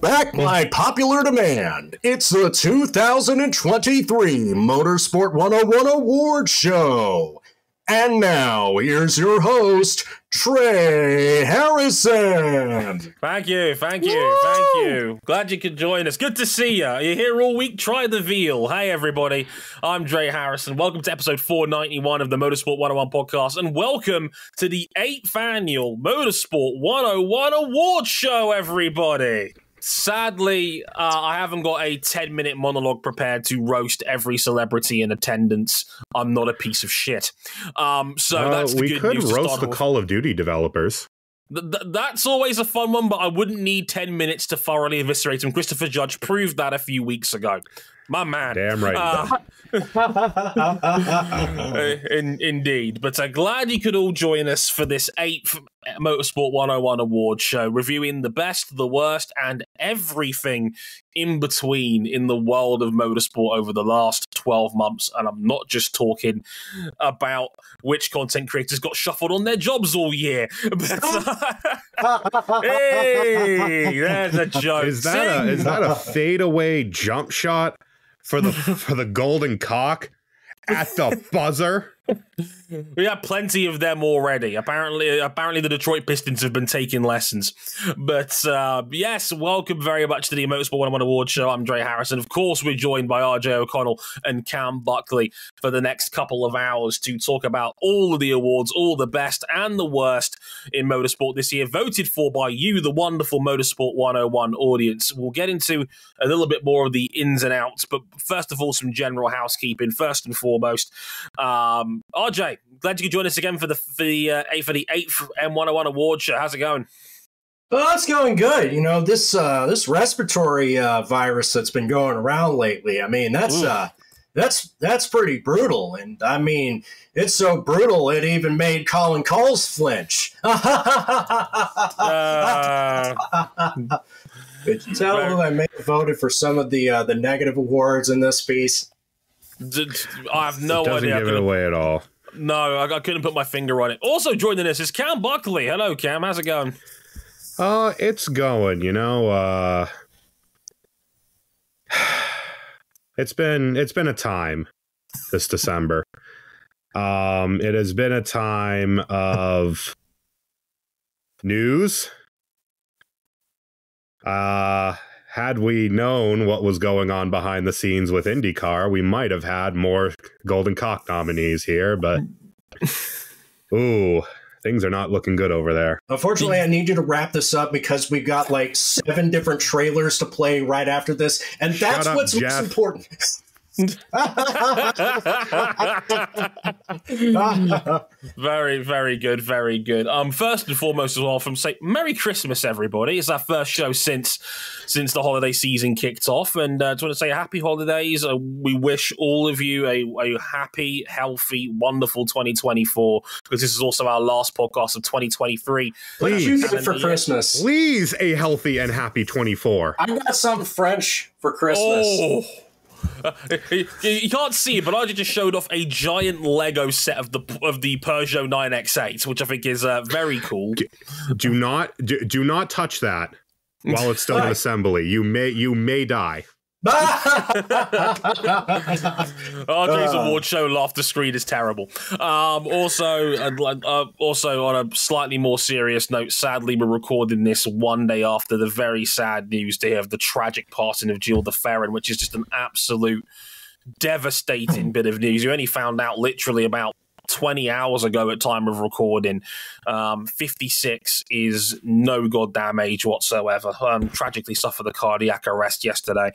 Back by popular demand, it's the 2023 Motorsport 101 Award Show. And now, here's your host, Dre Harrison. Thank you. Glad you could join us. Good to see you. You're here all week, try the veal. Hey, everybody. I'm Dre Harrison. Welcome to episode 491 of the Motorsport 101 podcast, and welcome to the 8th annual Motorsport 101 Award Show, everybody. Sadly, I haven't got a 10-minute monologue prepared to roast every celebrity in attendance. I'm not a piece of shit. So that's the good news. We could roast the Call of Duty developers. That's always a fun one, but I wouldn't need 10 minutes to thoroughly eviscerate him. Christopher Judge proved that a few weeks ago. My man. Damn right. Indeed. But glad you could all join us for this 8th Motorsport 101 Award Show, reviewing the best, the worst, and everything in between in the world of motorsport over the last 12 months. And I'm not just talking about which content creators got shuffled on their jobs all year. But, hey, there's a joke. Is that a fadeaway jump shot for the golden cock at the buzzer? We have plenty of them already. Apparently the Detroit Pistons have been taking lessons. But yes, welcome very much to the Motorsport 101 Award Show. I'm Dre Harrison. Of course, we're joined by RJ O'Connell and Cam Buckley for the next couple of hours to talk about all of the awards, all the best and the worst in motorsport this year, voted for by you, the wonderful Motorsport 101 audience. We'll get into a little bit more of the ins and outs, but first of all, some general housekeeping. First and foremost, RJ, glad you could join us again for the 8th M101 Award Show. How's it going? Well, it's going good. You know, this respiratory virus that's been going around lately, I mean, that's pretty brutal. And I mean, it's so brutal it even made Colin Coles flinch. Could you tell who I may have voted for some of the negative awards in this piece? I have no idea. Doesn't give it away at all. No, I couldn't put my finger on it. Also joining us is Cam Buckley. Hello, Cam. How's it going? It's going, you know. It's been a time this December. It has been a time of news. Had we known what was going on behind the scenes with IndyCar, we might have had more Golden Cock nominees here, but ooh, things are not looking good over there. Unfortunately, I need you to wrap this up because we've got like 7 different trailers to play right after this, and that's what's most important. Very, very good, very good. First and foremost as well, Merry Christmas, everybody. It's our first show since the holiday season kicked off, and I just want to say happy holidays. We wish all of you a happy, healthy, wonderful 2024, because this is also our last podcast of 2023. What did you get for Christmas? Please, a healthy and happy 24. I got something French for Christmas. Oh. You can't see it, but I just showed off a giant Lego set of the Peugeot 9X8, which I think is very cool. Do not touch that while it's still in assembly. You may die. RJ's award show laughter screen is terrible. Also on a slightly more serious note, sadly we're recording this one day after the very sad news to hear of the tragic passing of Gilles de Ferran, which is just an absolute devastating bit of news. You only found out literally about 20 hours ago at time of recording. 56 is no goddamn age whatsoever. Tragically suffered a cardiac arrest yesterday.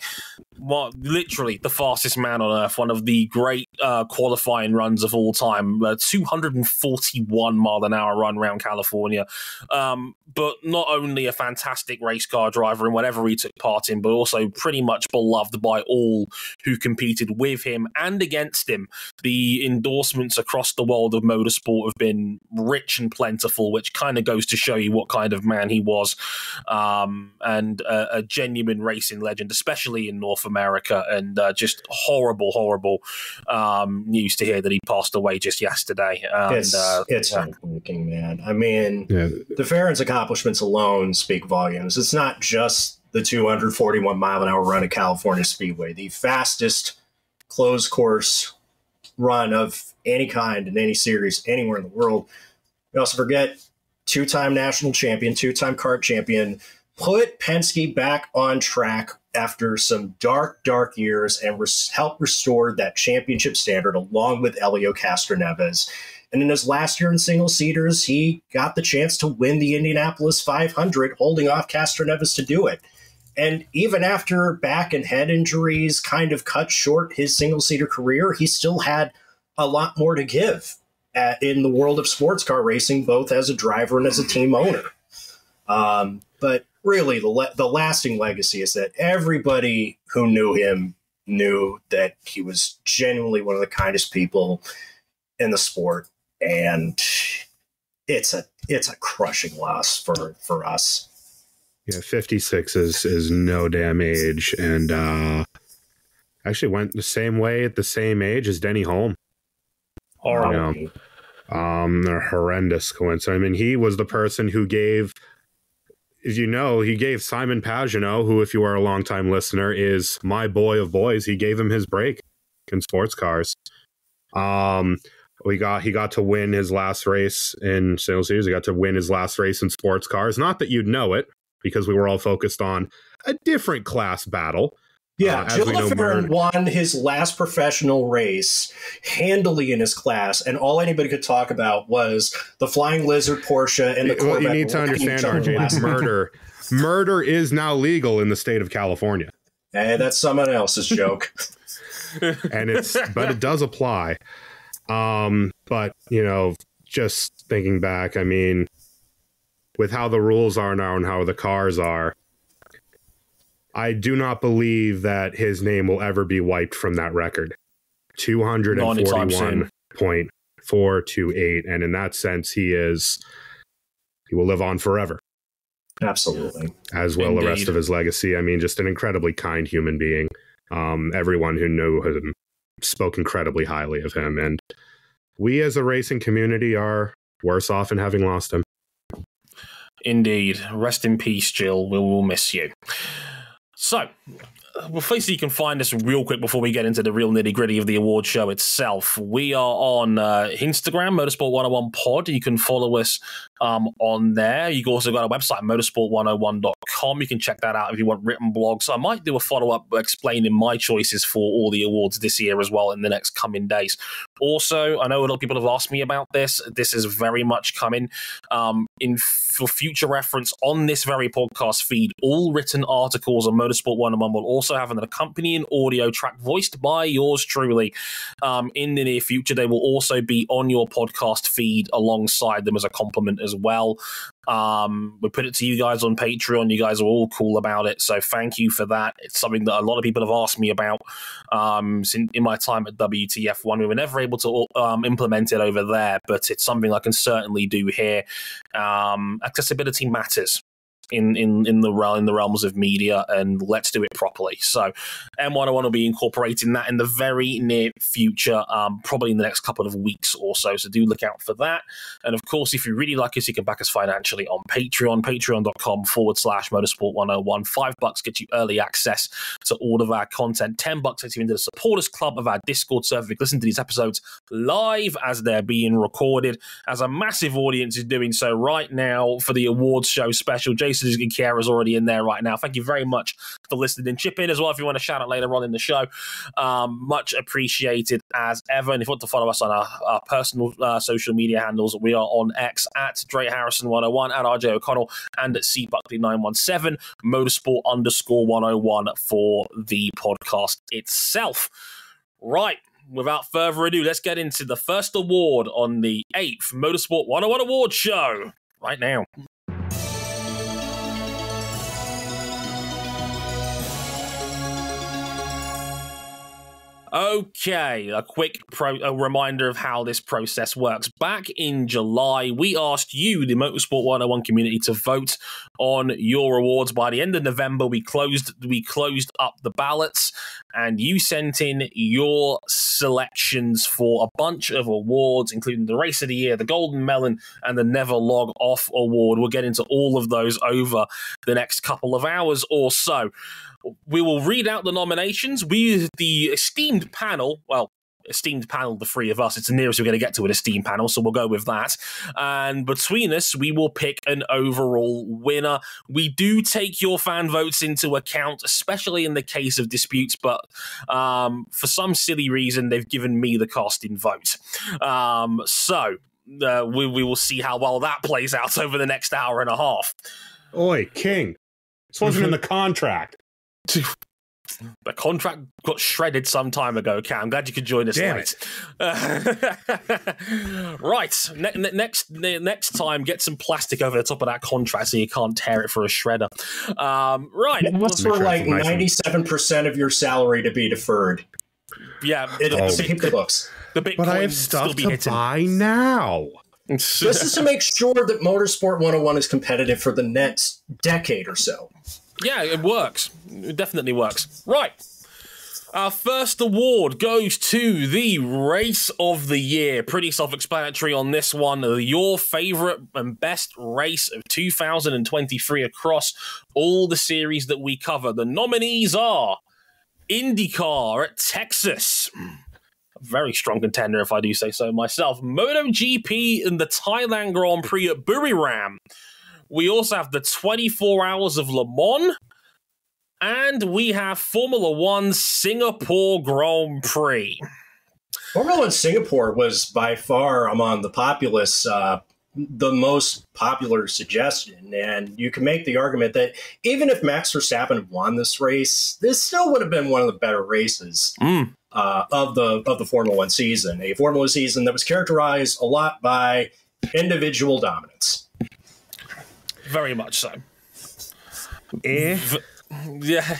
Literally the fastest man on earth, one of the great qualifying runs of all time, 241 mile an hour run around California. But not only a fantastic race car driver in whatever he took part in, but also pretty much beloved by all who competed with him and against him. The endorsements across the world of motorsport have been rich and plentiful, which kind of goes to show you what kind of man he was, and a genuine racing legend, especially in North America, and just horrible news to hear that he passed away just yesterday. It's heartbreaking, man. I mean, the Ferran's accomplishments alone speak volumes. It's not just the 241-mile-an-hour run at California Speedway, the fastest closed course run of any kind in any series anywhere in the world. We also forget two-time national champion, two-time kart champion, put Penske back on track after some dark, dark years and helped restore that championship standard along with Helio Castroneves. And in his last year in single-seaters, he got the chance to win the Indianapolis 500, holding off Castroneves to do it. And even after back and head injuries kind of cut short his single-seater career, he still had a lot more to give in the world of sports car racing, both as a driver and as a team owner. But really, the lasting legacy is that everybody who knew him knew that he was genuinely one of the kindest people in the sport. And it's a crushing loss for us. Yeah, 56 is no damn age, and actually went the same way at the same age as Denny Holm. Horrible. A horrendous coincidence. I mean, he was the person who gave, as you know, he gave Simon Pagenaud, who, if you are a longtime listener, is my boy of boys. He gave him his break in sports cars. He got to win his last race in single series. He got to win his last race in sports cars. Not that you'd know it, because we were all focused on a different class battle. Yeah, Gilles Ferran won his last professional race handily in his class, and all anybody could talk about was the Flying Lizard Porsche and the Corvette. What you need to understand, RJ, murder is now legal in the state of California. Hey, that's someone else's joke. But it does apply. But, just thinking back, I mean, with how the rules are now and how the cars are, I do not believe that his name will ever be wiped from that record. 241.428. And in that sense, he will live on forever. Absolutely. As will the rest of his legacy. I mean, just an incredibly kind human being. Everyone who knew him spoke incredibly highly of him. And we as a racing community are worse off in having lost him. Indeed. Rest in peace, Jill. We will miss you. So, firstly, you can find us real quick before we get into the real nitty-gritty of the award show itself. We are on Instagram, Motorsport101 Pod. You can follow us on there. You've also got a website, motorsport101.com. You can check that out if you want written blogs. I might do a follow-up explaining my choices for all the awards this year as well in the next coming days. Also, I know a lot of people have asked me about this. This is very much coming. For future reference on this very podcast feed, all written articles on Motorsport 101 will also have an accompanying audio track voiced by yours truly in the near future. They will also be on your podcast feed alongside them as a compliment as well. We put it to you guys on Patreon. You guys are all cool about it, so thank you for that. It's something that a lot of people have asked me about in my time at WTF1. We were never able to implement it over there, but it's something I can certainly do here. Accessibility matters in the realms of media, and let's do it properly. So M101 will be incorporating that in the very near future, probably in the next couple of weeks or so. So do look out for that. And of course, if you really like us, you can back us financially on Patreon, patreon.com/motorsport101. $5 gets you early access to all of our content. $10 gets you into the supporters club of our Discord server. You can listen to these episodes live as they're being recorded, as a massive audience is doing so right now for the awards show special. Jason Gutierrez is already in there right now. Thank you very much for listening, and chip in as well if you want to shout out later on in the show. Much appreciated as ever. And if you want to follow us on our personal social media handles, we are on X at Dre Harrison 101, at RJ O'Connell, and at C Buckley 917, Motorsport_101 for the podcast itself. Right. Without further ado, let's get into the first award on the 8th Motorsport 101 Award Show right now. Okay, a quick reminder of how this process works. Back in July, we asked you, the Motorsport 101 community, to vote on your awards. By the end of November, we closed up the ballots, and you sent in your selections for a bunch of awards, including the Race of the Year, the Golden Melon, and the Never Log Off Award. We'll get into all of those over the next couple of hours or so. We will read out the nominations. We, the esteemed panel, the three of us, it's the nearest we're going to get to an esteemed panel, so we'll go with that. And between us, we will pick an overall winner. We do take your fan votes into account, especially in the case of disputes, but for some silly reason, they've given me the casting vote. We will see how well that plays out over the next hour and a half. Oi, King. This wasn't in the contract. The contract got shredded some time ago, Cam. I'm glad you could join us late. Right. Next time, get some plastic over the top of that contract so you can't tear it for a shredder. Right. What's for like 97% of your salary to be deferred? Yeah. To keep the books. The Bitcoin but I have stuff to buy now. This is to make sure that Motorsport 101 is competitive for the next decade or so. Yeah, it works. It definitely works. Right. Our first award goes to the Race of the Year. Pretty self-explanatory on this one. Your favorite and best race of 2023 across all the series that we cover. The nominees are IndyCar at Texas. A very strong contender, if I do say so myself. MotoGP and the Thailand Grand Prix at Buriram. We also have the 24 Hours of Le Mans, and we have Formula One Singapore Grand Prix. Formula One Singapore was by far among the populace, the most popular suggestion, and you can make the argument that even if Max Verstappen had won this race, this still would have been one of the better races of the Formula One season. A Formula season that was characterized a lot by individual dominance. Very much so. Yeah,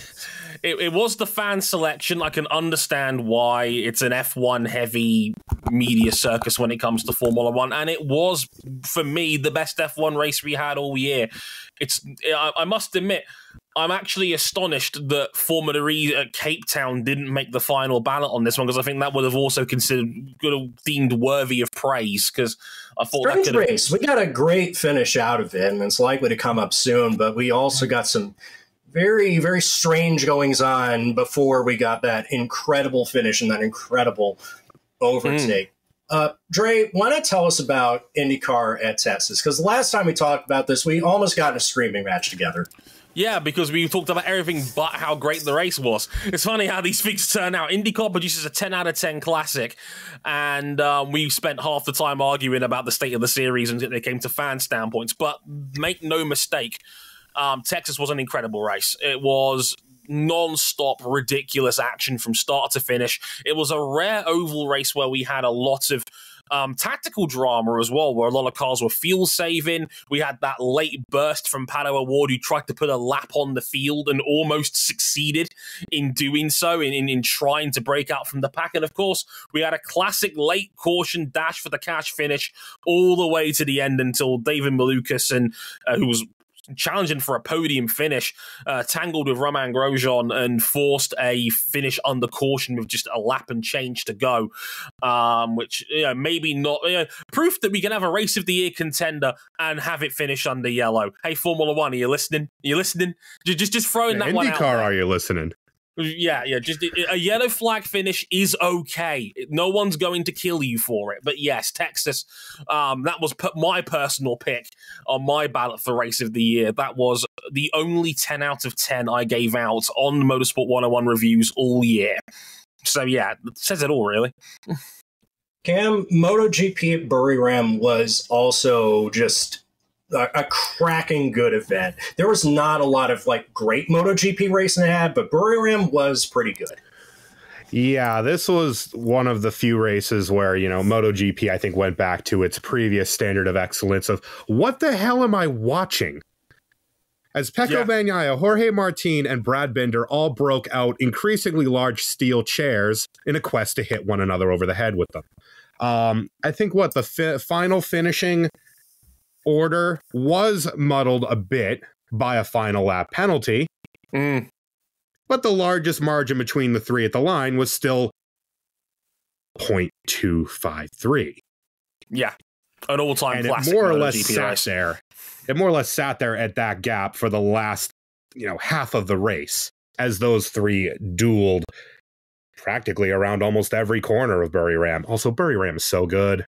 it was the fan selection. I can understand why it's an F1 heavy media circus when it comes to Formula One, and it was, for me, the best F1 race we had all year. I must admit, I'm actually astonished that Formula E at Cape Town didn't make the final ballot on this one, because I think that would have also could have deemed worthy of praise, because I thought Strange that could have... race. We got a great finish out of it, and it's likely to come up soon, but we also got some very, very strange goings on before we got that incredible finish and that incredible overtake. Dre, why not tell us about IndyCar at Texas? Because the last time we talked about this, we almost got in a screaming match together. Yeah, because we talked about everything but how great the race was. It's funny how these things turn out. IndyCar produces a 10 out of 10 classic, and we spent half the time arguing about the state of the series and it came to fan standpoints. But make no mistake, Texas was an incredible race. It was non-stop ridiculous action from start to finish. It was a rare oval race where we had a lot of tactical drama as well, where a lot of cars were fuel saving. We had that late burst from Palou Award, who tried to put a lap on the field and almost succeeded in doing so, in trying to break out from the pack. And of course, we had a classic late caution dash for the cash finish all the way to the end until David Malukas, and who was challenging for a podium finish, tangled with Romain Grosjean and forced a finish under caution with just a lap and change to go, which maybe not proof that we can have a race of the year contender and have it finish under yellow. Hey, Formula One, are you listening? Just throwing that one out. IndyCar, are you listening? Yeah, just a yellow flag finish is okay. No one's going to kill you for it. But yes, Texas, that was my personal pick on my ballot for Race of the Year. That was the only 10 out of 10 I gave out on Motorsport 101 reviews all year. So yeah, it says it all, really. Cam, MotoGP at Buriram was also just a cracking good event. There was not a lot of great MotoGP racing it had, but Buriram was pretty good. Yeah, this was one of the few races where, MotoGP, I think, went back to its previous standard of excellence of, what the hell am I watching? As Pecco Bagnaia, Jorge Martin, and Brad Binder all broke out increasingly large steel chairs in a quest to hit one another over the head with them. I think the final finishing order was muddled a bit by a final lap penalty. But the largest margin between the three at the line was still 0.253. Yeah, an all-time classic. It more or less sat there. It more or less sat there at that gap for the last, half of the race, as those three dueled practically around almost every corner of Bury Ram. Also, Bury Ram is so good.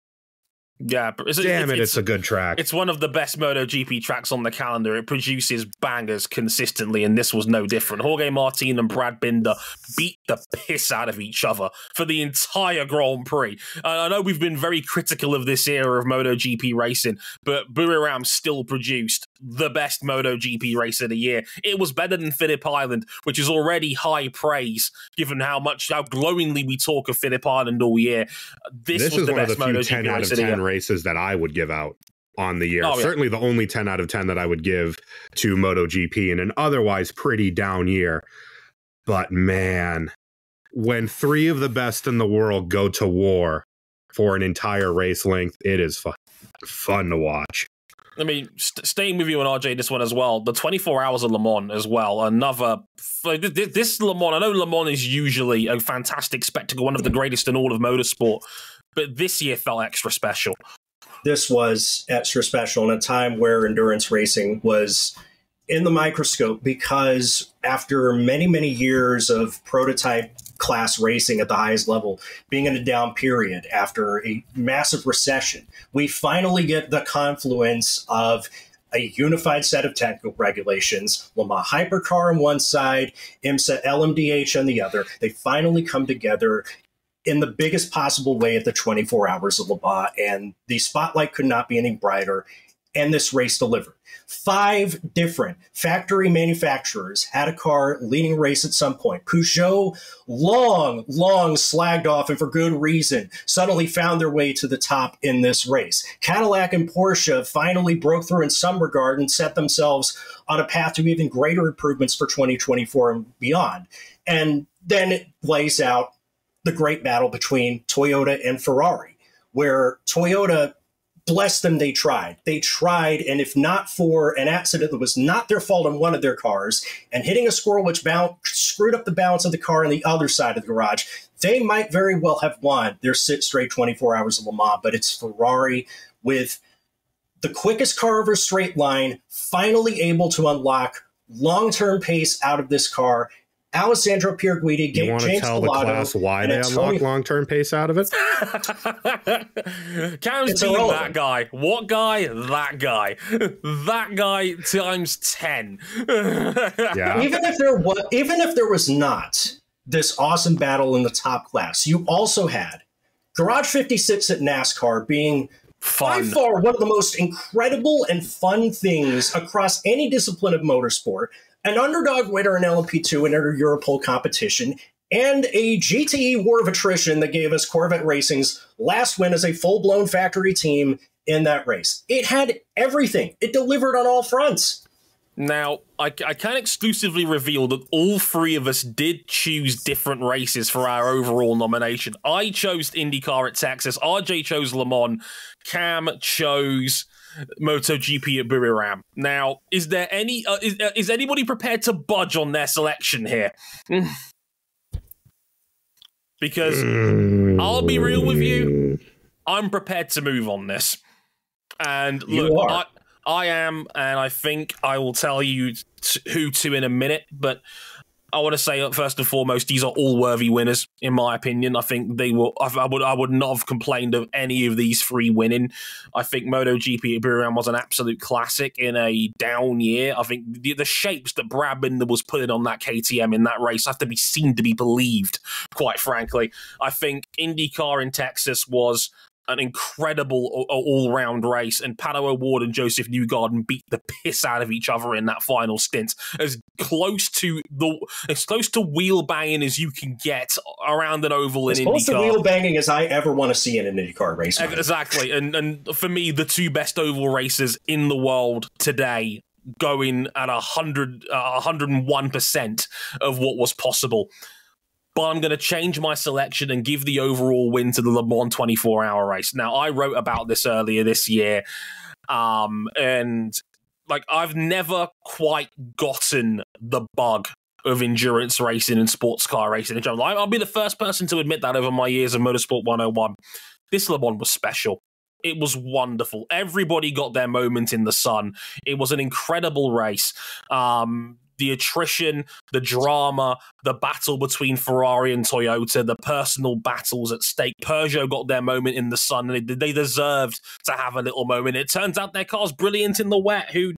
Yeah, it's a good track. It's one of the best MotoGP tracks on the calendar. It produces bangers consistently, and this was no different. Jorge Martin and Brad Binder beat the piss out of each other for the entire Grand Prix. I know we've been very critical of this era of MotoGP racing, but Buriram still produced the best MotoGP race of the year. It was better than Phillip Island, which is already high praise, given how glowingly we talk of Phillip Island all year. This was the best MotoGP race of the year. Races that I would give out on the year. Certainly the only 10 out of 10 that I would give to MotoGP in an otherwise pretty down year. But man, when three of the best in the world go to war for an entire race length, it is fun to watch. I mean, staying with you and RJ, this one as well. The 24 Hours of Le Mans as well. This Le Mans, I know Le Mans is usually a fantastic spectacle, one of the greatest in all of motorsport, but this year felt extra special. This was extra special in a time where endurance racing was in the microscope, because after many, many years of prototype class racing at the highest level, being in a down period after a massive recession, we finally get the confluence of a unified set of technical regulations, Le Mans Hypercar on one side, IMSA LMDH on the other. They finally come together in the biggest possible way at the 24 Hours of Le Mans, and the spotlight could not be any brighter, and this race delivered. 5 different factory manufacturers had a car leading a race at some point. Peugeot, long slagged off, and for good reason, suddenly found their way to the top in this race. Cadillac and Porsche finally broke through in some regard and set themselves on a path to even greater improvements for 2024 and beyond. And then it lays out the great battle between Toyota and Ferrari, where Toyota, bless them, they tried. They tried, and if not for an accident that was not their fault on one of their cars, and hitting a squirrel which screwed up the balance of the car on the other side of the garage, they might very well have won their 6 straight 24 Hours of Le Mans. But it's Ferrari, with the quickest car over a straight line, finally able to unlock long-term pace out of this car. Alessandro Pierguidi, you want to tell the class why they unlock long-term pace out of it? Cam's being that guy. What guy? That guy. That guy times 10. Yeah. Even if there was not this awesome battle in the top class, you also had Garage 56 at NASCAR being by far one of the most incredible and fun things across any discipline of motorsport. An underdog winner in LMP2 and inter Europol competition, and a GTE war of attrition that gave us Corvette Racing's last win as a full-blown factory team in that race. It had everything. It delivered on all fronts. Now, I can exclusively reveal that all three of us did choose different races for our overall nomination. I chose IndyCar at Texas, RJ chose Le Mans, Cam chose MotoGP at Buriram. Now, is there any is anybody prepared to budge on their selection here? Because I'll be real with you, I'm prepared to move on this. And look, I am, and I think I will tell you who to in a minute, but I want to say first and foremost, these are all worthy winners, in my opinion. I think they will. I would not have complained of any of these 3 winning. I think MotoGP at Buriram was an absolute classic in a down year. I think the shapes that Brad Binder was putting on that KTM in that race have to be seen to be believed, quite frankly. I think IndyCar in Texas was an incredible all-round race, and Palou Award and Joseph Newgarden beat the piss out of each other in that final stint. As close to wheel banging as you can get around an oval in IndyCar. As close to wheel banging as I ever want to see in an IndyCar race. Exactly, and for me, the 2 best oval races in the world today, going at 101% of what was possible. But I'm going to change my selection and give the overall win to the Le Mans 24-hour race. Now, I wrote about this earlier this year, and like, I've never quite gotten the bug of endurance racing and sports car racing. I'll be the first person to admit that over my years of Motorsport 101. This Le Mans was special. It was wonderful. Everybody got their moment in the sun. It was an incredible race. The attrition, the drama, the battle between Ferrari and Toyota, the personal battles at stake. Peugeot got their moment in the sun. They deserved to have a little moment. It turns out their car's brilliant in the wet. Who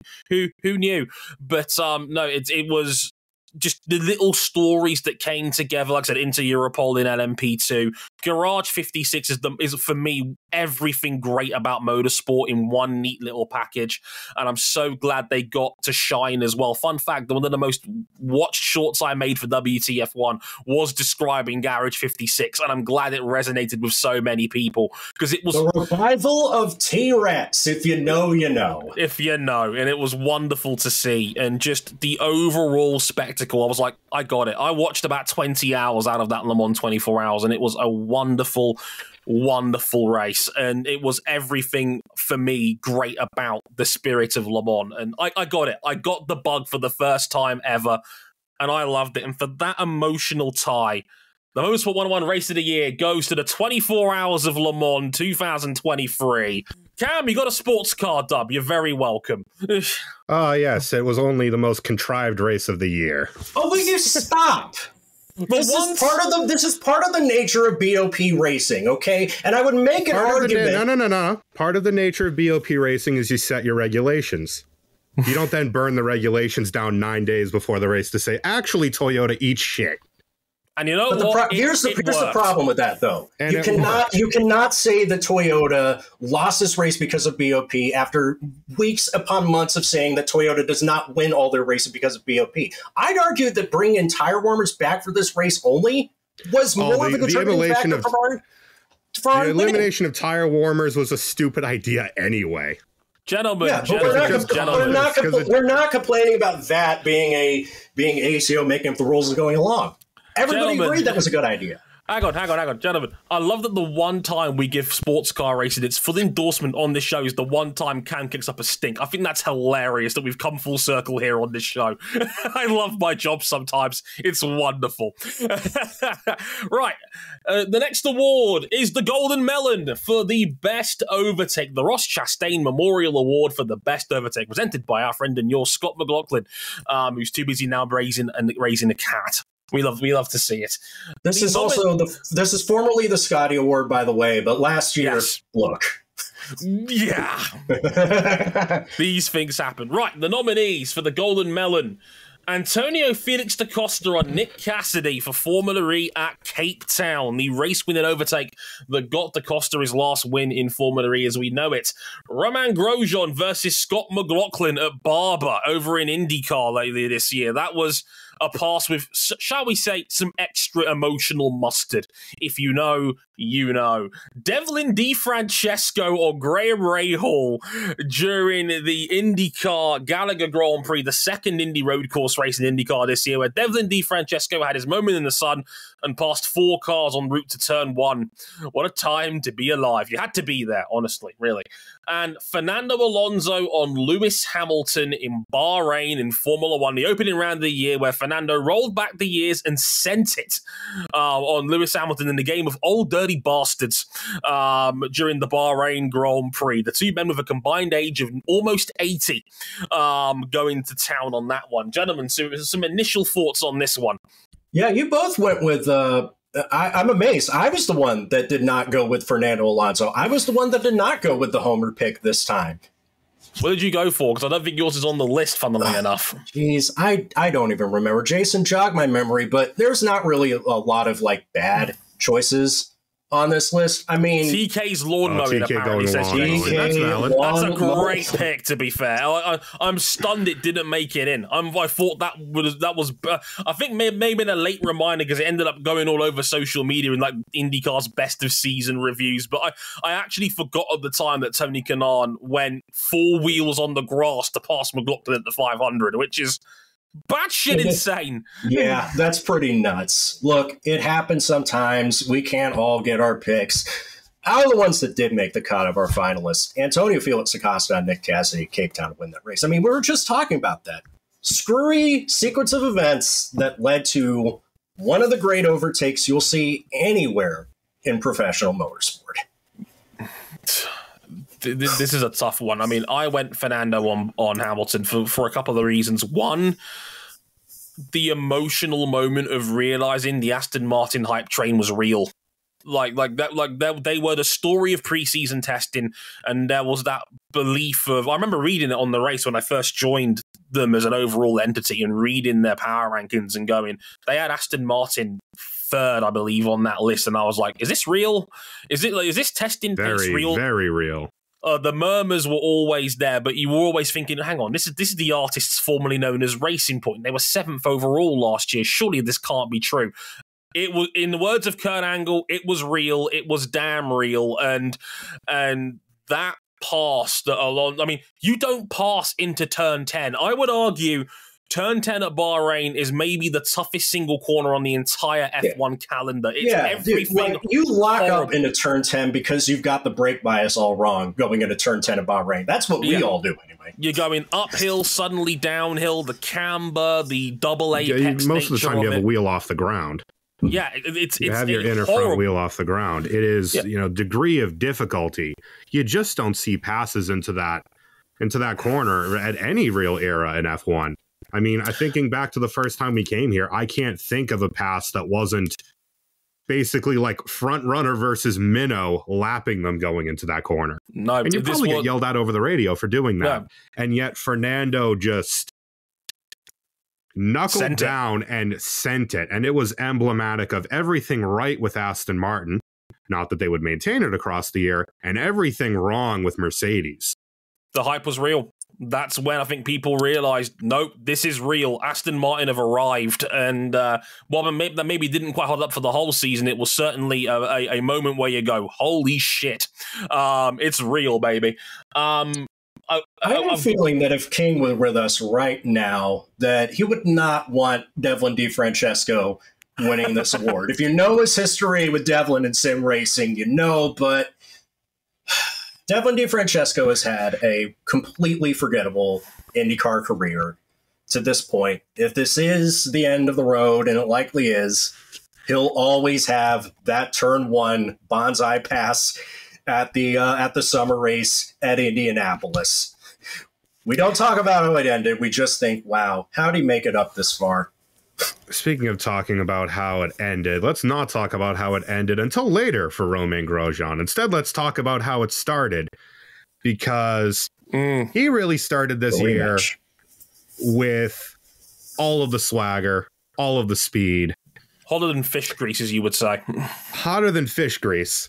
knew? But no, it was just the little stories that came together. Like I said, into Europol in LMP2. Garage 56 is for me everything great about motorsport in one neat little package, and I'm so glad they got to shine as well. Fun fact, one of the most watched shorts I made for WTF1 was describing Garage 56, and I'm glad it resonated with so many people, because it was the revival of T-Rex. If you know, you know. If you know. And it was wonderful to see, and just the overall spectacle. I was like, I got it. I watched about 20 hours out of that Le Mans 24 hours, and it was a wonderful, wonderful race. And it was everything for me great about the spirit of Le Mans. And I got it. I got the bug for the first time ever, and I loved it. And for that emotional tie, the Motorsport 101 Race of the Year goes to the 24 Hours of Le Mans 2023. Cam, you got a sports car dub. You're very welcome. Yes, it was only the most contrived race of the year. Oh, will you stop? This is part of the nature of BOP racing, okay? And I would make an argument. No. Part of the nature of BOP racing is you set your regulations. You don't then burn the regulations down 9 days before the race to say, actually, Toyota, eat shit. And you know what? Here's the problem with that, though. You cannot say that Toyota lost this race because of BOP after weeks upon months of saying that Toyota does not win all their races because of BOP. I'd argue that bringing tire warmers back for this race only was more of a contributing factor for Ferrari. The elimination of tire warmers was a stupid idea anyway. Gentlemen, we're not complaining about that being ACO making up the rules and going along. Everybody agreed that was a good idea. Hang on. Gentlemen, I love that the one time we give sports car racing its full endorsement on this show is the one time Cam kicks up a stink. I think that's hilarious that we've come full circle here on this show. I love my job sometimes. It's wonderful. Right. The next award is the Golden Melon for the Best Overtake. The Ross Chastain Memorial Award for the Best Overtake, presented by our friend and yours, Scott McLaughlin, who's too busy now raising a cat. We love to see it. This is formerly the Scotty Award, by the way, but last year, look. Yeah. These things happen. Right, the nominees for the Golden Melon. Antonio Felix da Costa and Nick Cassidy for Formula E at Cape Town, the race win and overtake that got da Costa his last win in Formula E as we know it. Romain Grosjean versus Scott McLaughlin at Barber over in IndyCar lately this year. That was a pass with, shall we say, some extra emotional mustard. If you know, you know. Devlin DiFrancesco or Graham Rahal during the IndyCar Gallagher Grand Prix, the second Indy road course race in IndyCar this year, where Devlin DiFrancesco had his moment in the sun and passed 4 cars en route to turn 1. What a time to be alive. You had to be there, honestly, really. And Fernando Alonso on Lewis Hamilton in Bahrain in Formula 1, the opening round of the year, where Fernando rolled back the years and sent it on Lewis Hamilton in the game of old dirty bastards during the Bahrain Grand Prix. The two men with a combined age of almost 80 going to town on that one. Gentlemen, so some initial thoughts on this one. Yeah, you both went with... I'm amazed. I was the one that did not go with Fernando Alonso. I was the one that did not go with the homer pick this time. What did you go for? Because I don't think yours is on the list, funnily enough. Jeez, I don't even remember. Jason, jog my memory, but there's not really a lot of bad choices on this list. I mean, TK's lawn mowing apparently says that's valid. That's a great pick, to be fair. I'm stunned it didn't make it in. I thought that was I think maybe in a late reminder because it ended up going all over social media in IndyCar's best of season reviews. But I actually forgot at the time that Tony Kanaan went 4 wheels on the grass to pass McLaughlin at the 500, which is batshit insane. Yeah, that's pretty nuts. Look, it happens sometimes. We can't all get our picks. out of the ones that did make the cut of our finalists, Antonio Felix Acosta and Nick Cassidy, Cape Town to win that race. I mean, we were just talking about that screwy sequence of events that led to one of the great overtakes you'll see anywhere in professional motorsport. This is a tough one. I mean, I went Fernando on Hamilton for a couple of reasons. One, the emotional moment of realizing the Aston Martin hype train was real. Like they were the story of preseason testing, and there was that belief of. I remember reading it on the race when I first joined them as an overall entity, and reading their power rankings and going, they had Aston Martin third, I believe, on that list, and I was like, is this real? Is this testing pace real? Very real. The murmurs were always there, but you were always thinking, hang on, this is the artists formerly known as Racing Point. They were 7th overall last year. Surely this can't be true. It was, in the words of Kurt Angle, it was real. It was damn real. And that pass that along, I mean, you don't pass into turn 10. I would argue turn 10 at Bahrain is maybe the toughest single corner on the entire F1 calendar. It's everything. You lock up into turn 10 because you've got the brake bias all wrong going into turn 10 at Bahrain. That's what we all do anyway. You're going uphill, suddenly downhill, the camber, the double apex. Most of the time you have a wheel off the ground. Yeah, you have your inner front wheel off the ground. It is, degree of difficulty. You just don't see passes into that corner at any real era in F1. I mean, thinking back to the first time we came here, I can't think of a pass that wasn't basically like front runner versus minnow lapping them going into that corner. No, and you probably get yelled at over the radio for doing that. Yeah. And yet Fernando just knuckled down and sent it. And it was emblematic of everything right with Aston Martin. Not that they would maintain it across the year, and everything wrong with Mercedes. The hype was real. That's when I think people realized, nope, this is real. Aston Martin have arrived. And while that maybe didn't quite hold up for the whole season, it was certainly a moment where you go, holy shit, it's real, baby. I have a feeling that if King were with us right now, that he would not want Devlin DeFrancesco winning this award. If you know his history with Devlin and sim racing, you know, but Devlin DeFrancesco has had a completely forgettable IndyCar career to this point. If this is the end of the road, and it likely is, he'll always have that turn 1 bonsai pass at the summer race at Indianapolis. We don't talk about how it ended. We just think, wow, how'd he make it up this far? Speaking of talking about how it ended, let's not talk about how it ended until later for Romain Grosjean. Instead, let's talk about how it started, because he really started this year with all of the swagger, all of the speed. Hotter than fish grease, as you would say. Hotter than fish grease.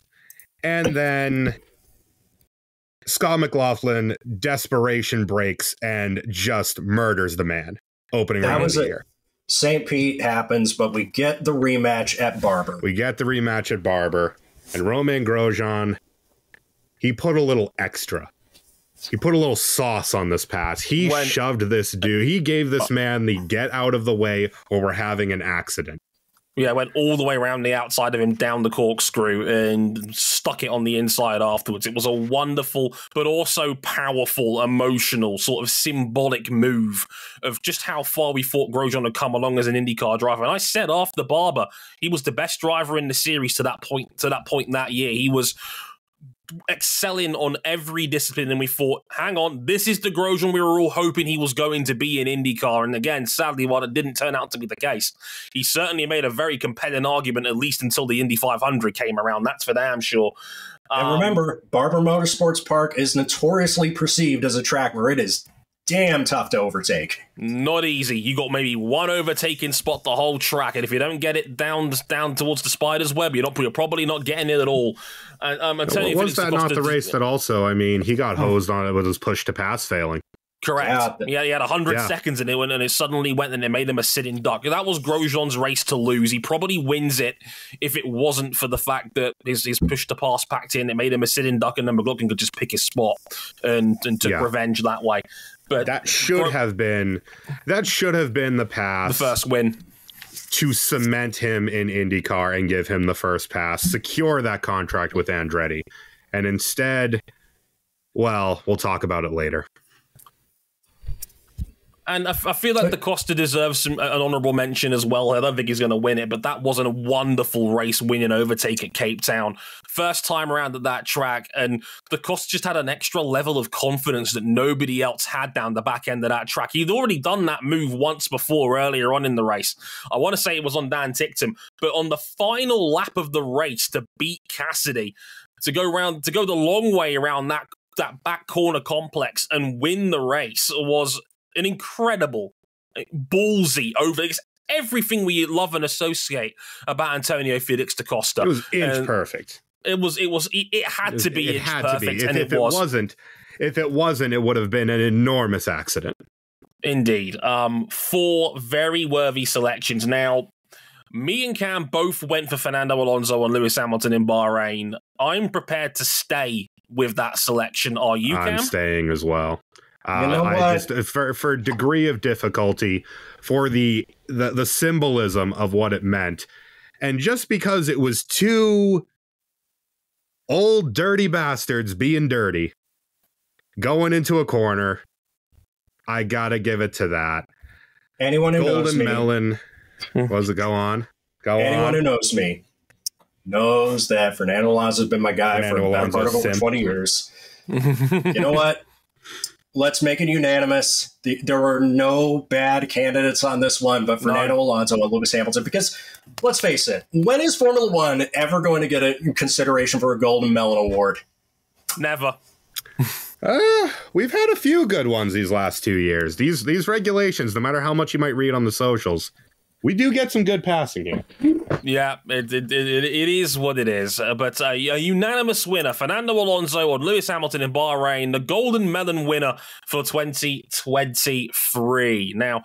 And then Scott McLaughlin desperation breaks and just murders the man opening round of the year. St. Pete happens, but we get the rematch at Barber. And Romain Grosjean, he put a little extra. He put a little sauce on this pass. He shoved this dude. He gave this man the get out of the way or we're having an accident. Yeah, went all the way around the outside of him, down the corkscrew, and stuck it on the inside afterwards. It was a wonderful, but also powerful, emotional, sort of symbolic move of just how far we thought Grosjean had come along as an IndyCar driver. And I said after Barber, he was the best driver in the series to that point that year. He was excelling on every discipline, and we thought, hang on, this is the Grosjean we were all hoping he was going to be in IndyCar. And again, sadly, while it didn't turn out to be the case, he certainly made a very compelling argument, at least until the Indy 500 came around. That's for damn sure. And remember, Barber Motorsports Park is notoriously perceived as a track where it is damn tough to overtake. Not easy. You got maybe one overtaking spot the whole track, and if you don't get it down towards the spider's web, you're probably not getting it at all. And I'm telling you, was that not the race that also? I mean, he got hosed on it with his push to pass failing. Correct. Yeah, he had 100 seconds in it, and it suddenly went, and it made him a sitting duck. That was Grosjean's race to lose. He probably wins it if it wasn't for the fact that his push to pass packed in. It made him a sitting duck, and then McLaughlin could just pick his spot and took revenge that way. But that should have been the pass. The first win. to cement him in IndyCar and give him the first pass, secure that contract with Andretti. And instead, well, we'll talk about it later. And I feel like DaCosta deserves an honourable mention as well. I don't think he's going to win it, but that wasn't a wonderful race winning overtake at Cape Town. First time around at that track, and DaCosta just had an extra level of confidence that nobody else had down the back end of that track. He'd already done that move once before earlier on in the race. I want to say it was on Dan Ticktum, but on the final lap of the race to beat Cassidy, to go the long way around that back corner complex and win the race was an incredible, ballsy over. It's everything we love and associate about Antonio Felix da Costa. It was inch perfect. It had to be inch perfect, and it wasn't. If it wasn't, it would have been an enormous accident. Indeed. 4 very worthy selections. Now, me and Cam both went for Fernando Alonso and Lewis Hamilton in Bahrain. I'm prepared to stay with that selection. Are you, Cam? I'm staying as well. You know I just for degree of difficulty, for the symbolism of what it meant, and just because it was 2 old dirty bastards being dirty, going into a corner, I gotta give it to that. Anyone who knows me, Melon, was it go on? Anyone who knows me knows that Fernando Alonso has been my guy for the better part of over 20 years. You know what? Let's make it unanimous. There were no bad candidates on this one, but Fernando Alonso and Lewis Hamilton, because let's face it, when is Formula One ever going to get a consideration for a Golden Melon Award? Never. We've had a few good ones these last 2 years. These regulations, no matter how much you might read on the socials, we do get some good passing here. Yeah, it is what it is. But a unanimous winner, Fernando Alonso or Lewis Hamilton in Bahrain, the Golden Melon winner for 2023. Now,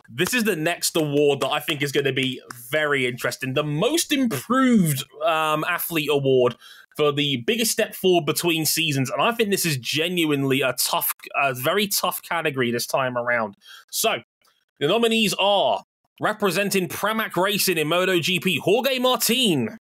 this is the next award that I think is going to be very interesting. The Most Improved Athlete Award for the biggest step forward between seasons. And I think this is genuinely a very tough category this time around. So, the nominees are, representing Pramac Racing in MotoGP, Jorge Martin,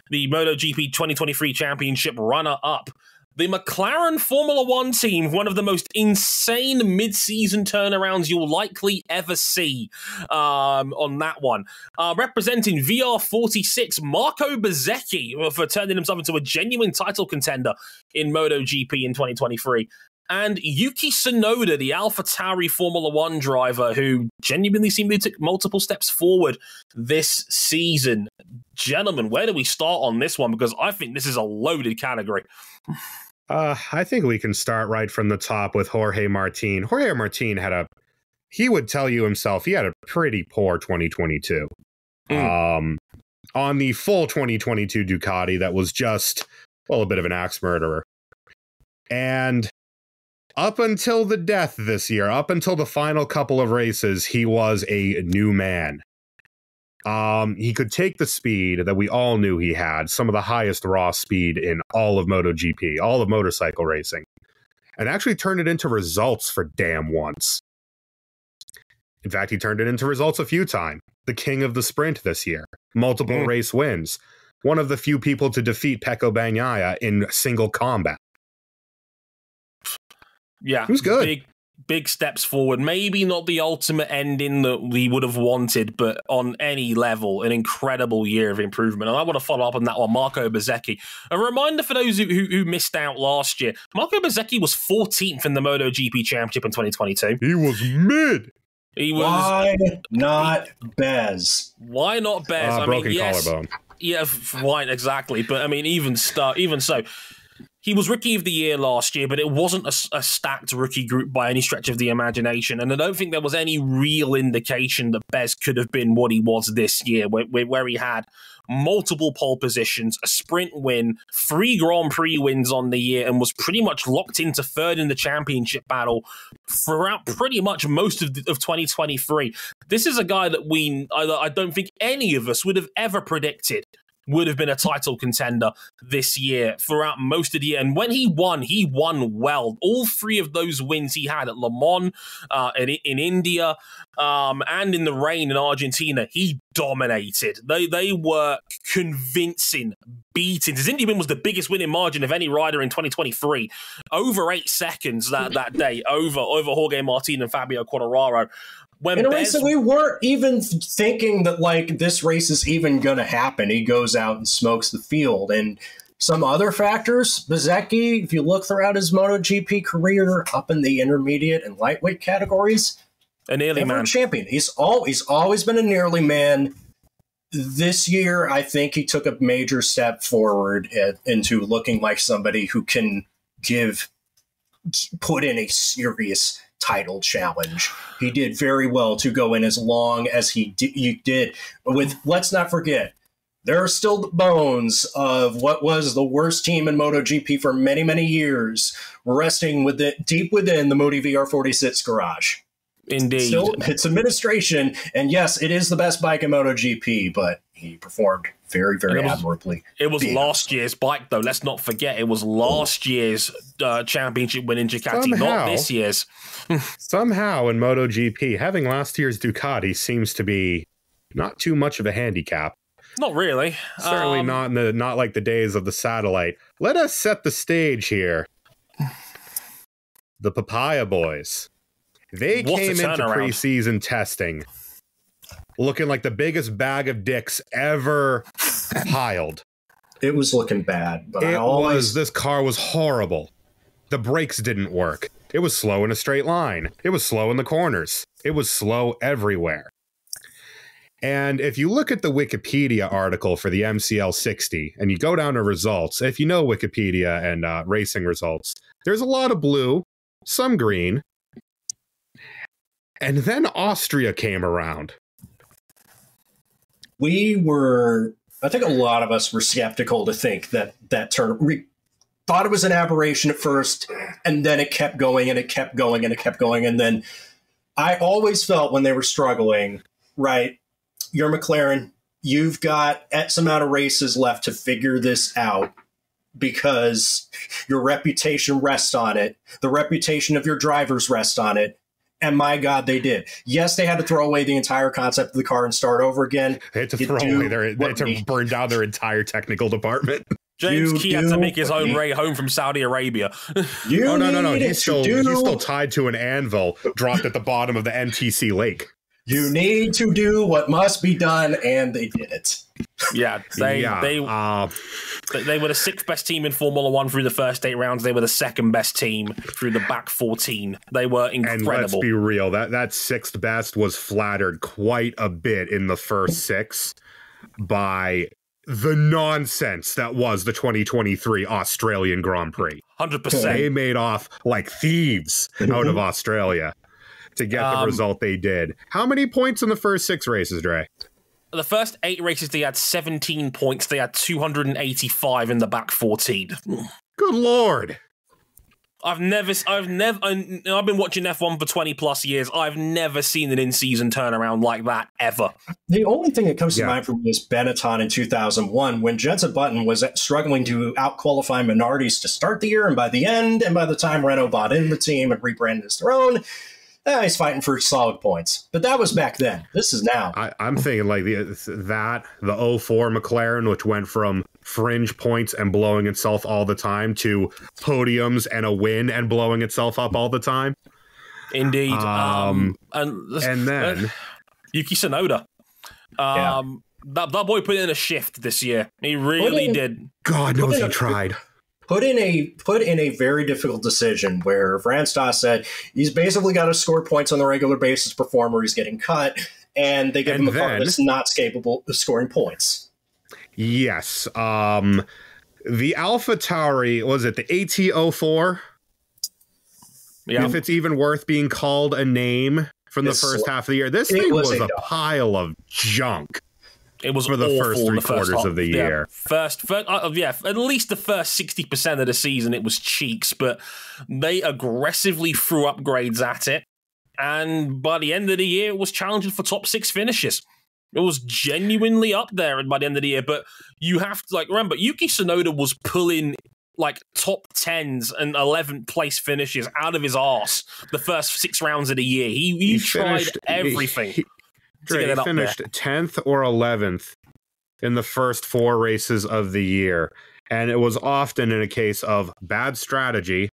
the MotoGP 2023 Championship runner-up. The McLaren Formula One team, one of the most insane mid-season turnarounds you'll likely ever see on that one. Representing VR46, Marco Bezzecchi, for turning himself into a genuine title contender in MotoGP in 2023. And Yuki Tsunoda, the AlphaTauri Formula One driver, who genuinely seemed to take multiple steps forward this season. Gentlemen, where do we start on this one? Because I think this is a loaded category. I think we can start right from the top with Jorge Martin. Jorge Martin he would tell you himself, he had a pretty poor 2022. On the full 2022 Ducati, that was just, well, a bit of an axe murderer. And up until the death this year, up until the final couple of races, he was a new man. He could take the speed that we all knew he had, some of the highest raw speed in all of MotoGP, all of motorcycle racing, and actually turned it into results for damn once. In fact, he turned it into results a few times. The king of the sprint this year, multiple race wins, one of the few people to defeat Pecco Bagnaia in single combat. Yeah, it was good. Big steps forward. Maybe not the ultimate ending that we would have wanted, but on any level, an incredible year of improvement. And I want to follow up on that one, Marco Bezzecchi. A reminder for those who missed out last year, Marco Bezzecchi was 14th in the MotoGP Championship in 2022. He was mid. Why not Bez? Why not Bez? Broken collarbone. Yeah, why exactly? But I mean, even so, he was Rookie of the Year last year, but it wasn't a stacked rookie group by any stretch of the imagination. And I don't think there was any real indication that Bez could have been what he was this year, where he had multiple pole positions, a sprint win, 3 Grand Prix wins on the year, and was pretty much locked into third in the championship battle throughout pretty much most of 2023. This is a guy that I don't think any of us would have ever predicted would have been a title contender this year throughout most of the year. And when he won well. All three of those wins he had at Le Mans, in India, and in the rain in Argentina, he dominated. They were convincing beatings. His Indy win was the biggest winning margin of any rider in 2023. Over 8 seconds that day over Jorge Martin and Fabio Quartararo. In a race that we weren't even thinking that, like, this race is even going to happen. He goes out and smokes the field. And some other factors, Bezzecchi, if you look throughout his MotoGP career, up in the intermediate and lightweight categories, a nearly man champion. He's always been a nearly man. This year, I think he took a major step forward into looking like somebody who can put in a serious title challenge. He did very well to go in as long as he did. With, let's not forget, there are still the bones of what was the worst team in MotoGP for many, many years, resting deep within the Moty VR46 garage. Indeed. Still, it's administration, and yes, it is the best bike in MotoGP, but he performed very, very admirably. It was last year's bike, though. Let's not forget, it was last year's championship winning Ducati, not this year's. Somehow in MotoGP, having last year's Ducati seems to be not too much of a handicap. Not really. Certainly not like the days of the satellite. Let us set the stage here. The Papaya Boys. They came into preseason testing looking like the biggest bag of dicks ever piled. It was looking bad. But This car was horrible. The brakes didn't work. It was slow in a straight line. It was slow in the corners. It was slow everywhere. And if you look at the Wikipedia article for the MCL 60 and you go down to results, if you know Wikipedia and racing results, there's a lot of blue, some green. And then Austria came around. I think a lot of us were skeptical to think that turn. We thought it was an aberration at first, and then it kept going, and it kept going, and it kept going. And then I always felt when they were struggling, right, you're McLaren, you've got X amount of races left to figure this out because your reputation rests on it. The reputation of your drivers rests on it. And my God, they did. Yes, they had to throw away the entire concept of the car and start over again. They had to burn down their entire technical department. James Key had to make his own way home from Saudi Arabia. No. He's still tied to an anvil dropped at the bottom of the NTC lake. You need to do what must be done, and they did it. Yeah, they were the 6th best team in Formula One through the first 8 rounds. They were the 2nd best team through the back 14. They were incredible. And let's be real, that 6th best was flattered quite a bit in the first 6 by the nonsense that was the 2023 Australian Grand Prix. 100%. They made off like thieves out of Australia to get the result they did. How many points in the first 6 races, Dre? The first 8 races, they had 17 points. They had 285 in the back 14. Good Lord. I've been watching F1 for 20 plus years. I've never seen an in-season turnaround like that ever. The only thing that comes to mind for me is Benetton in 2001 when Jenson Button was struggling to out-qualify minorities to start the year, and by the end, and by the time Renault bought into the team and rebranded as their own, he's fighting for solid points. But that was back then. This is now. I'm thinking like the 04 McLaren, which went from fringe points and blowing itself all the time to podiums and a win and blowing itself up all the time. Indeed. And then Yuki Tsunoda. That boy put in a shift this year. He really did. God knows he tried. Put in a very difficult decision where Franz said he's basically got to score points on a regular basis performer. He's getting cut, and they give him a car that's not capable of scoring points. Yes. The AlphaTauri, was it the AT04? Yeah. If it's even worth being called a name from the first half of the year. This thing was a pile of junk. It was for the first 3 quarters of the year. At least the first 60% of the season, it was cheeks, but they aggressively threw upgrades at it. And by the end of the year, it was challenging for top 6 finishes. It was genuinely up there by the end of the year. But you have to, like, remember, Yuki Tsunoda was pulling like top 10s and 11th place finishes out of his arse the first 6 rounds of the year. He tried everything. He finished 10th or 11th in the first 4 races of the year. And it was often in a case of bad strategy,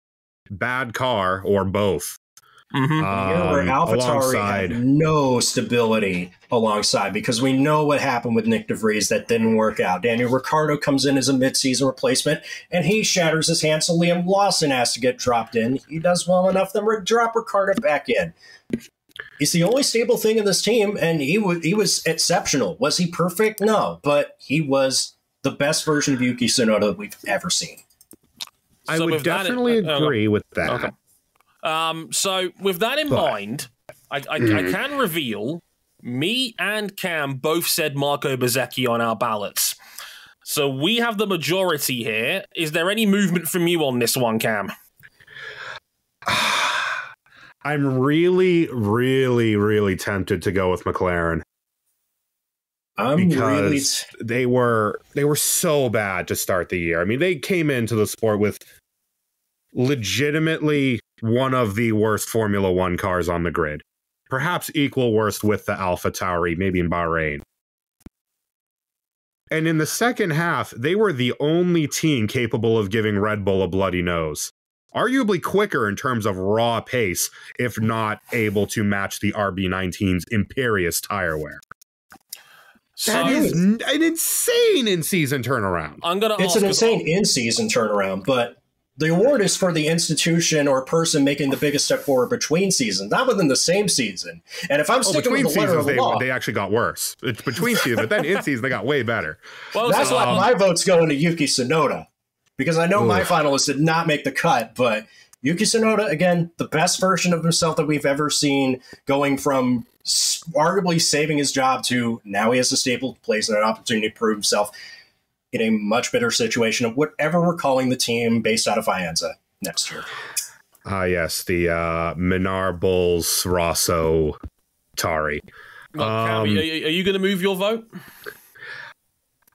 bad car, or both. Mm-hmm. Where AlphaTauri had no stability alongside, because we know what happened with Nick DeVries that didn't work out. Daniel Ricciardo comes in as a mid-season replacement, and he shatters his hand, so Liam Lawson has to get dropped in. He does well enough, then drop Ricciardo back in. He's the only stable thing in this team, and he was exceptional. Was he perfect? No, but he was the best version of Yuki Tsunoda we've ever seen. I would definitely agree with that. Okay. So with that in mind, I can reveal me and Cam both said Marco Bezzecchi on our ballots. So we have the majority here. Is there any movement from you on this one, Cam? I'm really, really, really tempted to go with McLaren. Because they were so bad to start the year. I mean, they came into the sport with legitimately one of the worst Formula One cars on the grid. Perhaps equal worst with the AlphaTauri, maybe in Bahrain. And in the second half, they were the only team capable of giving Red Bull a bloody nose. Arguably quicker in terms of raw pace, if not able to match the RB19's imperious tire wear. So, that is an insane in-season turnaround. It's an insane in-season turnaround, but the award is for the institution or person making the biggest step forward between seasons, not within the same season. And if I'm sticking with the letter of the law, they actually got worse. It's between seasons, but then in season they got way better. Well, that's why my vote's going to Yuki Tsunoda, because I know my finalist did not make the cut, but Yuki Tsunoda, again, the best version of himself that we've ever seen, going from arguably saving his job to now he has a stable place and an opportunity to prove himself in a much better situation of whatever we're calling the team based out of Faenza next year. Yes, the Minar Bulls Rosso Tari. Are you going to move your vote?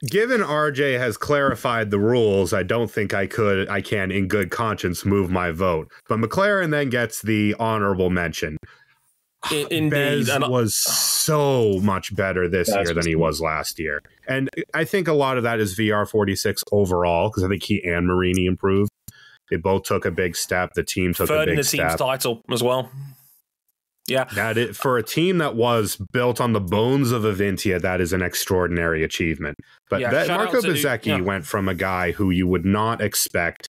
Given RJ has clarified the rules, I don't think I can in good conscience move my vote. But McLaren then gets the honorable mention. Indeed. Bez was so much better this year than he was last year. And I think a lot of that is VR46 overall, because I think he and Marini improved. They both took a big step. The team took a big step. Third in the team's title as well. Yeah. For a team that was built on the bones of Avintia, that is an extraordinary achievement. But Marco Bezzecchi went from a guy who you would not expect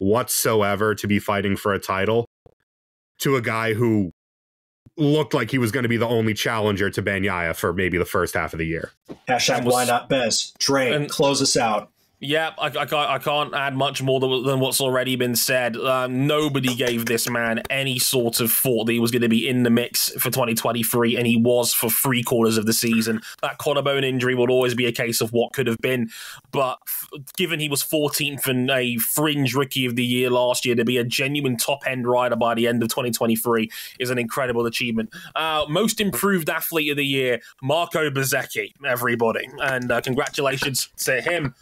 whatsoever to be fighting for a title to a guy who looked like he was going to be the only challenger to Bagnaia for maybe the first half of the year. Hashtag why not Bez? Dre, close us out. Yeah, I can't add much more than what's already been said. Nobody gave this man any sort of thought that he was going to be in the mix for 2023, and he was for 3/4 of the season. That collarbone injury would always be a case of what could have been, but given he was 14th and a fringe rookie of the year last year, to be a genuine top-end rider by the end of 2023 is an incredible achievement. Most improved athlete of the year, Marco Bezzecchi, everybody, and congratulations to him.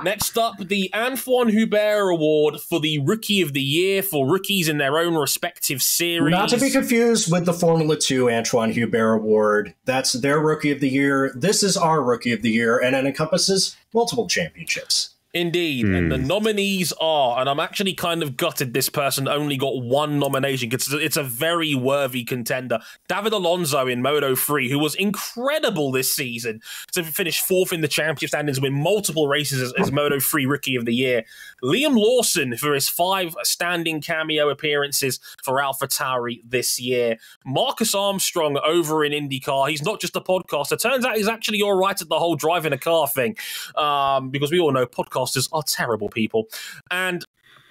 Next up, the Antoine Hubert Award for the Rookie of the Year for rookies in their own respective series. Not to be confused with the Formula 2 Antoine Hubert Award. That's their Rookie of the Year. This is our Rookie of the Year, and it encompasses multiple championships. Indeed, and the nominees are, and I'm actually kind of gutted this person only got one nomination because it's a very worthy contender. David Alonso in Moto3, who was incredible this season to finish 4th in the championship standings, win multiple races as Moto3 Rookie of the Year. Liam Lawson for his 5 standing cameo appearances for AlphaTauri this year. Marcus Armstrong over in IndyCar. He's not just a podcaster. Turns out he's actually all right at the whole driving a car thing, because we all know podcasters are terrible people. And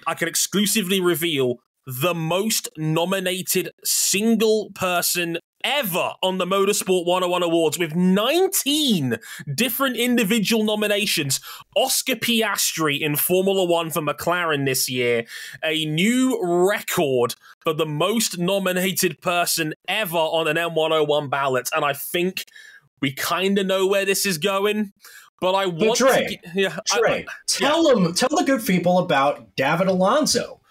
I can exclusively reveal the most nominated single person ever on the Motorsport 101 Awards with 19 different individual nominations. Oscar Piastri in Formula One for McLaren this year, a new record for the most nominated person ever on an M101 ballot. And I think we kind of know where this is going. But I want Dre, to... tell the good people about David Alonso.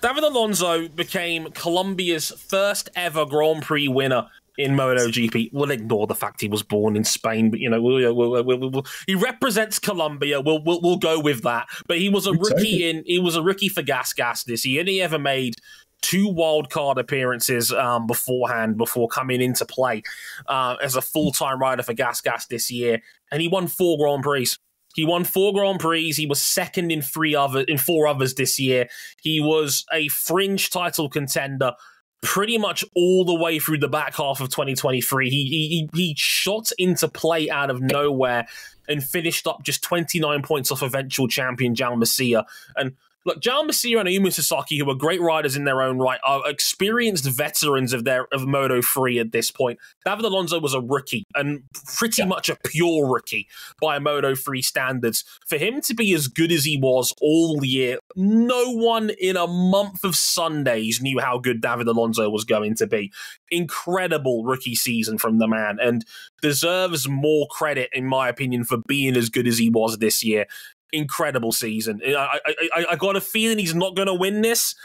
David Alonso became Colombia's first ever Grand Prix winner in MotoGP. We'll ignore the fact he was born in Spain, but he represents Colombia. We'll go with that. But he was a rookie He was a rookie for Gas this year, and he ever made 2 wildcard appearances beforehand before coming into play as a full-time rider for Gas this year, and he won 4 Grand Prix. He won 4 Grand Prix. He was second in 4 others this year. He was a fringe title contender pretty much all the way through the back half of 2023. He shot into play out of nowhere and finished up just 29 points off eventual champion Jaume Masia. And look, Jaume Masia and Ayumu Sasaki, who are great riders in their own right, are experienced veterans of Moto3 at this point. David Alonso was a rookie, and pretty much a pure rookie by Moto3 standards. For him to be as good as he was all year, no one in a month of Sundays knew how good David Alonso was going to be. Incredible rookie season from the man, and deserves more credit, in my opinion, for being as good as he was this year. Incredible season. I got a feeling he's not going to win this,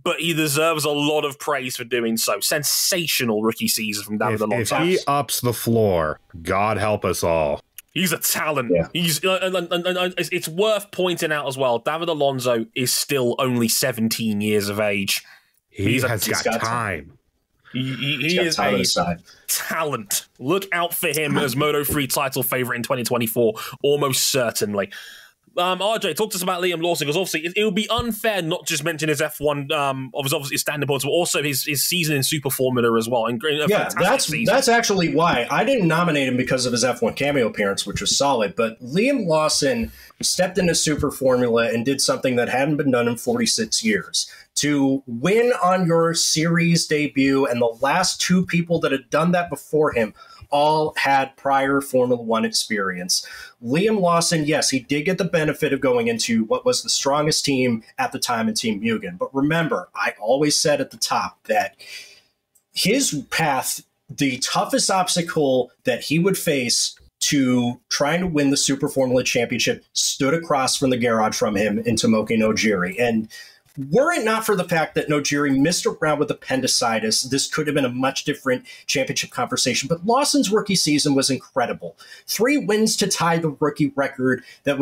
but he deserves a lot of praise for doing so. Sensational rookie season from David Alonso. If he ups the floor, God help us all. He's a talent. Yeah. It's worth pointing out as well, David Alonso is still only 17 years of age. He's got time. He is a talent. Look out for him as Moto3 title favorite in 2024, almost certainly. RJ, talk to us about Liam Lawson, because obviously it would be unfair not just mention his F1, obviously his standard points, but also his season in Super Formula as well. And that's actually why I didn't nominate him, because of his F1 cameo appearance, which was solid. But Liam Lawson stepped into Super Formula and did something that hadn't been done in 46 years. To win on your series debut, and the last 2 people that had done that before him all had prior Formula One experience. Liam Lawson, yes, he did get the benefit of going into what was the strongest team at the time in Team Mugen. But remember, I always said at the top that his path, the toughest obstacle that he would face to trying to win the Super Formula Championship, stood across from the garage from him in Tomoki Nojiri. And were it not for the fact that Nojiri missed around with appendicitis, this could have been a much different championship conversation. But Lawson's rookie season was incredible. 3 wins to tie the rookie record that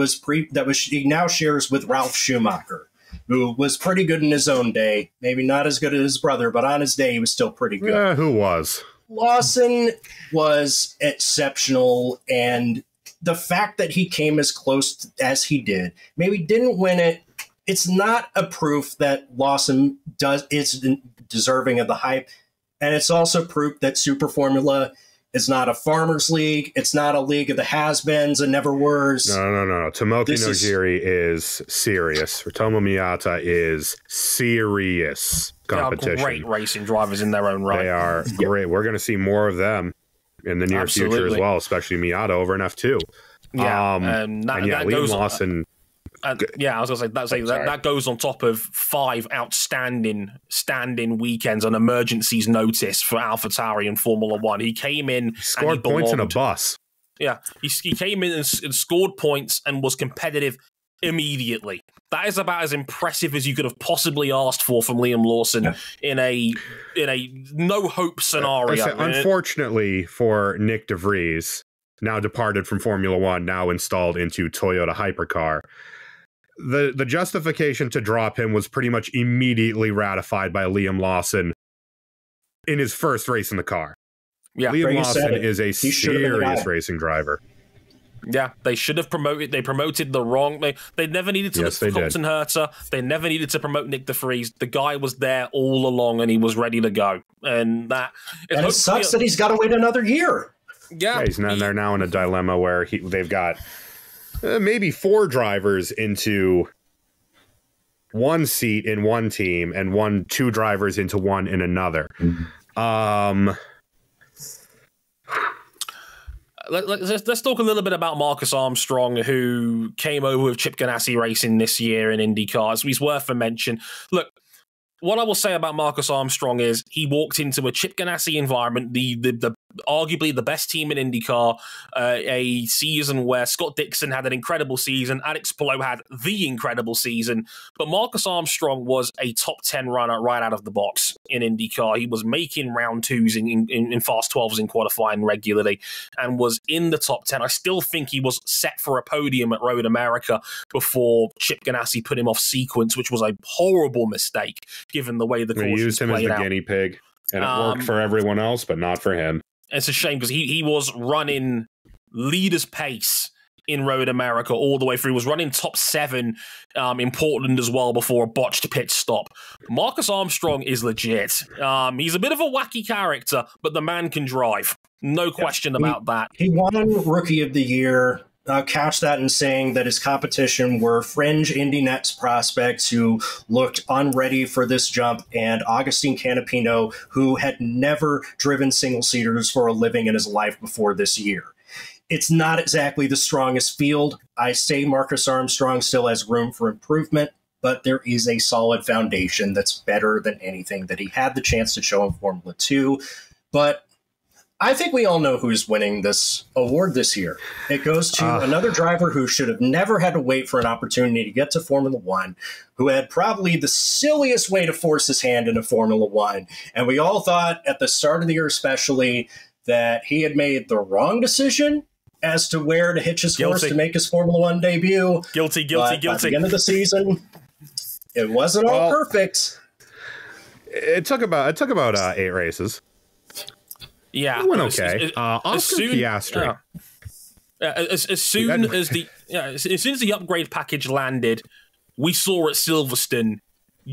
he now shares with Ralf Schumacher, who was pretty good in his own day. Maybe not as good as his brother, but on his day, he was still pretty good. Yeah, who was? Lawson was exceptional, and the fact that he came as close as he did, maybe didn't win it, it's not a proof that Lawson is deserving of the hype. And it's also proof that Super Formula is not a farmers league. It's not a league of the has-beens and never-weres. No. Tomoki Nojiri is serious. Ritomo Miyata is serious competition. They are great racing drivers in their own right. They are great. We're going to see more of them in the near future as well, especially Miyata over in F2. Yeah, Liam Lawson... I was going to say that goes on top of 5 outstanding standing weekends on emergencies notice for AlphaTauri and Formula One. He came in, scored points in a bus. Yeah, he came in and scored points and was competitive immediately. That is about as impressive as you could have possibly asked for from Liam Lawson in a no hope scenario. Unfortunately for Nick de Vries, now departed from Formula One, now installed into Toyota Hypercar. The justification to drop him was pretty much immediately ratified by Liam Lawson in his first race in the car. Yeah, Liam Lawson is a serious racing driver. Yeah, they should have promoted. They promoted the wrong. They never needed to look for Colton Herta. They never needed to promote Nick de Vries. The guy was there all along, and he was ready to go. And it sucks that he's got to wait another year. Yeah, they're now in a dilemma where they've got maybe 4 drivers into one seat in one team and 2 drivers into one in another. Let's talk a little bit about Marcus Armstrong, who came over with Chip Ganassi Racing this year in IndyCar. He's worth a mention. Look, what I will say about Marcus Armstrong is he walked into a Chip Ganassi environment, the arguably the best team in IndyCar, a season where Scott Dixon had an incredible season, Alex Palou had the incredible season, but Marcus Armstrong was a top 10 runner right out of the box in IndyCar. He was making round twos in fast 12s in qualifying regularly and was in the top 10. I still think he was set for a podium at Road America before Chip Ganassi put him off sequence, which was a horrible mistake given the way the course used him as the guinea pig, and it worked for everyone else, but not for him. It's a shame because he was running leader's pace in Road America all the way through. He was running top 7 in Portland as well before a botched pit stop. Marcus Armstrong is legit. He's a bit of a wacky character, but the man can drive. No question about that. He won Rookie of the Year. Couch that in saying that his competition were fringe Indy Nets prospects who looked unready for this jump, and Agustin Canapino, who had never driven single-seaters for a living in his life before this year. It's not exactly the strongest field. I say Marcus Armstrong still has room for improvement, but there is a solid foundation that's better than anything that he had the chance to show in Formula 2. But I think we all know who's winning this award this year. It goes to another driver who should have never had to wait for an opportunity to get to Formula 1, who had probably the silliest way to force his hand into Formula 1. And we all thought at the start of the year especially that he had made the wrong decision as to where to hitch his horse to make his Formula 1 debut. Guilty. At the end of the season, it wasn't all perfect. It took about 8 races. Yeah, it went okay. Oscar Piastri. As soon as the upgrade package landed, we saw at Silverstone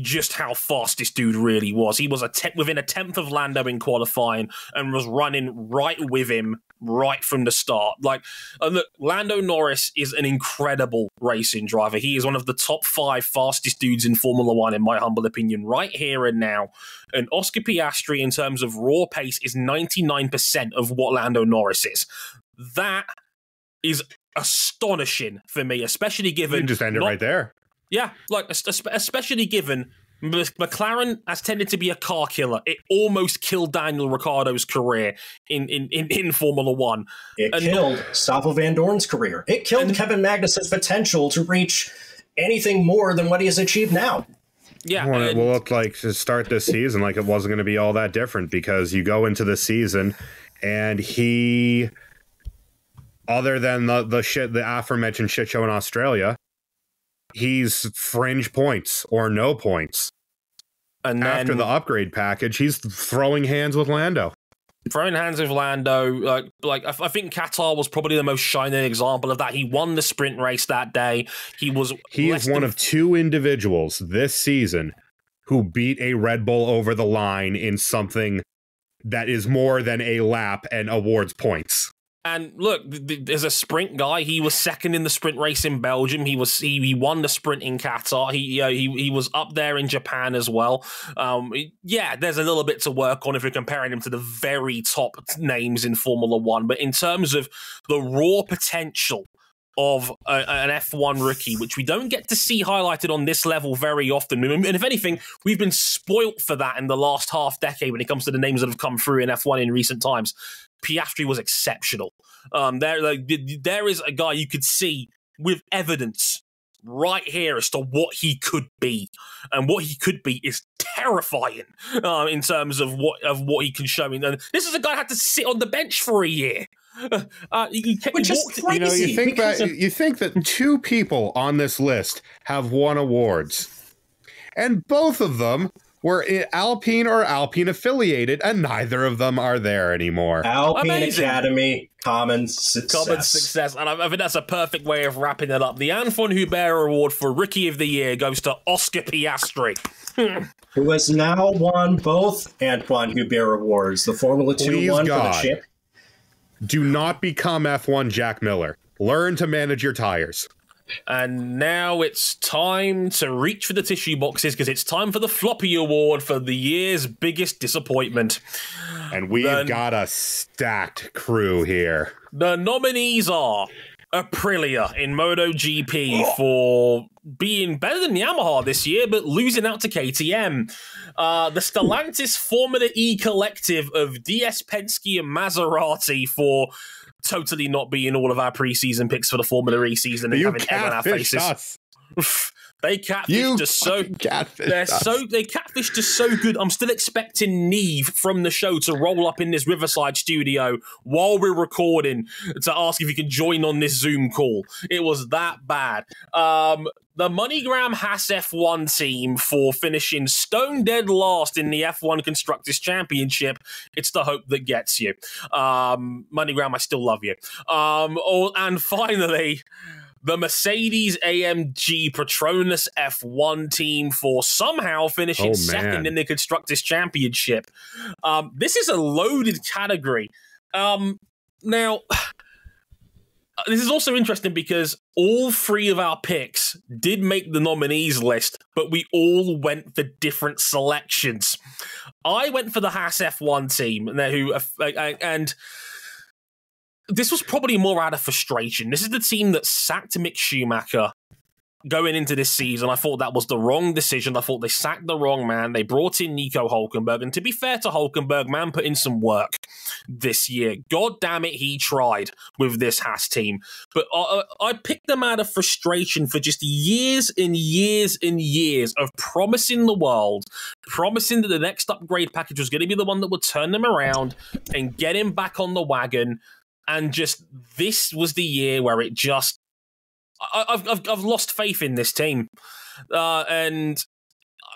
just how fast this dude really was. He was within a tenth of Lando in qualifying and was running right with him right from the start. Look, Lando Norris is an incredible racing driver. He is one of the top 5 fastest dudes in Formula 1, in my humble opinion, right here and now. And Oscar Piastri, in terms of raw pace, is 99% of what Lando Norris is. That is astonishing for me, especially given... You can just end it right there. Yeah, especially given McLaren has tended to be a car killer. It almost killed Daniel Ricciardo's career in Formula 1. It killed Stoffel Van Dorn's career. It killed Kevin Magnussen's potential to reach anything more than what he has achieved now. Yeah, well, it will look like to start this season like it wasn't going to be all that different, because you go into the season and he, other than the aforementioned shit show in Australia, he's fringe points or no points. And then, after the upgrade package, he's throwing hands with Lando. Throwing hands with Lando. I think Qatar was probably the most shining example of that. He won the sprint race that day. He is one of 2 individuals this season who beat a Red Bull over the line in something that is more than a lap and awards points. And look, there's a sprint guy. He was second in the sprint race in Belgium. He won the sprint in Qatar. He was up there in Japan as well. Yeah, there's a little bit to work on if you're comparing him to the very top names in Formula 1. But in terms of the raw potential of an F1 rookie, which we don't get to see highlighted on this level very often. And if anything, we've been spoilt for that in the last half decade when it comes to the names that have come through in F1 in recent times. Piastri was exceptional. There is a guy you could see with evidence right here as to what he could be, and what he could be is terrifying in terms of what he can show. And this is a guy who had to sit on the bench for a year. Which is crazy. You think that 2 people on this list have won awards, and both of them were Alpine or Alpine affiliated, and neither of them are there anymore. Alpine Academy, common success. And I think that's a perfect way of wrapping it up. The Antoine Hubert Award for Rookie of the Year goes to Oscar Piastri, who has now won both Antoine Hubert Awards, the Formula 2 one for the chip. Do not become F1 Jack Miller. Learn to manage your tires. And now it's time to reach for the tissue boxes, because it's time for the Floppy Award for the year's biggest disappointment. And we've got a stacked crew here. The nominees are Aprilia in MotoGP for being better than Yamaha this year, but losing out to KTM. The Stellantis Formula E collective of DS Penske and Maserati for totally not being all of our preseason picks for the Formula E season and having egg on our faces. They catfished us they catfished us so good. I'm still expecting Neve from the show to roll up in this Riverside studio while we're recording to ask if he can join on this Zoom call. It was that bad. The MoneyGram Haas F1 team for finishing stone dead last in the F1 Constructors Championship. It's the hope that gets you. MoneyGram, I still love you. And finally, the Mercedes-AMG Petronas F1 team for somehow finishing second in the Constructors' Championship. This is a loaded category. Now, this is also interesting because all three of our picks did make the nominees list, but we all went for different selections. I went for the Haas F1 team, and this was probably more out of frustration. This is the team that sacked Mick Schumacher going into this season. I thought that was the wrong decision. I thought they sacked the wrong man. They brought in Nico Hülkenberg. And to be fair to Hülkenberg, man put in some work this year. God damn it, he tried with this Haas team. But I picked them out of frustration for just years and years and years of promising the world, promising that the next upgrade package was going to be the one that would turn them around and get him back on the wagon. And just this was the year where it just I've lost faith in this team, and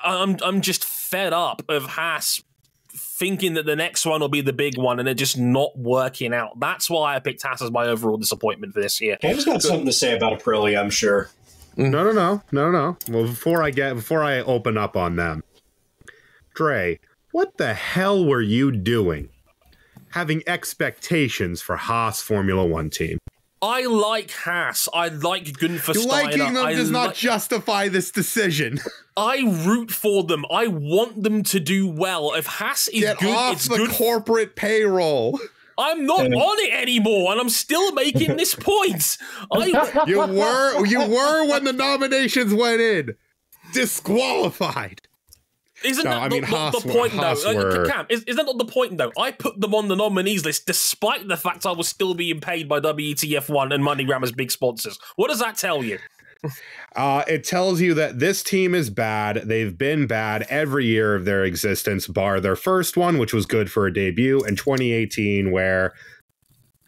I'm just fed up of Haas thinking that the next one will be the big one, and they're just not working out. That's why I picked Haas as my overall disappointment for this year. Cam's got something to say about Aprilia, I'm sure. No. Well, before I open up on them, Dre, what the hell were you doing? Having expectations for Haas Formula One team. I like Haas. I like Gunther Steiner. Liking them does not justify this decision. I root for them. I want them to do well. If Haas is Get good, off it's the good. Corporate payroll. I'm not on it anymore, and I'm still making this point. You were when the nominations went in. Disqualified. Isn't that not the point, though? Cam, isn't that not the point, though? I put them on the nominees list despite the fact I was still being paid by WTF1 and MoneyGram as big sponsors. What does that tell you? It tells you that this team is bad. They've been bad every year of their existence, bar their first one, which was good for a debut, and 2018, where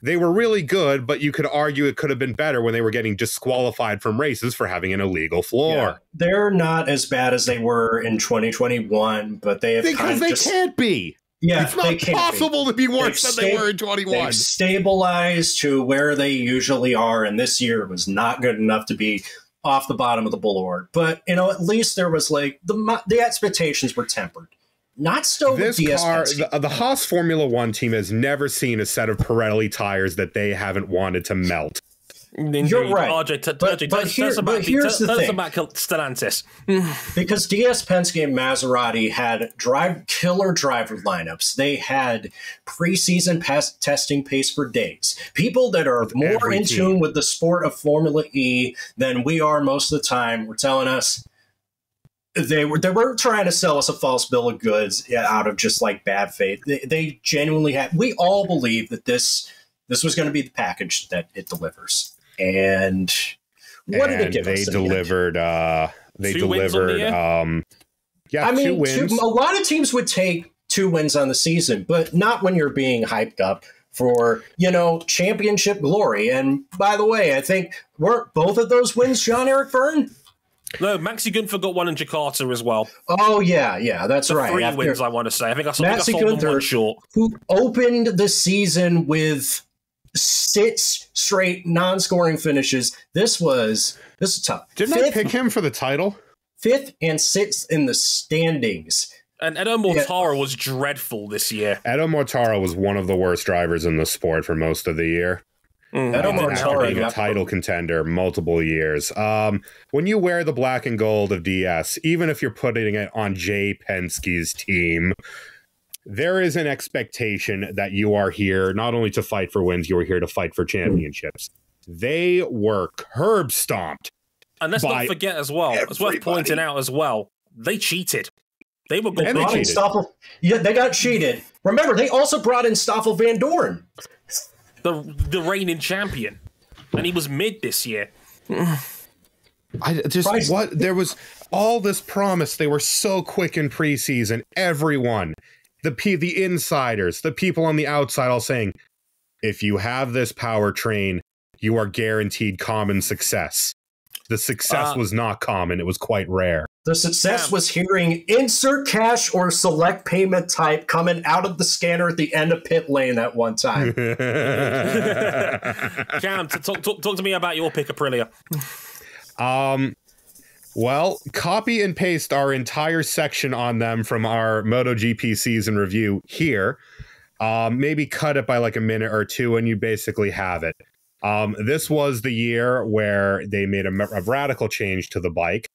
they were really good, but you could argue it could have been better when they were getting disqualified from races for having an illegal floor. Yeah, they're not as bad as they were in 2021, but they have can't be. Yeah, it's not possible to be worse than they were in 21. They've stabilized to where they usually are, and this year was not good enough to be off the bottom of the board. But at least there was the expectations were tempered. Not so with DS Penske. The Haas Formula One team has never seen a set of Pirelli tires that they haven't wanted to melt. You're right. RJ, tell us about Stellantis. Because DS Penske and Maserati had killer driver lineups. They had preseason testing pace for days. People that are more in tune with the sport of Formula E than we are most of the time were telling us they were trying to sell us a false bill of goods out of just bad faith. They genuinely had. We all believe that this was going to be the package that it delivers. And what did it give us? They delivered. They delivered. I mean, 2 wins. A lot of teams would take 2 wins on the season, but not when you're being hyped up for championship glory. And by the way, I think weren't both of those wins Jean-Eric Vergne? No, Maxi Gunther got one in Jakarta as well. Oh, yeah, that's right. 3 wins, I want to say. I think I sold them 1 short. Who opened the season with 6 straight non-scoring finishes. This is tough. Didn't I pick him for the title? 5th and 6th in the standings. And Edo Mortara was dreadful this year. Edo Mortara was one of the worst drivers in the sport for most of the year. Edo Mortara being a title contender multiple years. When you wear the black and gold of DS, even if you're putting it on Jay Penske's team, there is an expectation that you are here not only to fight for wins, you are here to fight for championships. They were curb stomped. And let's not forget as well, it's worth pointing out as well, they cheated. They were good. Yeah, they got cheated. Remember, they also brought in Stoffel Van Dorn. The reigning champion. And he was mid this year. There was all this promise. They were so quick in preseason. Everyone, the insiders, the people on the outside all saying, if you have this powertrain, you are guaranteed common success. The success was not common. It was quite rare. The success was hearing insert cash or select payment type coming out of the scanner at the end of pit lane at one time. Cam, talk to me about your pick, Aprilia. Well, copy and paste our entire section on them from our MotoGP season review here. Maybe cut it by like a minute or two and you basically have it. This was the year where they made a radical change to the bike,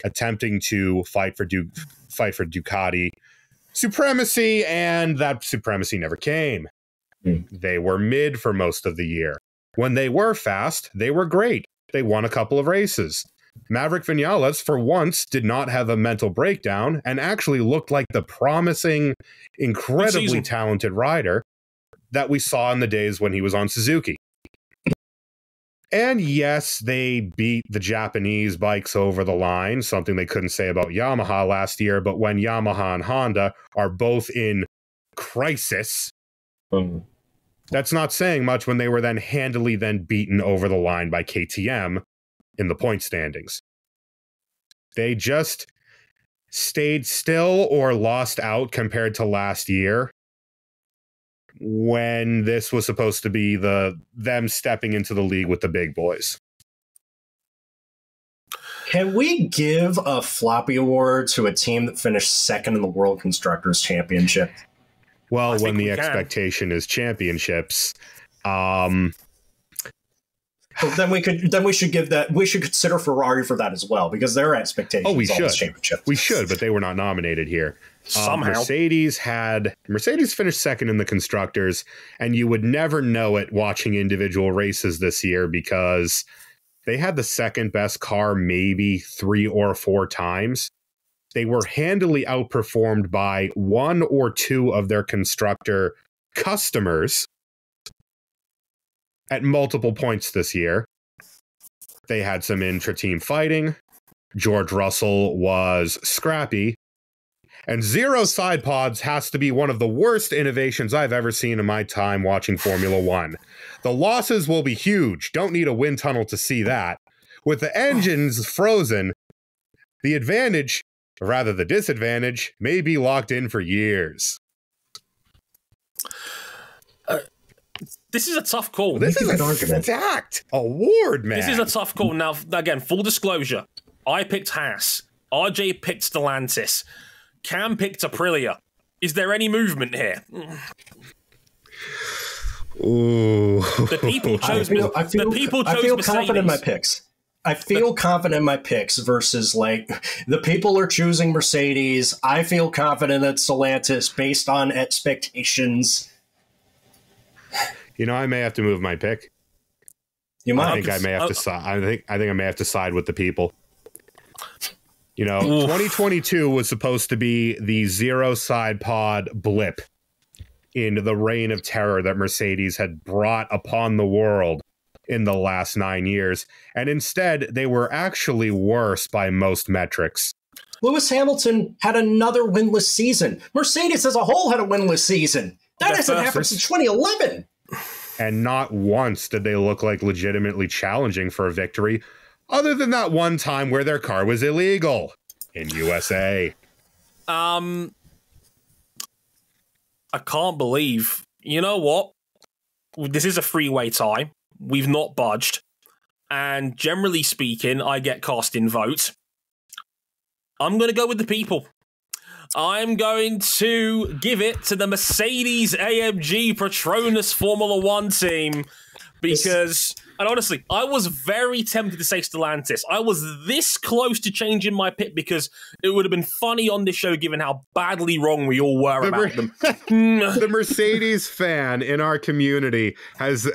attempting to fight for Ducati supremacy, and that supremacy never came. They were mid for most of the year. When they were fast, they were great. They won a couple of races. Maverick Vinales, for once, did not have a mental breakdown and actually looked like the promising, incredibly talented rider that we saw in the days when he was on Suzuki. And yes, they beat the Japanese bikes over the line, something they couldn't say about Yamaha last year, but when Yamaha and Honda are both in crisis, that's not saying much when they were then handily beaten over the line by KTM in the point standings. They just stayed still or lost out compared to last year, when this was supposed to be them stepping into the league with the big boys. Can we give a floppy award to a team that finished second in the World Constructors Championship? Well, when the expectation is championships, then we should give that. We should consider Ferrari for that as well, because their expectations. Oh, we should. Championship. We should, but they were not nominated here. Somehow, Mercedes finished second in the constructors, and you would never know it watching individual races this year because they had the second best car maybe 3 or 4 times. They were handily outperformed by 1 or 2 of their constructor customers at multiple points this year. They had some intra-team fighting. George Russell was scrappy. And 0 side pods has to be one of the worst innovations I've ever seen in my time watching Formula One. The losses will be huge. Don't need a wind tunnel to see that. With the engines frozen, the advantage, or rather the disadvantage, may be locked in for years. This is a tough call. This is a stacked award, man. This is a tough call. Now, again, full disclosure. I picked Haas. RJ picked Stellantis. Cam picked Aprilia. Is there any movement here? Ooh. The people chose I feel Mercedes. Confident in my picks. I feel confident in my picks versus, like, the people are choosing Mercedes. I feel confident at Stellantis based on expectations. You know, I may have to move my pick. You might. I think I may have to side. I think I may have to side with the people. You know, 2022 was supposed to be the 0 side pod blip in the reign of terror that Mercedes had brought upon the world in the last 9 years. And instead, they were actually worse by most metrics. Lewis Hamilton had another winless season. Mercedes as a whole had a winless season. That hasn't happened since 2011. And not once did they look like legitimately challenging for a victory, other than that one time where their car was illegal in USA. I can't believe. You know what? This is a freeway tie. We've not budged. And generally speaking, I get cast in vote. I'm going to go with the people. I'm going to give it to the Mercedes-AMG Petronas Formula One team Because, and honestly, I was very tempted to say Stellantis. I was this close to changing my pick because it would have been funny on this show given how badly wrong we all were about them. The Mercedes fan in our community has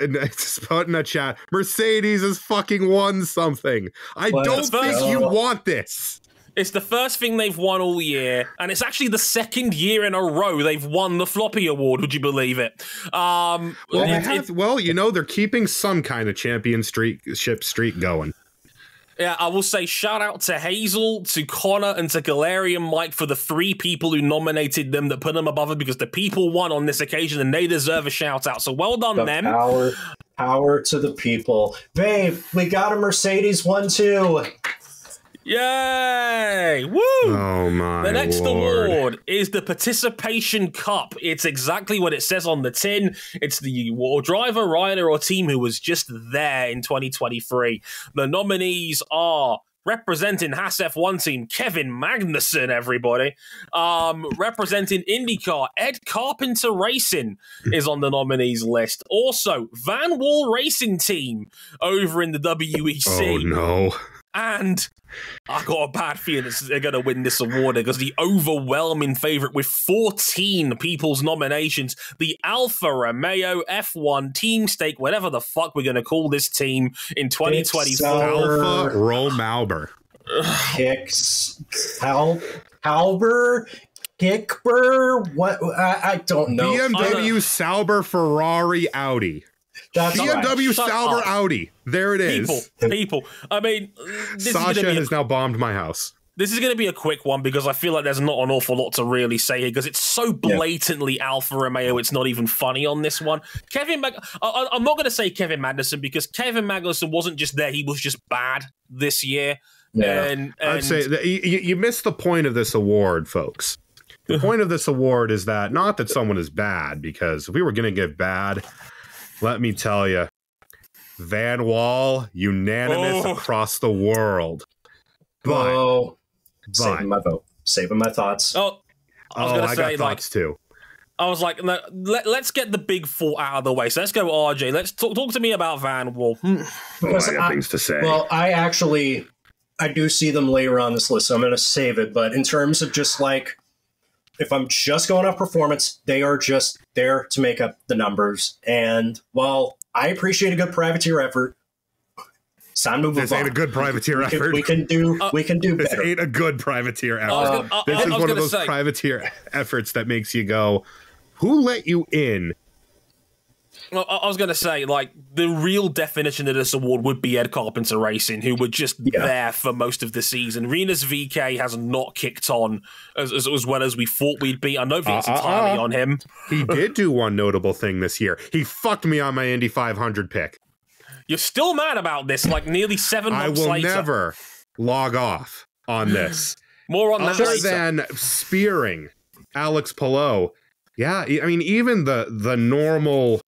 put in a chat, Mercedes has fucking won something. I don't think you want this. It's the first thing they've won all year, and it's actually the second year in a row they've won the Floppy Award. Would you believe it? Well, you know, they're keeping some kind of championship streak going. Yeah, I will say shout out to Hazel, to Connor, and to Galarian Mike for the 3 people who nominated them that put them above it, because the people won on this occasion and they deserve a shout out. So well done, them. Power to the people. Babe, we got a Mercedes 1-2. Yay! Woo! Oh my The next Lord. award is the Participation Cup. It's exactly what it says on the tin. It's the driver, rider, or team who was just there in 2023. The nominees are representing Haas F1 team, Kevin Magnussen, everybody. Representing IndyCar, Ed Carpenter Racing is on the nominees list. Also, Van Wall Racing Team over in the WEC. Oh no. And I got a bad feeling they're going to win this award because the overwhelming favourite with 14 people's nominations, the Alfa Romeo F1 Team Stake, whatever the fuck we're going to call this team in 2024. Alfa Romeo. Halber? Kickber? What? I don't know. BMW, Sauber, Ferrari, Audi. That's BMW, right. Sauber, Audi. There it is. People. I mean, Sasha has now bombed my house. This is going to be a quick one because I feel like there's not an awful lot to really say here because it's so blatantly Alfa Romeo, it's not even funny on this one. I'm not going to say Kevin Magnussen because Kevin Magnussen wasn't just there, he was just bad this year. Yeah. And I'd say that you missed the point of this award, folks. The point of this award is that not that someone is bad, because if we were going to give bad, let me tell you, Van Wall, unanimous across the world. But saving my vote, saving my thoughts. I was going to say, got thoughts too. I was like, let's get the big 4 out of the way. So let's go, RJ. Let's talk to me about Van Wall. Because I got things to say. Well, I do see them later on this list, so I'm going to save it. But in terms of just like, if I'm just going off performance, they are just there to make up the numbers. And while I appreciate a good privateer effort, it's time to move on. This ain't a good privateer effort. We can do better. This ain't a good privateer effort. This is one of those privateer efforts that makes you go, who let you in? Well, I was going to say, like, the real definition of this award would be Ed Carpenter Racing, who were just there for most of the season. Rena's VK has not kicked on as well as we thought we'd be. I don't think it's entirely on him. He did do one notable thing this year. He fucked me on my Indy 500 pick. You're still mad about this, like nearly 7 months later. I will never log off on this. More on that later. Other than spearing Alex Palou. Yeah, I mean, even the normal...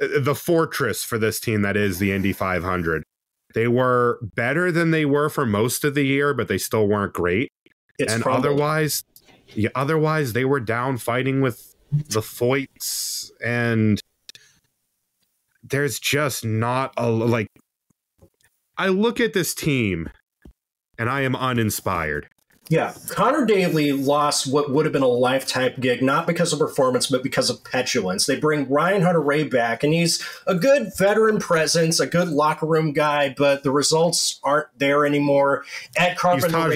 the fortress for this team that is the Indy 500. They were better than they were for most of the year, but they still weren't great. Otherwise they were down fighting with the Foyts, and there's just not a I look at this team and I am uninspired. Yeah, Connor Daly lost what would have been a lifetime gig, not because of performance, but because of petulance. They bring Ryan Hunter-Reay back, and he's a good veteran presence, a good locker room guy, but the results aren't there anymore. Ed Carpenter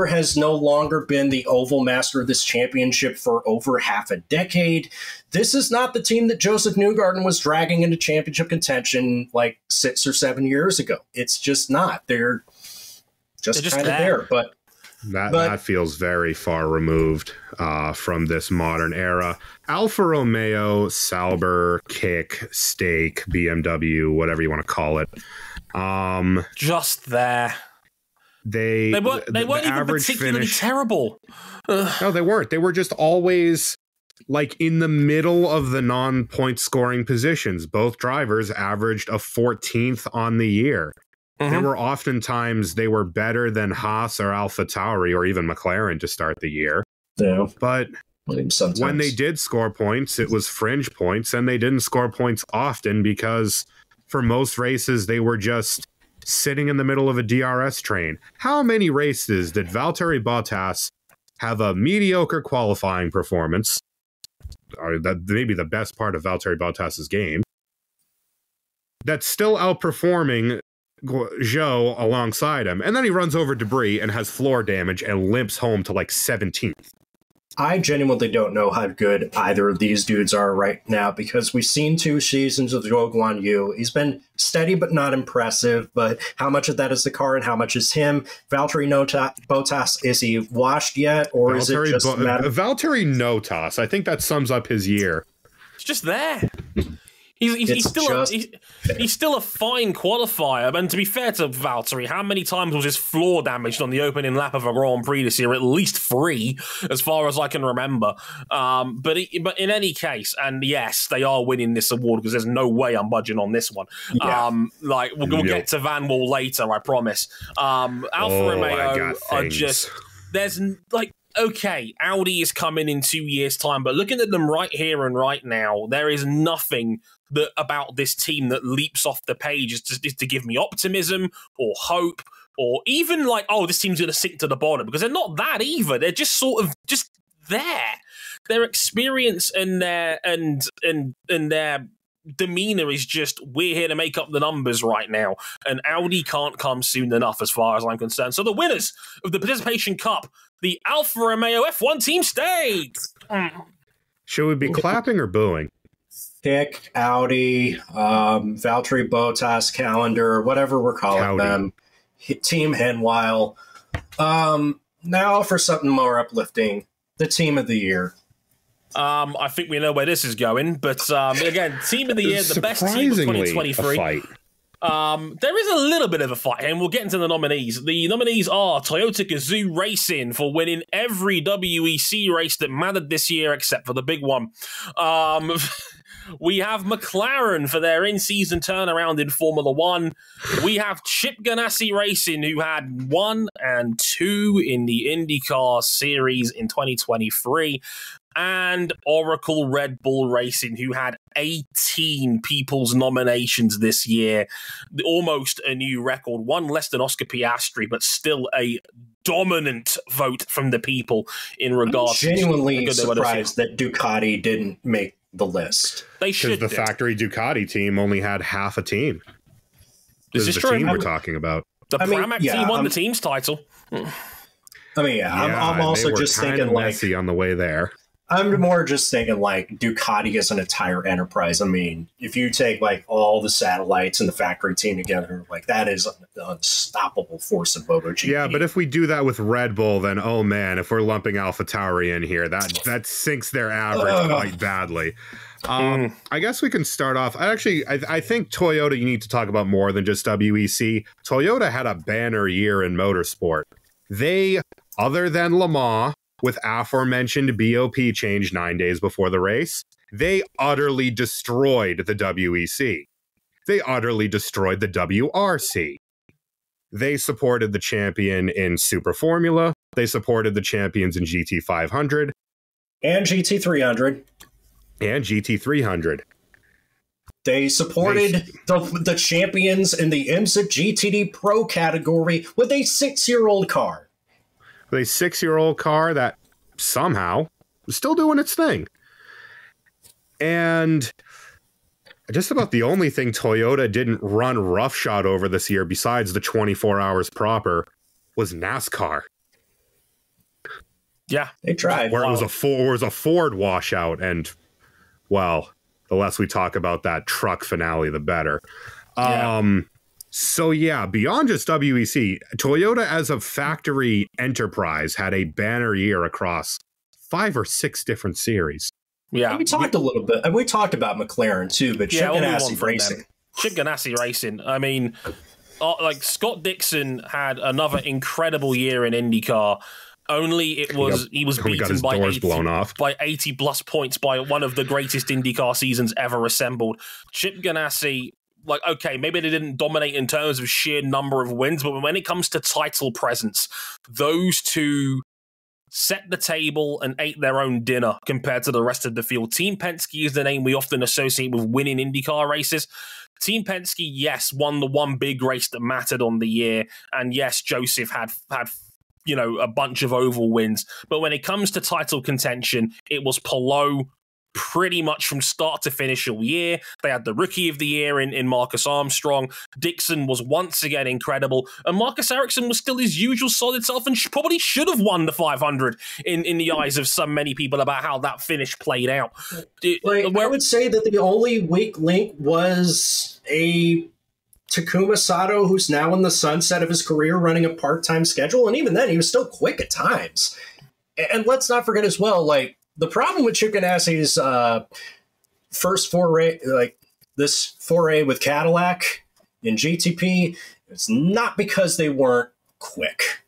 has no longer been the oval master of this championship for over half a decade. This is not the team that Joseph Newgarden was dragging into championship contention like 6 or 7 years ago. It's just not. They're just kind of there, but that feels very far removed from this modern era. Alfa Romeo, Sauber, Kick, Stake, BMW, whatever you want to call it. Just there. They weren't even particularly terrible. No, they weren't. They were just always like in the middle of the non-point scoring positions. Both drivers averaged a 14th on the year. There were oftentimes they were better than Haas or AlphaTauri or even McLaren to start the year. Yeah. But Sometimes. When they did score points, it was fringe points, and they didn't score points often because for most races, they were just sitting in the middle of a DRS train. How many races did Valtteri Bottas have a mediocre qualifying performance, or that maybe the best part of Valtteri Bottas's game, that's still outperforming Zhou alongside him, and then he runs over debris and has floor damage and limps home to like 17th. I genuinely don't know how good either of these dudes are right now, because we've seen 2 seasons of Zhou Guan Yu. He's been steady but not impressive, but how much of that is the car and how much is him? Valtteri Bottas, is he washed yet, or is it just Valtteri Bottas, I think that sums up his year. It's just there. He's still a fine qualifier. And to be fair to Valtteri, how many times was his floor damaged on the opening lap of a Grand Prix this year? At least 3, as far as I can remember. But in any case, and yes, they are winning this award because there's no way I'm budging on this one. Yeah. We'll get to Van Wall later, I promise. Alfa Romeo are just there's like. Okay, Audi is coming in 2 years' time, but looking at them right here and right now, there is nothing about this team that leaps off the page to give me optimism or hope, or even like, oh, this team's going to sink to the bottom, because they're not that either. They're just sort of just there. Their experience and their demeanor is just, we're here to make up the numbers right now, and Audi can't come soon enough as far as I'm concerned. So the winners of the Participation Cup, the Alfa Romeo F1 team stayed. Should we be clapping or booing? Pick Audi, Valtteri Bottas calendar, whatever we're calling them. Team Henwile. Now for something more uplifting, the team of the year. I think we know where this is going, but again, team of the year, the best team of 2023. There is a little bit of a fight, and we'll get into the nominees. The nominees are Toyota Gazoo Racing for winning every WEC race that mattered this year except for the big one. We have McLaren for their in-season turnaround in Formula One. We have Chip Ganassi Racing, who had 1 and 2 in the IndyCar series in 2023. And Oracle Red Bull Racing, who had 18 people's nominations this year. Almost a new record. 1 less than Oscar Piastri, but still a dominant vote from the people in regards to... I'm genuinely surprised that Ducati didn't make the list. They should. Because the factory Ducati team only had half a team. This is the true. team we're talking about. The Pramac team won the team's title. I'm also just thinking like... messy on the way there. I'm more just thinking like Ducati is an entire enterprise. I mean, if you take like all the satellites and the factory team together, like that is an unstoppable force of MotoGP. Yeah, but if we do that with Red Bull, then oh man, if we're lumping AlphaTauri in here, that sinks their average quite badly. I guess we can start off. I think Toyota, you need to talk about more than just WEC. Toyota had a banner year in motorsport. They, other than Le Mans, with aforementioned BOP change 9 days before the race, they utterly destroyed the WEC. They utterly destroyed the WRC. They supported the champion in Super Formula. They supported the champions in GT500. And GT300. And GT300. They supported the champions in the IMSA GTD Pro category with a 6-year-old car. A 6-year-old car that somehow was still doing its thing. And just about the only thing Toyota didn't run roughshod over this year, besides the 24 hours proper, was NASCAR. Yeah, they tried. Where it was a Ford washout, and, well, the less we talk about that truck finale, the better. Yeah. So yeah, beyond just WEC, Toyota as a factory enterprise had a banner year across 5 or 6 different series. Yeah, and we talked a little bit, and we talked about McLaren too, but Chip Ganassi Racing. Chip Ganassi Racing. I mean, like Scott Dixon had another incredible year in IndyCar. Only he was beaten by 80 plus points by one of the greatest IndyCar seasons ever assembled. Chip Ganassi. Like, okay, maybe they didn't dominate in terms of sheer number of wins, but when it comes to title presence, those two set the table and ate their own dinner compared to the rest of the field. Team Penske is the name we often associate with winning IndyCar races. Team Penske, yes, won the one big race that mattered on the year. And yes, Joseph had a bunch of oval wins. But when it comes to title contention, it was Palou pretty much from start to finish all year. They had the Rookie of the Year in Marcus Armstrong. Dixon was once again incredible. And Marcus Ericsson was still his usual solid self and probably should have won the 500 in the eyes of so many people about how that finish played out. I would say that the only weak link was a Takuma Sato, who's now in the sunset of his career running a part-time schedule. And even then, he was still quick at times. And let's not forget as well, the problem with Chip Ganassi's first foray, this foray with Cadillac in GTP, it's not because they weren't quick.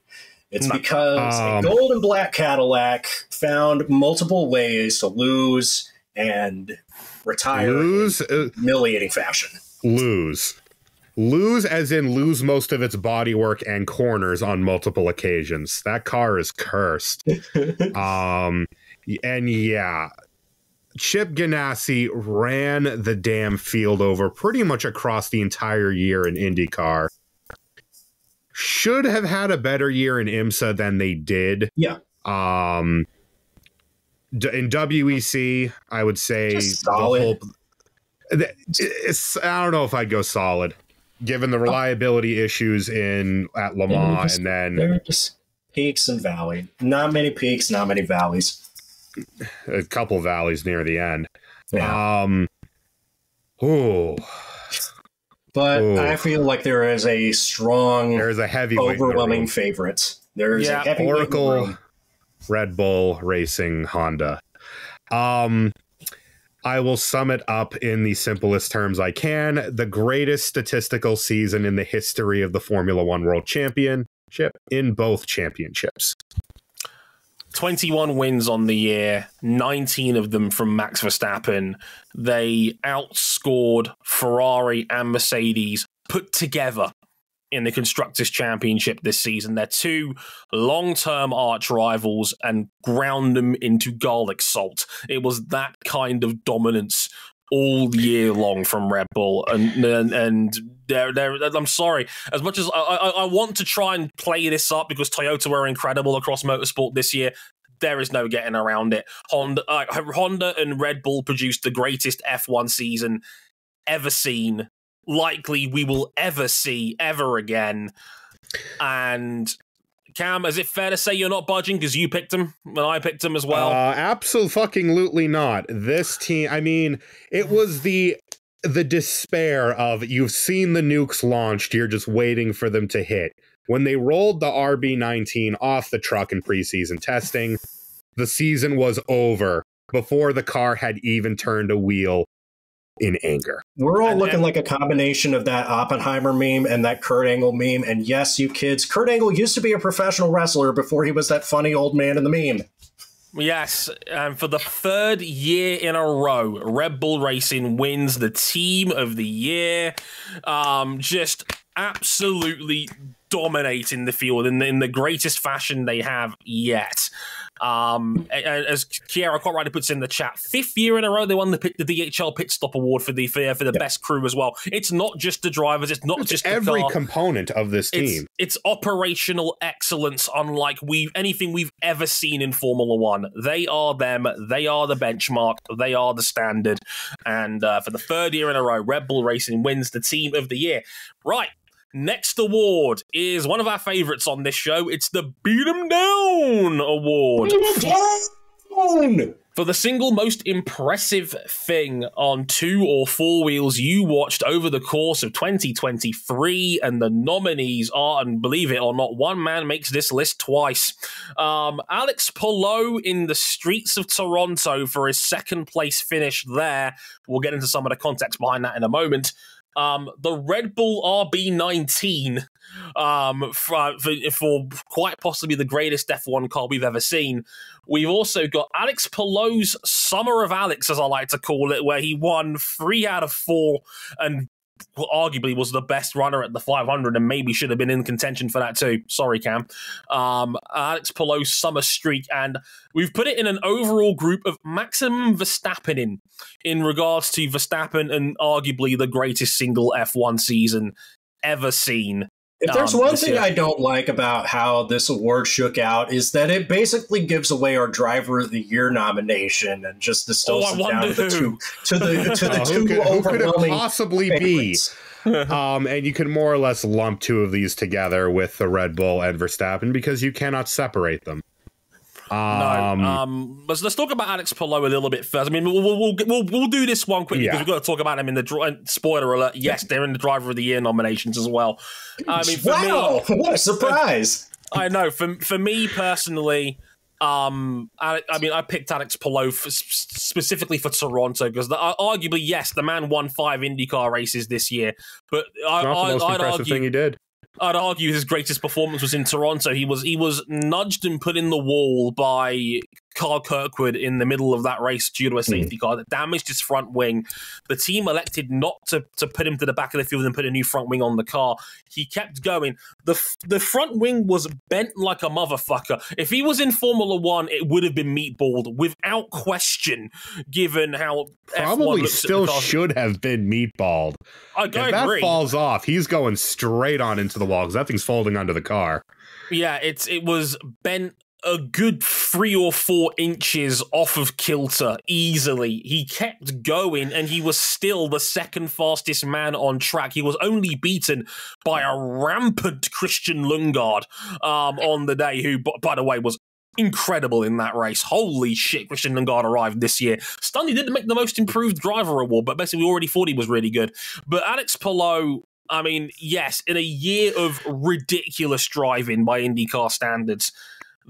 It's because a gold and black Cadillac found multiple ways to lose and retire in humiliating fashion. Lose as in lose most of its bodywork and corners on multiple occasions. That car is cursed. And yeah, Chip Ganassi ran the damn field over pretty much across the entire year in IndyCar. Should have had a better year in IMSA than they did. Yeah. In WEC, I would say just solid. I don't know if I'd go solid, given the reliability issues at Le Mans, and then they're just peaks and valleys. Not many peaks, not many valleys. A couple valleys near the end. Yeah. But I feel like there is a heavyweight, overwhelming favorite. There's a heavyweight Oracle, Red Bull Racing, Honda. I will sum it up in the simplest terms I can. The greatest statistical season in the history of the Formula One World Championship in both championships. 21 wins on the year, 19 of them from Max Verstappen. They outscored Ferrari and Mercedes put together in the Constructors' Championship this season. They're two long-term arch rivals and ground them into garlic salt. It was that kind of dominance all year long from Red Bull, and I'm sorry. As much as I want to try and play this up because Toyota were incredible across motorsport this year, there is no getting around it. Honda and Red Bull produced the greatest F1 season ever seen, likely we will ever see ever again. And Cam, is it fair to say you're not budging because you picked him and I picked him as well? Absolutely not. This team, I mean, it was the despair of you've seen the nukes launched, you're just waiting for them to hit. When they rolled the RB19 off the truck in preseason testing, the season was over before the car had even turned a wheel in anger. We're all looking like a combination of that Oppenheimer meme and that Kurt Angle meme. And yes, you kids, Kurt Angle used to be a professional wrestler before he was that funny old man in the meme. Yes, and for the third year in a row, Red Bull Racing wins the Team of the Year. Just absolutely dominating the field in the greatest fashion they have yet. As Kiera quite rightly puts in the chat, 5th year in a row they won the DHL Pit Stop Award for the best crew as well. It's not just the drivers, it's not just every the car. Component of this team. It's operational excellence unlike anything we've ever seen in Formula One. They are them, they are the benchmark, they are the standard. And for the 3rd year in a row, Red Bull Racing wins the Team of the Year. Right. Next award is one of our favorites on this show. It's the Beat 'em Down Award. For the single most impressive thing on 2 or 4 wheels you watched over the course of 2023, and the nominees are, and believe it or not, one man makes this list twice. Alex Palou in the streets of Toronto for his 2nd place finish there. We'll get into some of the context behind that in a moment. The Red Bull RB19 for quite possibly the greatest F1 car we've ever seen. We've also got Alex Palou's Summer of Alex, as I like to call it, where he won 3 out of 4 and arguably was the best runner at the 500 and maybe should have been in contention for that too. Sorry, Cam. Alex Palou's summer streak, and we've put it in an overall group of maximum Verstappen in regards to Verstappen and arguably the greatest single F1 season ever seen. If there's one thing I don't like about how this award shook out is that it basically gives away our Driver of the Year nomination and just distills it down to the two who could it overwhelming possibly favorites. be? And you can more or less lump two of these together with the Red Bull and Verstappen because you cannot separate them. But let's talk about Alex Palou a little bit first. I mean, we'll do this one quickly because we've got to talk about him in the spoiler alert. Yes, they're in the Driver of the Year nominations as well. I mean, for me, what a surprise! I know. For me personally, I picked Alex Palou specifically for Toronto because arguably, yes, the man won 5 IndyCar races this year, but I'd argue thing he did. I'd argue his greatest performance was in Toronto. He was nudged and put in the wall by Carl Kirkwood in the middle of that race due to a safety car that damaged his front wing. The team elected not to put him to the back of the field and put a new front wing on the car. He kept going. The front wing was bent like a motherfucker. If he was in Formula One, it would have been meatballed without question, given how probably F1 still should have been meatballed. I if agree. That falls off, he's going straight on into the wall because that thing's folding onto the car. Yeah, it was bent a good 3 or 4 inches off of kilter easily. He kept going, and he was still the second fastest man on track. He was only beaten by a rampant Christian Lundgaard on the day, who, by the way, was incredible in that race. Holy shit, Christian Lundgaard arrived this year. Stunned he didn't make the most improved driver award, but basically we already thought he was really good. But Alex Palou, I mean, yes, in a year of ridiculous driving by IndyCar standards,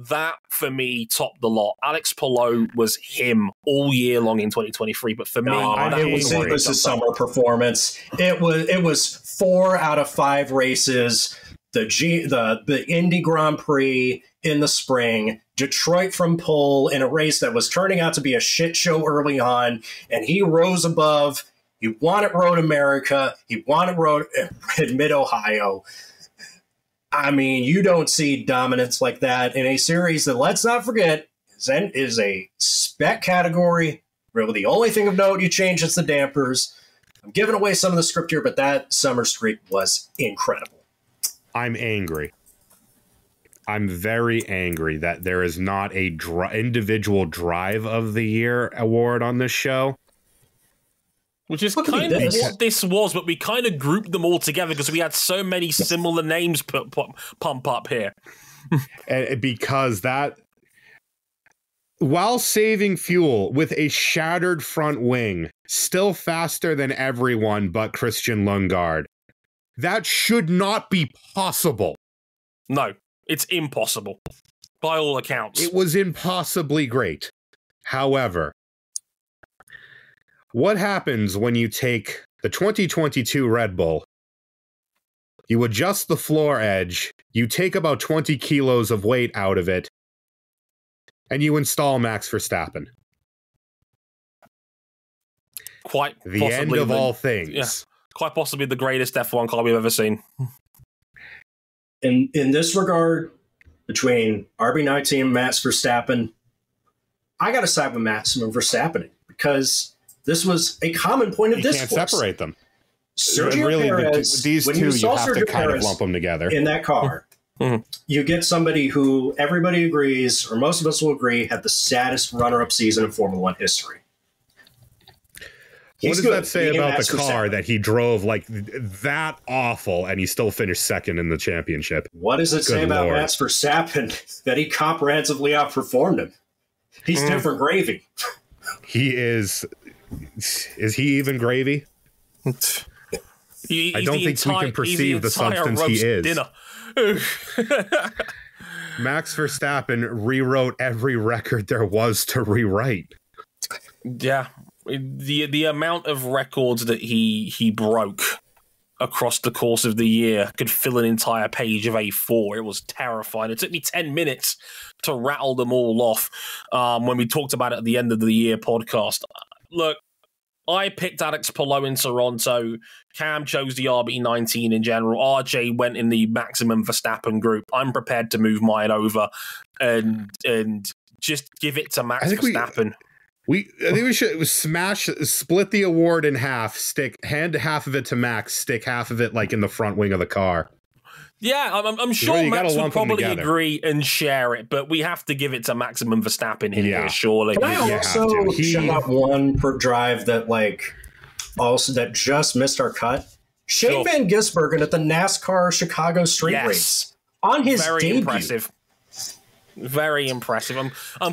that, for me, topped the lot. Alex Palou was him all year long in 2023, but for me, it was his summer performance. It was 4 out of 5 races. The Indy Grand Prix in the spring, Detroit from pole in a race that was turning out to be a shit show early on, and he rose above. He won at Road America. He won at Road in Mid-Ohio. I mean, you don't see dominance like that in a series that, let's not forget, is a spec category. Really, the only thing of note you change is the dampers. I'm giving away some of the script here, but that summer streak was incredible. I'm angry. I'm very angry that there is not a individual Drive of the Year award on this show. Which is kind of what this was, but we kind of grouped them all together because we had so many similar names pump up here. Because that, while saving fuel with a shattered front wing, still faster than everyone but Christian Lundgaard, that should not be possible. No, it's impossible, by all accounts. It was impossibly great. However, what happens when you take the 2022 Red Bull, you adjust the floor edge, you take about 20 kilos of weight out of it, and you install Max Verstappen? Quite the end of all things. Yeah, quite possibly the greatest F1 car we've ever seen. In this regard, between RB19 and Max Verstappen, I got to side with Max Verstappen because this was a common point of discourse. You can't separate them. Sergio really, Perez, these two, you have to kind of lump them together. In that car, you get somebody who everybody agrees, or most of us will agree, had the saddest runner-up season in Formula One history. What does that say about the car that he drove like that awful and he still finished second in the championship? What does it say about Max Verstappen that he comprehensively outperformed him? He's different gravy. He is. Is he even gravy? I don't think we can perceive the substance he is. Max Verstappen rewrote every record there was to rewrite. Yeah. The amount of records that he broke across the course of the year could fill an entire page of A4. It was terrifying. It took me 10 minutes to rattle them all off when we talked about it at the end of the year podcast. Look, I picked Alex Palou in Toronto. Cam chose the RB19 in general. RJ went in the maximum Verstappen group. I'm prepared to move mine over and just give it to Max Verstappen. I think we should split the award in half, hand half of it to Max, stick half of it like in the front wing of the car. Yeah, I'm sure Max would probably agree and share it, but we have to give it to maximum Verstappen here, surely. Can I also shout out one per drive that that just missed our cut? Shane Van Gisbergen at the NASCAR Chicago Street Race on his debut. Impressive. Very impressive.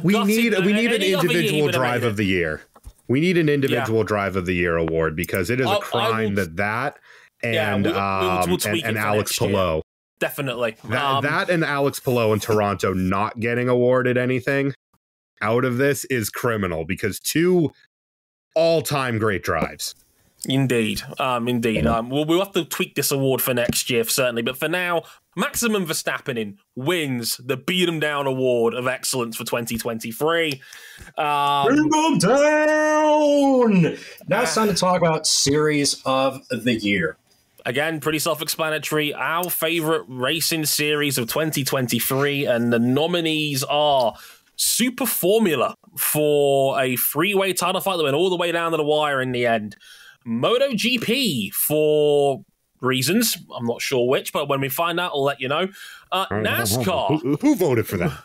We need an individual drive of the year. We need an individual drive of the year award because it is a crime that and Alex Palou. Definitely. That and Alex Palou in Toronto not getting awarded anything out of this is criminal because 2 all-time great drives. Indeed. We'll have to tweak this award for next year, certainly. But for now, maximum Verstappen wins the Beat 'em Down Award of Excellence for 2023. Beat 'em down! Now it's time to talk about Series of the Year. Again, pretty self-explanatory. Our favorite racing series of 2023, and the nominees are Super Formula for a freeway title fight that went all the way down to the wire in the end. MotoGP for reasons, I'm not sure which, but when we find out, I'll let you know. NASCAR. Who voted for that?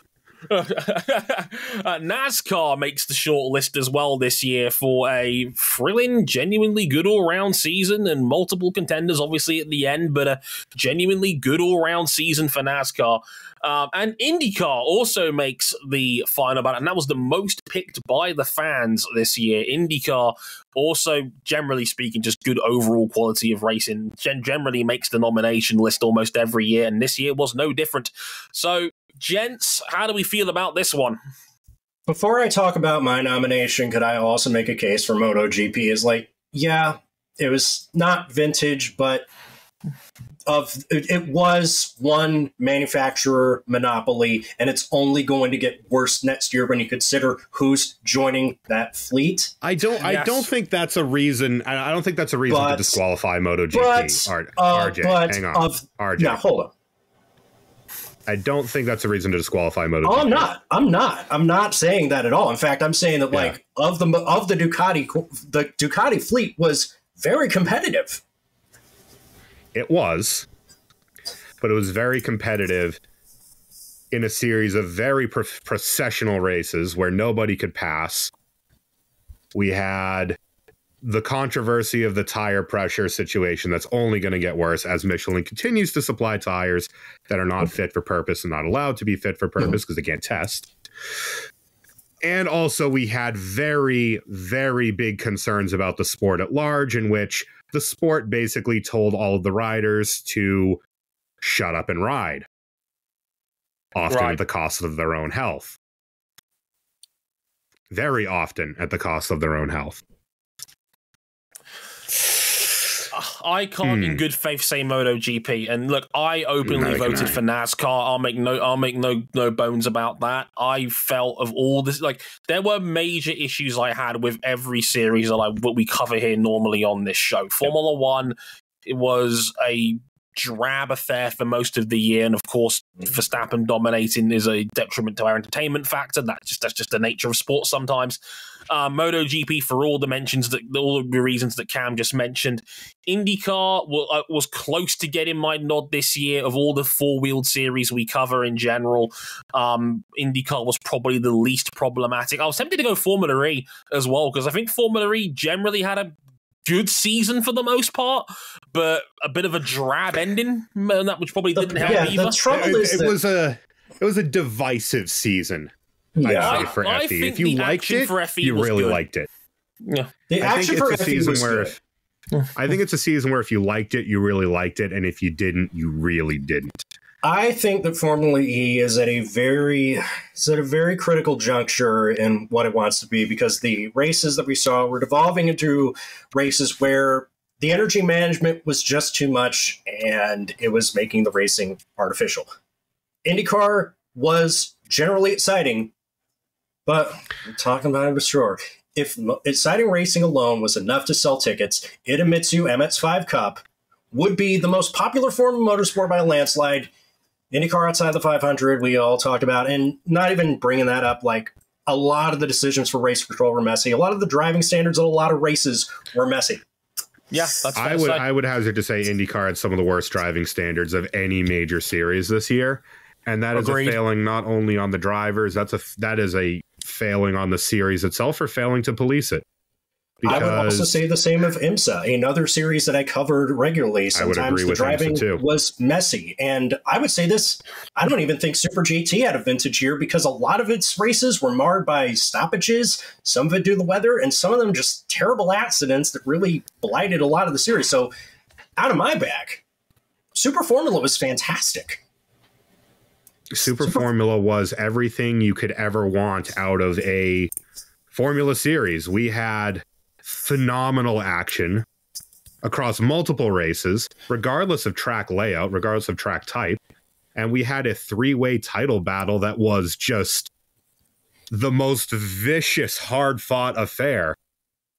NASCAR makes the short list as well this year for a thrilling, genuinely good all-round season and multiple contenders obviously at the end, but a genuinely good all-round season for NASCAR. And IndyCar also makes the final ballot, and that was the most picked by the fans this year. IndyCar also, generally speaking, just good overall quality of racing, generally makes the nomination list almost every year, and this year was no different. So, gents, how do we feel about this one? Before I talk about my nomination, could I also make a case for MotoGP? It was not vintage, but it was one manufacturer monopoly, and it's only going to get worse next year when you consider who's joining that fleet. I don't think that's a reason. I don't think that's a reason to disqualify MotoGP. RJ, hang on. RJ, now hold on. I don't think that's a reason to disqualify MotoGP. Oh, I'm not saying that at all. In fact, I'm saying that of the Ducati fleet was very competitive. It was, but it was very competitive in a series of very processional races where nobody could pass. We had the controversy of the tire pressure situation that's only going to get worse as Michelin continues to supply tires that are not fit for purpose and not allowed to be fit for purpose because they can't test. And also we had very, very big concerns about the sport at large, in which the sport basically told all of the riders to shut up and ride, often at the cost of their own health. Very often at the cost of their own health. I can't in good faith say MotoGP, and look, I openly voted for NASCAR. I'll make no bones about that. I felt of all this, there were major issues I had with every series that we cover here normally on this show. Formula One, it was a drab affair for most of the year, and of course Verstappen dominating is a detriment to our entertainment factor. That's just the nature of sports sometimes. MotoGP for all the reasons that Cam just mentioned. IndyCar was close to getting my nod this year of all the four-wheeled series we cover in general. IndyCar was probably the least problematic. I was tempted to go Formula E as well, because I think Formula E generally had a good season for the most part, but a bit of a drab ending, which probably didn't have either. The trouble is it was a divisive season. Yeah. I'd say for FE. If you liked it, you really liked it. Yeah, the action for FE was good. I think it's a season where if you liked it, you really liked it, and if you didn't, you really didn't. I think that Formula E is at a very critical juncture in what it wants to be, because the races that we saw were devolving into races where the energy management was just too much and it was making the racing artificial. IndyCar was generally exciting, but we're talking about it for sure. if exciting racing alone was enough to sell tickets, Idemitsu MX5 Cup would be the most popular form of motorsport by a landslide. IndyCar outside the 500, we all talked about, and not even bringing that up, like a lot of the decisions for race control were messy. A lot of the driving standards of a lot of races were messy. Yeah, that's I would hazard to say IndyCar had some of the worst driving standards of any major series this year, and that is a failing not only on the drivers. That is a failing on the series itself for failing to police it. I would also say the same of IMSA, another series that I covered regularly. Sometimes the driving was messy. And I would say this, I don't even think Super GT had a vintage year because a lot of its races were marred by stoppages, some of it due to the weather, and some of them just terrible accidents that really blighted a lot of the series. So out of my bag, Super Formula was fantastic. Super Formula was everything you could ever want out of a Formula series. We had phenomenal action across multiple races, regardless of track layout, regardless of track type. And we had a three-way title battle that was just the most vicious, hard-fought affair.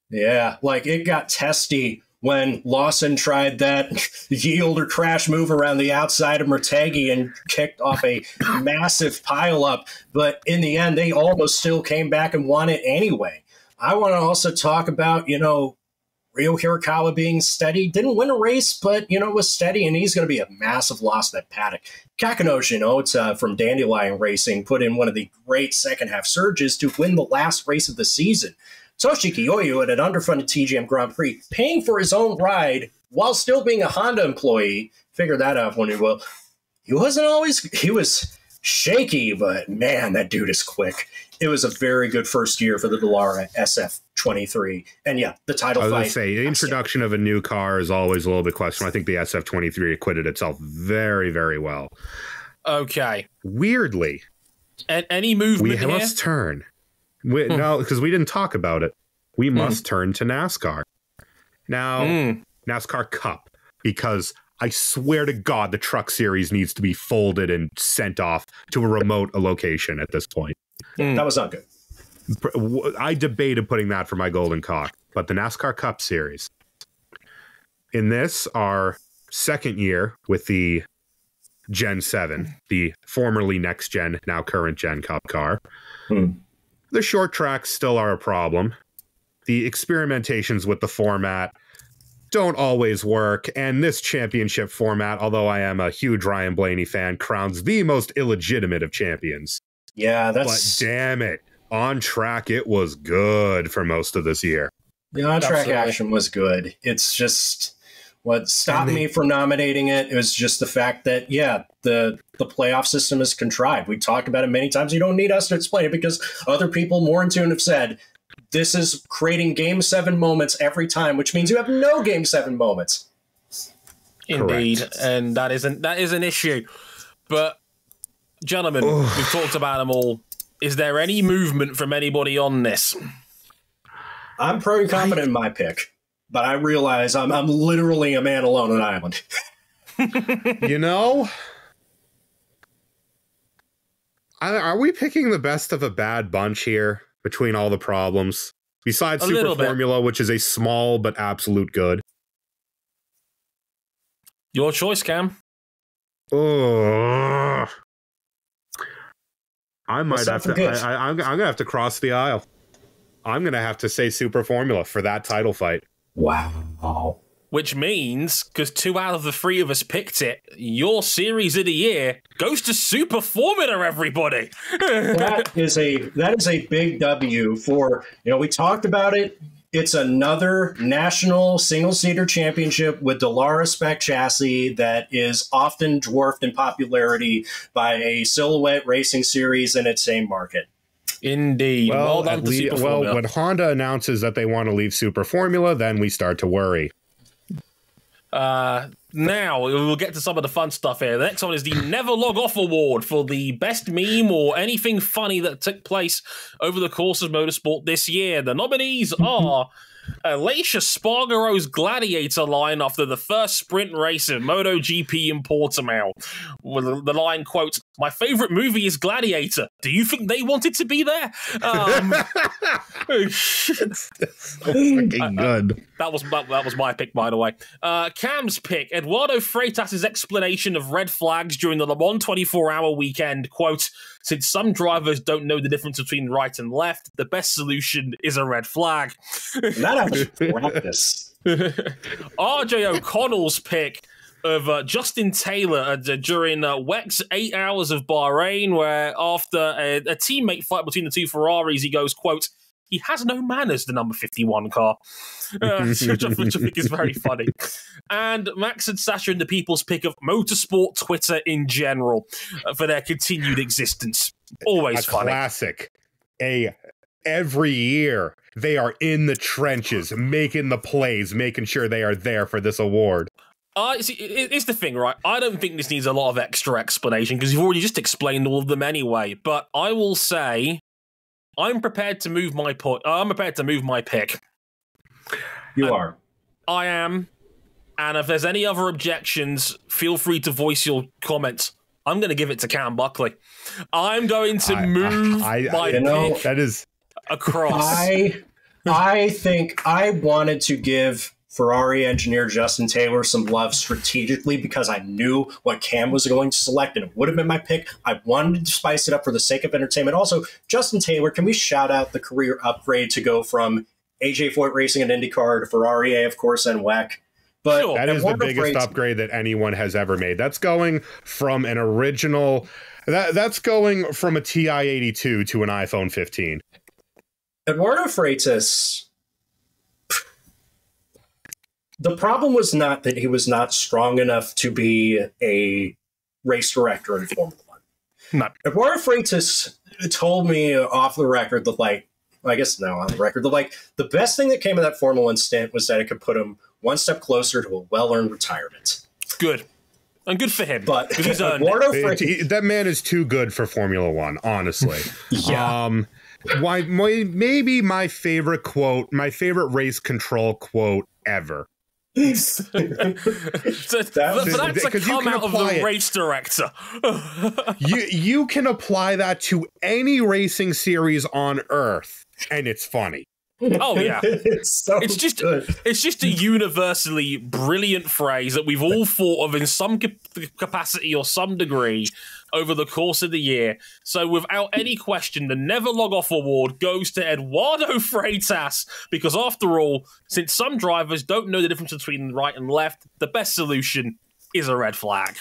Yeah, like it got testy when Lawson tried that yield or crash move around the outside of Murtaghi and kicked off a massive pileup. But in the end, they almost still came back and won it anyway. I want to also talk about, Ryo Hirakawa being steady. Didn't win a race, but, was steady, and he's going to be a massive loss to that paddock. Kakanoshi, it's from Dandelion Racing, put in one of the great second-half surges to win the last race of the season. Toshiki Oyu at an underfunded TGM Grand Prix, paying for his own ride while still being a Honda employee. Figure that out when you will. He was shaky, but man, that dude is quick. It was a very good first year for the Dallara SF23. And yeah, the title fight. I was going to say, the introduction of a new car is always a little bit questionable. I think the SF23 acquitted itself very, very well. Okay. Weirdly. Any movement we must turn. No, because we didn't talk about it. We must turn to NASCAR. Now, NASCAR Cup, because I swear to God, the truck series needs to be folded and sent off to a remote location at this point. That was not good. I debated putting that for my Golden Cock, but the NASCAR Cup series. In this, our second year with the Gen 7, the formerly next gen, now current gen Cup car. The short tracks still are a problem. The experimentations with the format don't always work, and this championship format, although I am a huge Ryan Blaney fan, crowns the most illegitimate of champions. Yeah, But damn it, on track it was good for most of this year. The on-track action was good. It's just what stopped me from nominating it. It was just the fact that, yeah, the playoff system is contrived. We talked about it many times. You don't need us to explain it because other people more in tune have said this is creating Game 7 moments every time, which means you have no Game 7 moments. Indeed, Correct. and that is an issue. But, gentlemen, we've talked about them all. Is there any movement from anybody on this? I'm pretty confident in my pick, but I realize I'm literally a man alone on an island. Are we picking the best of a bad bunch here between all the problems? Besides Super Formula, which is a small but absolute good. Your choice, Cam. Oh, I might have to. I'm gonna have to cross the aisle. I'm gonna have to say Super Formula for that title fight. Wow. Which means, because 2 out of the 3 of us picked it, your series of the year goes to Super Formula, everybody. That is a big W for, we talked about it. It's another national single-seater championship with Dallara spec chassis that is often dwarfed in popularity by a silhouette racing series in its same market. Indeed. Well when Honda announces that they want to leave Super Formula, then we start to worry. Now we'll get to some of the fun stuff here. The next one is the Never Log Off Award for the best meme or anything funny that took place over the course of motorsport this year. The nominees are Alicia Spargaro's Gladiator line after the first sprint race of MotoGP in Portimao. The line quotes, My favorite movie is Gladiator. Do you think they wanted to be there? Fucking good. That was my pick, by the way. Cam's pick, Eduardo Freitas' explanation of red flags during the Le Mans 24-hour weekend. Quote, since some drivers don't know the difference between right and left, the best solution is a red flag. Not after practice. RJ O'Connell's pick of Justin Taylor during WEC's 8 hours of Bahrain, where after a teammate fight between the two Ferraris, he goes, quote, he has no manners, the number 51 car, which I think is very funny. And Max and Sasha and the people's pick of Motorsport Twitter in general for their continued existence. Always funny. Classic. Every year, they are in the trenches, making the plays, making sure they are there for this award. See, it's the thing, right? I don't think this needs a lot of extra explanation because you've already just explained all of them anyway. But I will say, I'm prepared to move my pick. You are. I am. And if there's any other objections, feel free to voice your comments. I'm going to give it to Cam Buckley. I'm going to move my pick that is across. I think I wanted to give Ferrari engineer Justin Taylor some love strategically because I knew what Cam was going to select and it would have been my pick. I wanted to spice it up for the sake of entertainment. Also, Justin Taylor, can we shout out the career upgrade to go from AJ Foyt Racing and IndyCar to Ferrari, of course, and WEC? But sure. That is the biggest upgrade that anyone has ever made. That's going from an original, that's going from a TI-82 to an iPhone 15. Eduardo Freitas, the problem was not that he was not strong enough to be a race director in Formula One. Not. Eduardo Freitas told me off the record that, like, I guess now on the record, that, like, the best thing that came of that Formula One stint was that it could put him one step closer to a well-earned retirement. Good. And good for him. But Eduardo that man is too good for Formula One, honestly. Yeah. Maybe my favorite quote, my favorite race control quote ever. That's a come out of the race director. you can apply that to any racing series on Earth, and it's funny. Oh yeah, it's just a universally brilliant phrase that we've all thought of in some capacity or some degree over the course of the year. So without any question, the Never Log Off award goes to Eduardo Freitas because after all, since some drivers don't know the difference between right and left, the best solution is a red flag.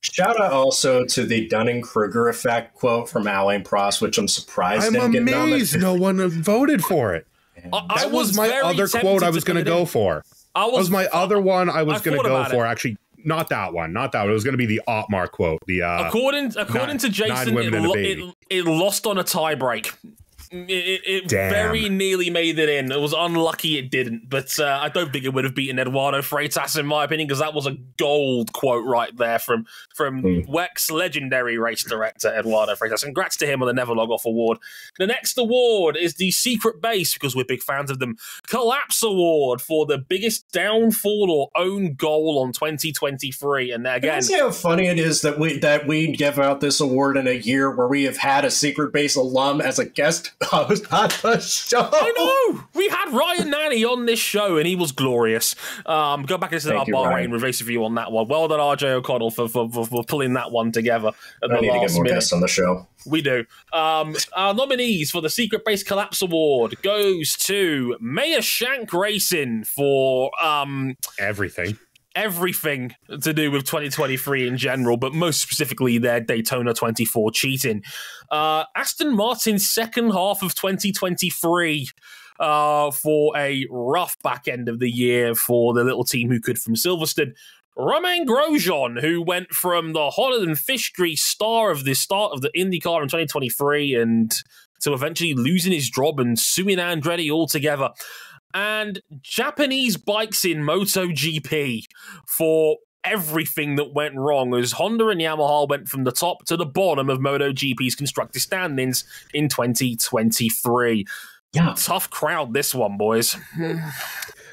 Shout out also to the Dunning-Kruger effect quote from Alain Prost, which I'm surprised didn't get nominated. I'm amazed no one voted for it. That was my other quote I was going to go for. That was my other one I was going to go for. Actually, not that one. It was going to be the Otmar quote. The according to Jason, it lost on a tiebreak. It very nearly made it in. It was unlucky it didn't, but I don't think it would have beaten Eduardo Freitas in my opinion because that was a gold quote right there from WEC's legendary race director Eduardo Freitas. Congrats to him on the Never Log Off award. The next award is the Secret Base, because we're big fans of them, Collapse Award for the biggest downfall or own goal on 2023. And again, can I see how funny it is that we give out this award in a year where we have had a Secret Base alum as a guest host on the show. I know. We had Ryan Nanny on this show, and he was glorious. Go back and listen to our Bahrain race review on that one. Well done, RJ O'Connell, for pulling that one together. I need to get more guests on the show. We do. Our nominees for the Secret Base Collapse Award goes to Meyer Shank Racing for everything to do with 2023 in general, but most specifically their Daytona 24 cheating. Aston Martin's second half of 2023 for a rough back end of the year for the little team who could from Silverstone. Romain Grosjean, who went from the hotter than fish grease star of the start of the IndyCar in 2023 and to eventually losing his job and suing Andretti altogether. And Japanese bikes in MotoGP for everything that went wrong as Honda and Yamaha went from the top to the bottom of MotoGP's constructor standings in 2023. Yeah. Tough crowd, this one, boys.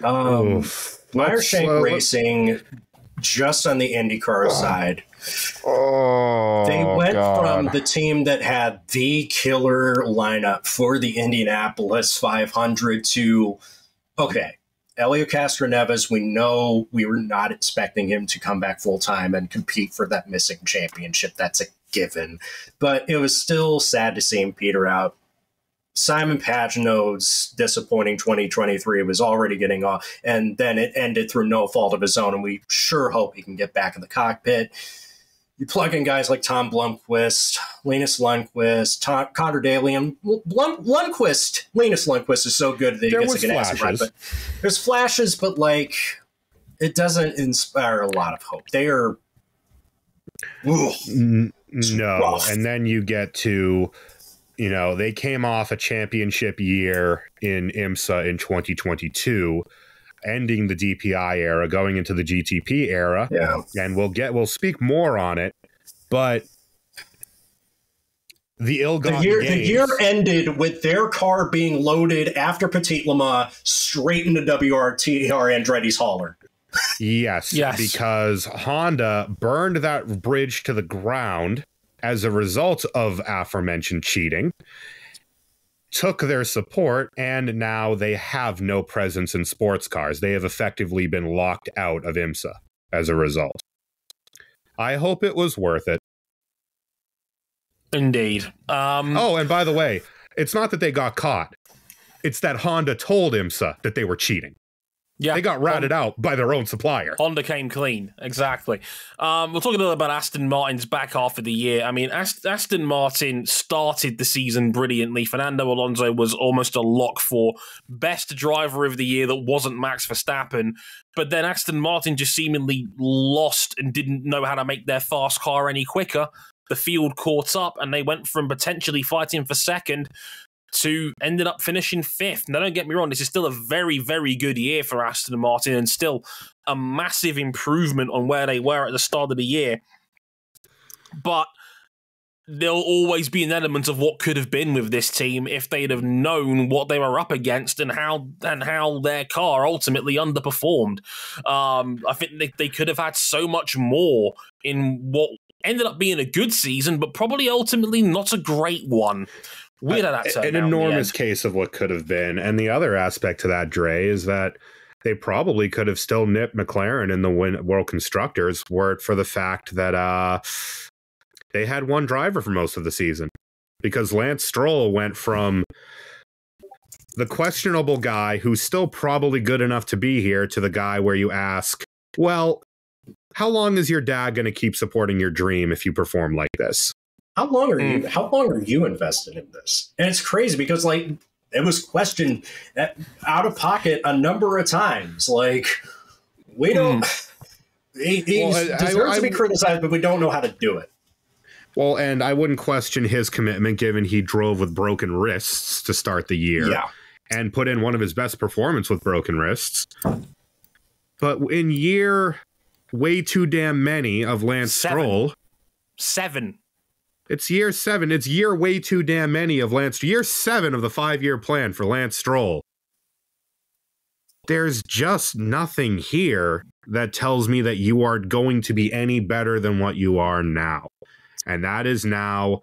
Meyer Shank Racing, just on the IndyCar side, Oh, they went God. from the team that had the killer lineup for the Indianapolis 500 to, okay, Helio Castroneves, we know we were not expecting him to come back full-time and compete for that missing championship. That's a given. But it was still sad to see him peter out. Simon Pagenaud's disappointing 2023 was already getting off, and then it ended through no fault of his own, and we sure hope he can get back in the cockpit. You plug in guys like Tom Blomqvist, Linus Lundqvist, Connor Daly, and Lundqvist. Linus Lundqvist is so good that he gets a gas ride. But there's flashes, but like it doesn't inspire a lot of hope. They are no, rough. And then you get to, you know, they came off a championship year in IMSA in 2022. Ending the DPI era, going into the GTP era, and we'll speak more on it. But the year ended with their car being loaded after Petit Le Mans straight into WRTR Andretti's hauler. Yes, because Honda burned that bridge to the ground as a result of aforementioned cheating. Took their support, and now they have no presence in sports cars. They have effectively been locked out of IMSA as a result. I hope it was worth it. Indeed. Oh, and by the way, it's not that they got caught. It's that Honda told IMSA that they were cheating. Yeah, they got ratted out by their own supplier. Honda came clean, exactly. We'll talk a little about Aston Martin's back half of the year. I mean, Aston Martin started the season brilliantly. Fernando Alonso was almost a lock for best driver of the year that wasn't Max Verstappen. But then Aston Martin just seemingly lost and didn't know how to make their fast car any quicker. The field caught up, and they went from potentially fighting for second to ended up finishing fifth. Now, don't get me wrong, this is still a very, very good year for Aston Martin and still a massive improvement on where they were at the start of the year. But there'll always be an element of what could have been with this team if they'd have known what they were up against and how their car ultimately underperformed. I think they could have had so much more in what ended up being a good season, but probably ultimately not a great one. An enormous case of what could have been. And the other aspect to that, Dre, is that they probably could have still nipped McLaren in the World Constructors were it for the fact that they had one driver for most of the season. Because Lance Stroll went from the questionable guy who's still probably good enough to be here to the guy where you ask, well, how long is your dad going to keep supporting your dream if you perform like this? How long are you invested in this? And it's crazy because like it was questioned out of pocket a number of times. Like we don't he deserves to be criticized, but we don't know how to do it. Well, and I wouldn't question his commitment given he drove with broken wrists to start the year and put in one of his best performances with broken wrists. But in year way too damn many of Lance Stroll. 7. It's year 7. It's year way too damn many of Lance. Year 7 of the 5-year plan for Lance Stroll. There's just nothing here that tells me that you are going to be any better than what you are now. And that is now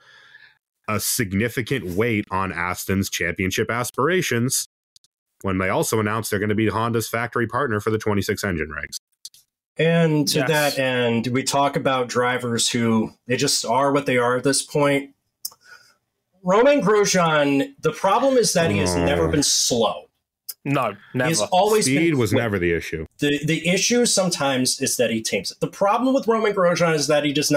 a significant weight on Aston's championship aspirations when they also announced they're going to be Honda's factory partner for the 26 engine regs. And to that end, we talk about drivers who they just are what they are at this point. Romain Grosjean, the problem is that he has never been slow. No, never. He's always Speed been was never the issue. The issue sometimes is that he tames it. The problem with Romain Grosjean is that it's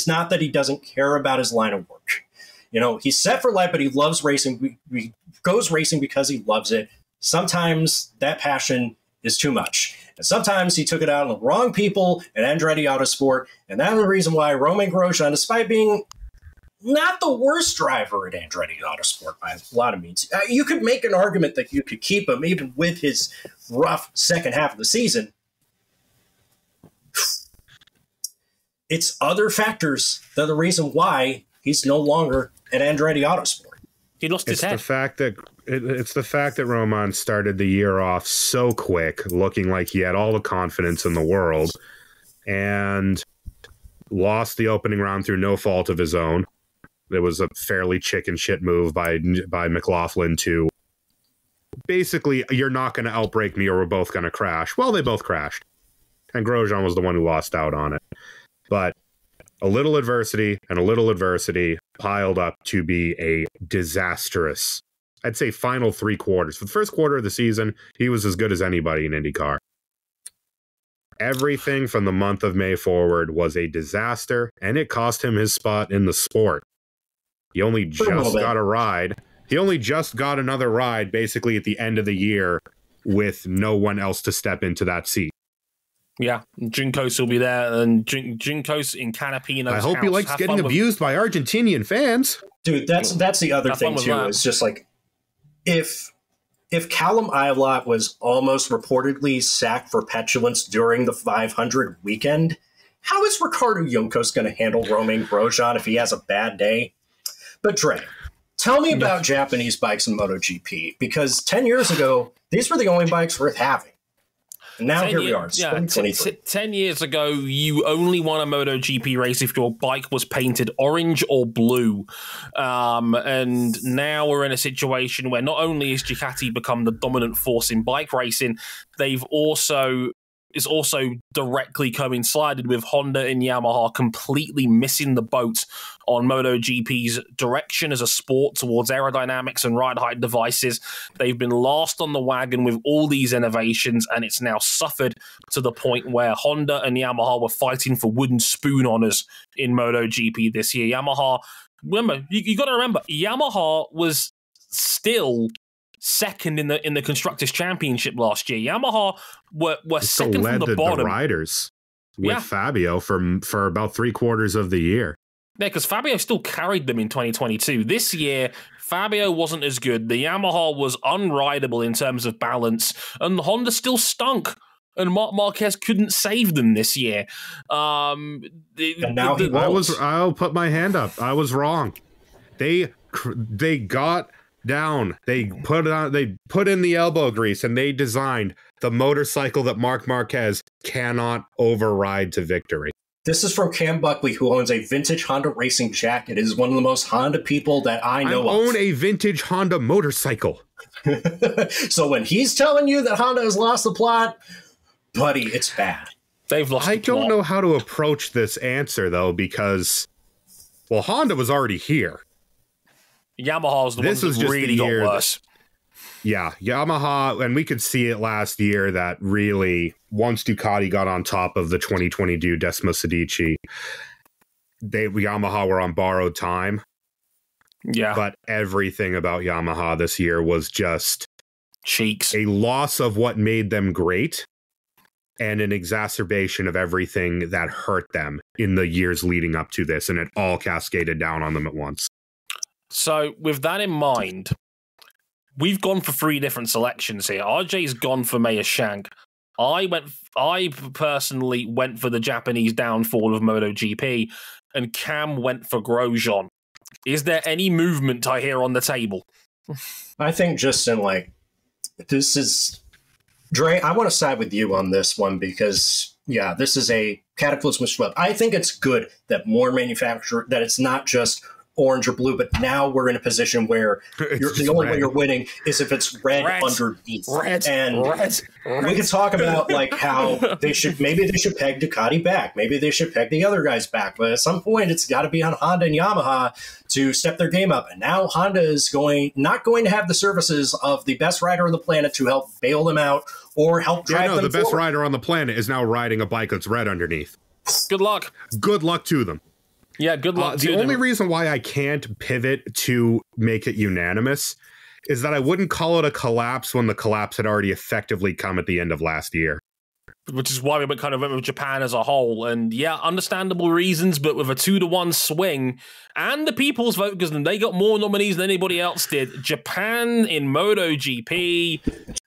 not that he doesn't care about his line of work. You know, he's set for life, but he loves racing. He goes racing because he loves it. Sometimes that passion is too much. And sometimes he took it out on the wrong people at Andretti Autosport. And that's the reason why Romain Grosjean, despite being not the worst driver at Andretti Autosport by a lot of means, you could make an argument that you could keep him even with his rough second half of the season. It's other factors that are the reason why he's no longer at Andretti Autosport. He lost his head. It's the fact that Roman started the year off so quick, looking like he had all the confidence in the world. And lost the opening round through no fault of his own. It was a fairly chicken shit move by McLaughlin to basically, you're not going to outbrake me or we're both going to crash. Well, they both crashed. And Grosjean was the one who lost out on it. But a little adversity and a little adversity piled up to be a disastrous, I'd say, final 3 quarters. For the first quarter of the season, he was as good as anybody in IndyCar. Everything from the month of May forward was a disaster, and it cost him his spot in the sport. He only just got a ride. He only just got another ride basically at the end of the year with no one else to step into that seat. Yeah, Juncos will be there, and Juncos in Canapino's I hope house. he likes getting abused by Argentinian fans. Dude, that's the other thing, too. It's just like, if Callum Ilott was almost reportedly sacked for petulance during the 500 weekend, how is Ricardo Juncos going to handle Romain Grosjean if he has a bad day? But Dre, tell me about Japanese bikes in MotoGP, because 10 years ago, these were the only bikes worth having. And now here we are. It's 2023. 10 years ago, you only won a MotoGP race if your bike was painted orange or blue. And now we're in a situation where not only has Ducati become the dominant force in bike racing, it's also directly coincided with Honda and Yamaha completely missing the boat on MotoGP's direction as a sport towards aerodynamics and ride height devices. They've been last on the wagon with all these innovations, and it's now suffered to the point where Honda and Yamaha were fighting for wooden spoon honors in MotoGP this year. Yamaha, remember, you got to remember, Yamaha was still second in the Constructors' Championship last year. Yamaha were second from the bottom. The riders with Fabio for about 3/4 of the year. Yeah, because Fabio still carried them in 2022. This year, Fabio wasn't as good. The Yamaha was unrideable in terms of balance, and Honda still stunk. And Marc Marquez couldn't save them this year. And now I'll put my hand up. I was wrong. They got down. They put in the elbow grease, and they designed the motorcycle that Marc Marquez cannot override to victory. This is from Cam Buckley, who owns a vintage Honda racing jacket. It is one of the most Honda people that I know of. I own a vintage Honda motorcycle. So when he's telling you that Honda has lost the plot, buddy, it's bad. They've lost. I don't know how to approach this answer, though, because, well, Honda was already here. Yamaha's the one that really got worse. Yeah, Yamaha, and we could see it last year that really, once Ducati got on top of the 2022 Decimo Sedici, Yamaha were on borrowed time. Yeah. But everything about Yamaha this year was just cheeks. A loss of what made them great and an exacerbation of everything that hurt them in the years leading up to this, and it all cascaded down on them at once. So, with that in mind, we've gone for 3 different selections here. RJ's gone for Meyer Shank. I personally went for the Japanese downfall of MotoGP, and Cam went for Grosjean. Is there any movement I hear on the table? I think just in this is Dre. I want to side with you on this one because this is a cataclysmic flip. I think it's good that more that it's not just orange or blue, but now we're in a position where the only way you're winning is if it's red underneath. We could talk about how they should peg Ducati back. Maybe they should peg the other guys back. But at some point, it's got to be on Honda and Yamaha to step their game up. And now Honda is not going to have the services of the best rider on the planet to help bail them out or help drive them the best rider on the planet is now riding a bike that's red underneath. Good luck. Good luck to them. Yeah, good luck to them. The only reason why I can't pivot to make it unanimous is that I wouldn't call it a collapse when the collapse had already effectively come at the end of last year. Which is why we went with Japan as a whole. And understandable reasons, but with a 2-1 swing and the people's vote, because they got more nominees than anybody else did, Japan in MotoGP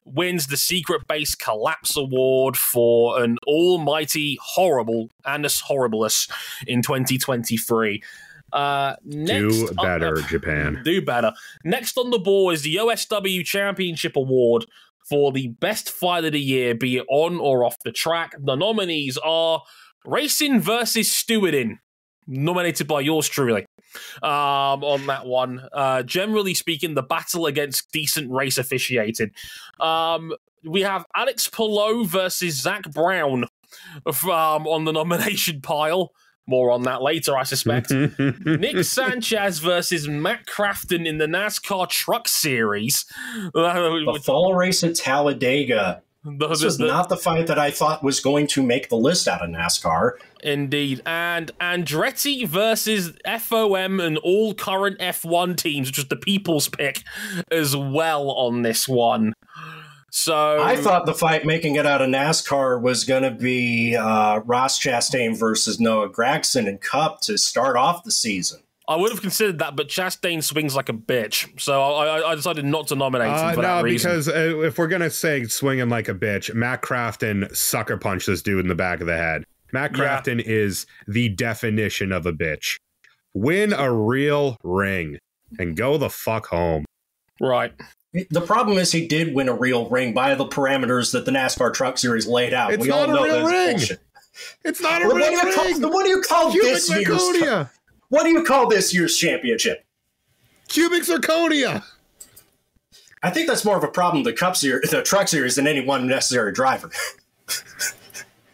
wins the Secret Base Collapse Award for an almighty horrible Annus Horribilis in 2023. Do better, Japan. Do better. Next on the board is the OSW Championship Award for the best fight of the year, be it on or off the track. The nominees are Racing versus Stewarding, nominated by yours truly. On that one, generally speaking, the battle against decent race officiating. We have Alex Palou versus Zach Brown on the nomination pile. More on that later, I suspect. Nick Sanchez versus Matt Crafton in the NASCAR Truck Series. The fall race at Talladega. This was not the fight that I thought was going to make the list out of NASCAR. Indeed. And Andretti versus FOM and all current F1 teams, which was the people's pick as well on this one. So I thought the fight making it out of NASCAR was going to be Ross Chastain versus Noah Gragson in Cup to start off the season. I would have considered that, but Chastain swings like a bitch, so I decided not to nominate him for that reason. Because if we're going to say swinging like a bitch, Matt Crafton sucker punched this dude in the back of the head. Matt Crafton is the definition of a bitch. Win a real ring and go the fuck home. Right. The problem is he did win a real ring by the parameters that the NASCAR Truck Series laid out. It's not a real ring. It's not a real ring. What do you call this year's? What do you call this year's championship? Cubic zirconia. I think that's more of a problem the Truck Series than any one necessary driver.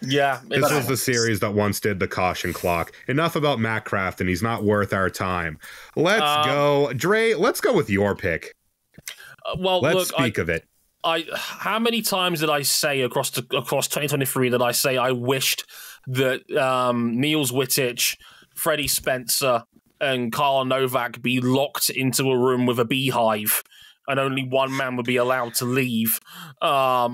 Yeah. This was the series that once did the caution clock. Enough about Matt Crafton. He's not worth our time. Let's go. Dre, let's go with your pick. Let's speak of it. How many times did I say across 2023 that I say I wished that Niels Wittich, Freddie Spencer, and Carl Novak be locked into a room with a beehive and only one man would be allowed to leave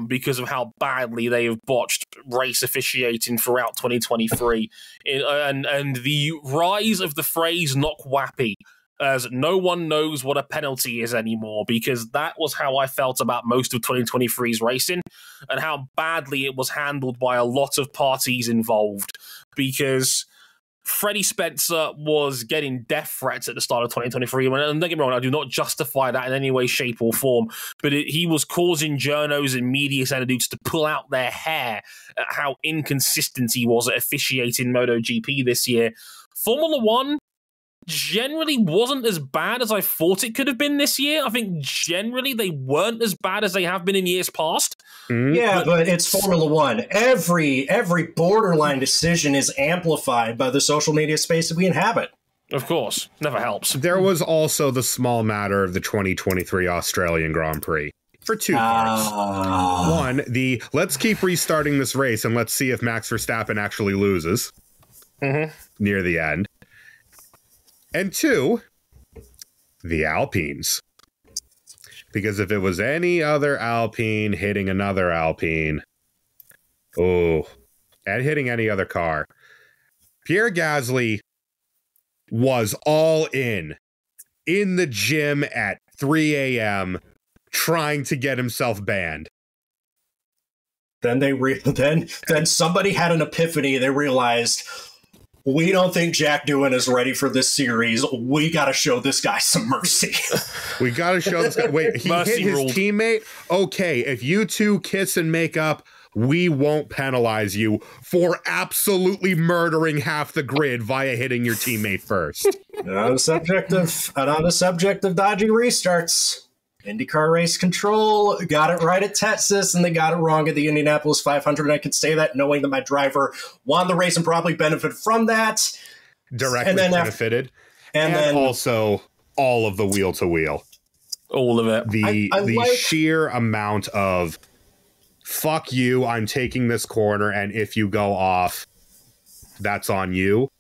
because of how badly they have botched race officiating throughout 2023. And the rise of the phrase "knock wappy," as no one knows what a penalty is anymore, because that was how I felt about most of 2023's racing and how badly it was handled by a lot of parties involved, because Freddie Spencer was getting death threats at the start of 2023. And don't get me wrong, I do not justify that in any way, shape, or form, but he was causing journos and media entities to pull out their hair at how inconsistent he was at officiating MotoGP this year. Formula One generally wasn't as bad as I thought it could have been this year. I think generally they weren't as bad as they have been in years past. Yeah, but it's Formula One. Every borderline decision is amplified by the social media space that we inhabit. Of course. Never helps. There was also the small matter of the 2023 Australian Grand Prix. For two parts. One, let's keep restarting this race and let's see if Max Verstappen actually loses near the end. And two, the Alpines. Because if it was any other Alpine hitting another Alpine, and hitting any other car, Pierre Gasly was all in the gym at 3 a.m. trying to get himself banned. Then then somebody had an epiphany. They realized, we don't think Jack Doohan is ready for this series. We got to show this guy some mercy. We got to show this guy. Wait, he hit his teammate? Okay, if you two kiss and make up, we won't penalize you for absolutely murdering half the grid via hitting your teammate first. On the subject of dodgy restarts, IndyCar Race Control got it right at Texas, and they got it wrong at the Indianapolis 500. And I can say that knowing that my driver won the race and probably benefited from that. Directly benefited. And then also all of the wheel-to-wheel. All of it. The sheer amount of, fuck you, I'm taking this corner, and if you go off, that's on you.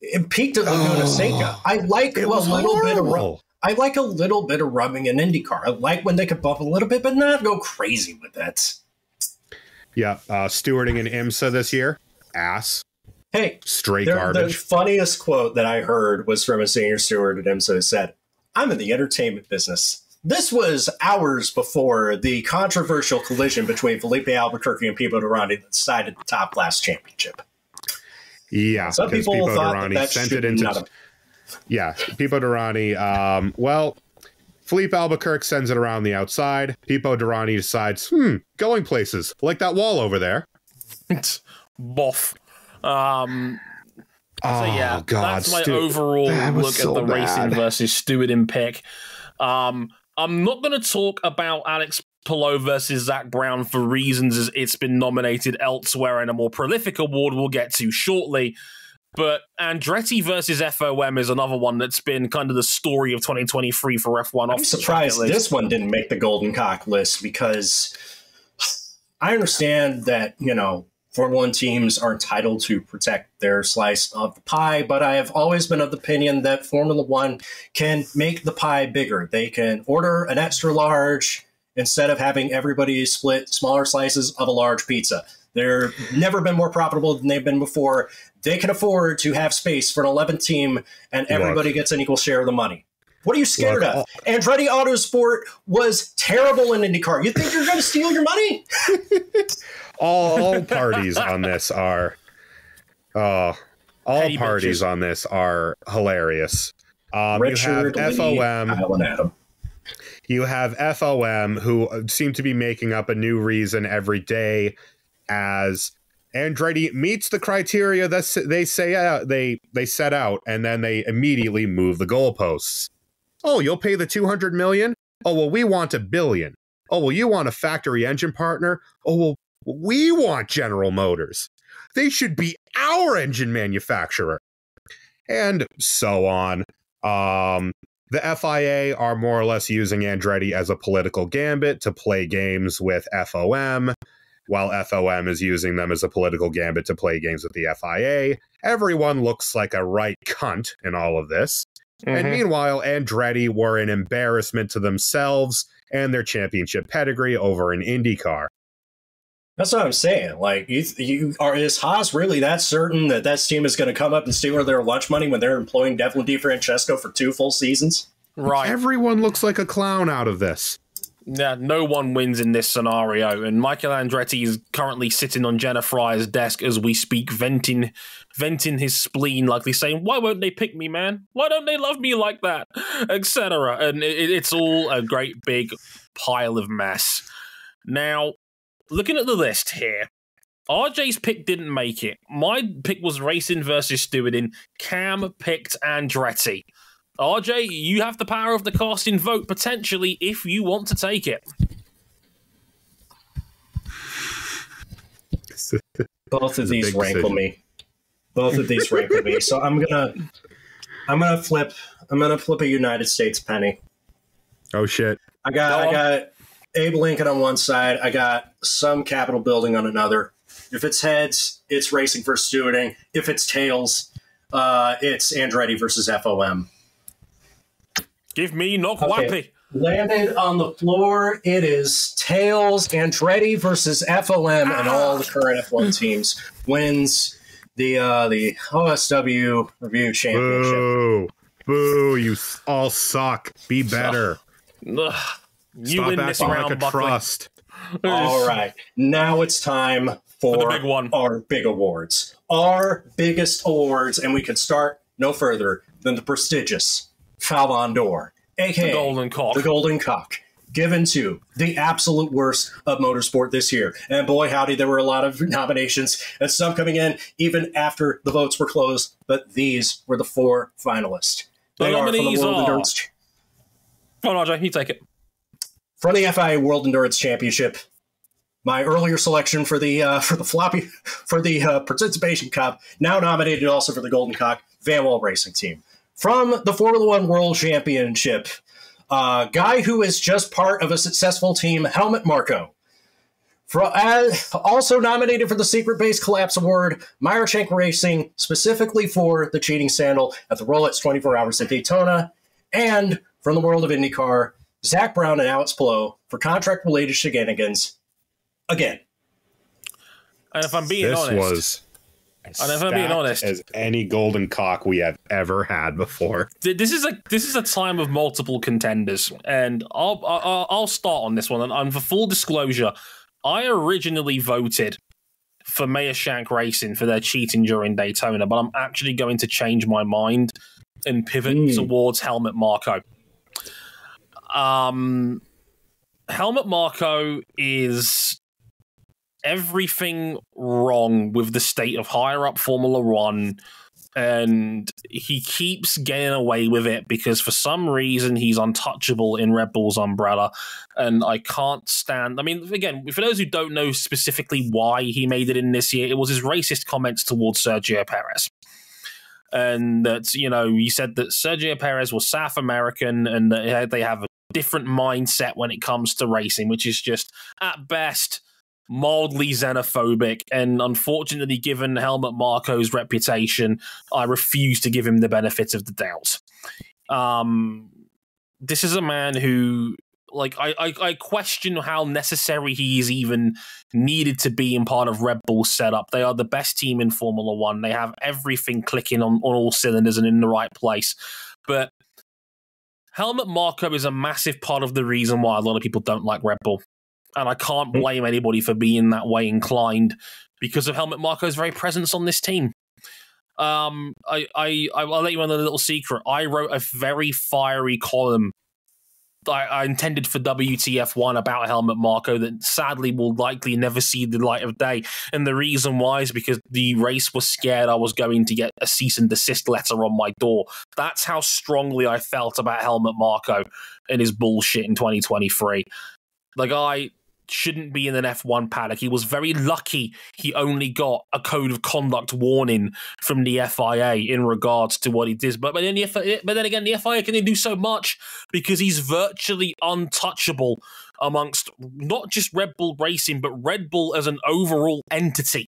It peaked at Laguna Seca. I like a little bit of rubbing in IndyCar. I like when they could bump a little bit, but not go crazy with it. Yeah, stewarding in IMSA this year, ass. Hey, straight garbage. The funniest quote that I heard was from a senior steward at IMSA who said, "I'm in the entertainment business." This was hours before the controversial collision between Felipe Albuquerque and Pipo Derani that decided the top class championship. Yeah, some people Pipo thought Derani that sent should it into. Not have. Yeah, Pipo Derani. Felipe Albuquerque sends it around the outside. Pipo Derani decides, going places like that wall over there. boff. So yeah, God, that's my overall look at the racing versus stewarding pick. I'm not going to talk about Alex Palou versus Zach Brown for reasons as it's been nominated elsewhere in a more prolific award we'll get to shortly. But Andretti versus FOM is another one that's been kind of the story of 2023 for F1. I'm surprised this one didn't make the Golden Cock list, because I understand that, Formula One teams are entitled to protect their slice of the pie, but I have always been of the opinion that Formula One can make the pie bigger. They can order an extra large instead of having everybody split smaller slices of a large pizza. They're never been more profitable than they've been before. They can afford to have space for an 11th team, and everybody gets an equal share of the money. What are you scared of? Andretti Autosport was terrible in IndyCar. You think you're going to steal your money? all parties on this are on this are hilarious. Richard, you have FOM. Kyle, and Adam. You have FOM, who seem to be making up a new reason every day as Andretti meets the criteria that they set out, and then they immediately move the goalposts. Oh, you'll pay the $200 million? Oh, well, we want $1 billion. Oh, well, you want a factory engine partner? Oh, well, we want General Motors. They should be our engine manufacturer. And so on. The FIA are more or less using Andretti as a political gambit to play games with FOM, while FOM is using them as a political gambit to play games with the FIA. Everyone looks like a right cunt in all of this. And meanwhile, Andretti were an embarrassment to themselves and their championship pedigree over in IndyCar. That's what I'm saying. Like, is Haas really that certain that team is going to come up and steal their lunch money when they're employing Devlin DiFrancesco for 2 full seasons? Right. Everyone looks like a clown out of this. Yeah, no one wins in this scenario, and Michael Andretti is currently sitting on Jenna Fry's desk as we speak, venting his spleen, likely saying, "Why won't they pick me, man? Why don't they love me like that?" Etc. And it's all a great big pile of mess. Now, looking at the list here, RJ's pick didn't make it. My pick was racing versus stewarding. Cam picked Andretti. RJ, you have the power of the casting vote, potentially, if you want to take it. Both of these rankle me. So I'm gonna flip a United States penny. Oh shit. I got Abe Lincoln on one side. I got some Capitol building on another. If it's heads, it's racing versus stewarding. If it's tails, it's Andretti versus FOM. Give me knock wappy. Landed on the floor. It is tails. Andretti versus FOM and all the current F1 teams wins the OSW Review Championship. Boo! Boo! You all suck. Be better. You Stop win acting this round, like a Buckley. trust. All right, now it's time for the big one. Our big awards, our biggest awards, and we could start no further than the prestigious Falcon d'Or, aka the Golden Cock, given to the absolute worst of motorsport this year. And boy, howdy, there were a lot of nominations, and some coming in even after the votes were closed. But these were the 4 finalists. The nominees are. Come on, RJ, you take it. From the FIA World Endurance Championship, my earlier selection for the Participation Cup, now nominated also for the Golden Cock, Van Wall Racing Team. From the Formula One World Championship, guy who is just part of a successful team, Helmut Marko. Also nominated for the Secret Base Collapse Award, Meyerschenk Racing, specifically for the cheating sandal at the Rolex 24 Hours at Daytona. And from the world of IndyCar, Zach Brown and Alex Palou for contract-related shenanigans again. And if I'm being honest... as any Golden Cock we have ever had before. This is a time of multiple contenders, and I'll start on this one. And for full disclosure, I originally voted for Meyerschenk Racing for their cheating during Daytona, but I'm actually going to change my mind and pivot towards Helmut Marko. Helmut Marko is everything wrong with the state of higher up Formula One, and he keeps getting away with it because for some reason he's untouchable in Red Bull's umbrella, and I can't stand. I mean, again, for those who don't know specifically why he made it in this year, it was his racist comments towards Sergio Perez. And that, you know, he said that Sergio Perez was South American and that they have a different mindset when it comes to racing, which is just, at best, mildly xenophobic. And unfortunately, given Helmut Marko's reputation, I refuse to give him the benefit of the doubt. This is a man who, like, I question how necessary he is even needed to be in part of Red Bull's setup. They are the best team in Formula One. They have everything clicking on all cylinders and in the right place. But Helmut Marko is a massive part of the reason why a lot of people don't like Red Bull. And I can't blame anybody for being that way inclined because of Helmut Marko's very presence on this team. I'll let you in a little secret. I wrote a very fiery column I intended for WTF1 about Helmut Marko that sadly will likely never see the light of day. And the reason why is because the race was scared I was going to get a cease and desist letter on my door. That's how strongly I felt about Helmut Marko and his bullshit in 2023. Like, I shouldn't be in an F1 paddock. He was very lucky he only got a code of conduct warning from the FIA in regards to what he did. But then again, the FIA can only do so much because he's virtually untouchable amongst not just Red Bull Racing, but Red Bull as an overall entity.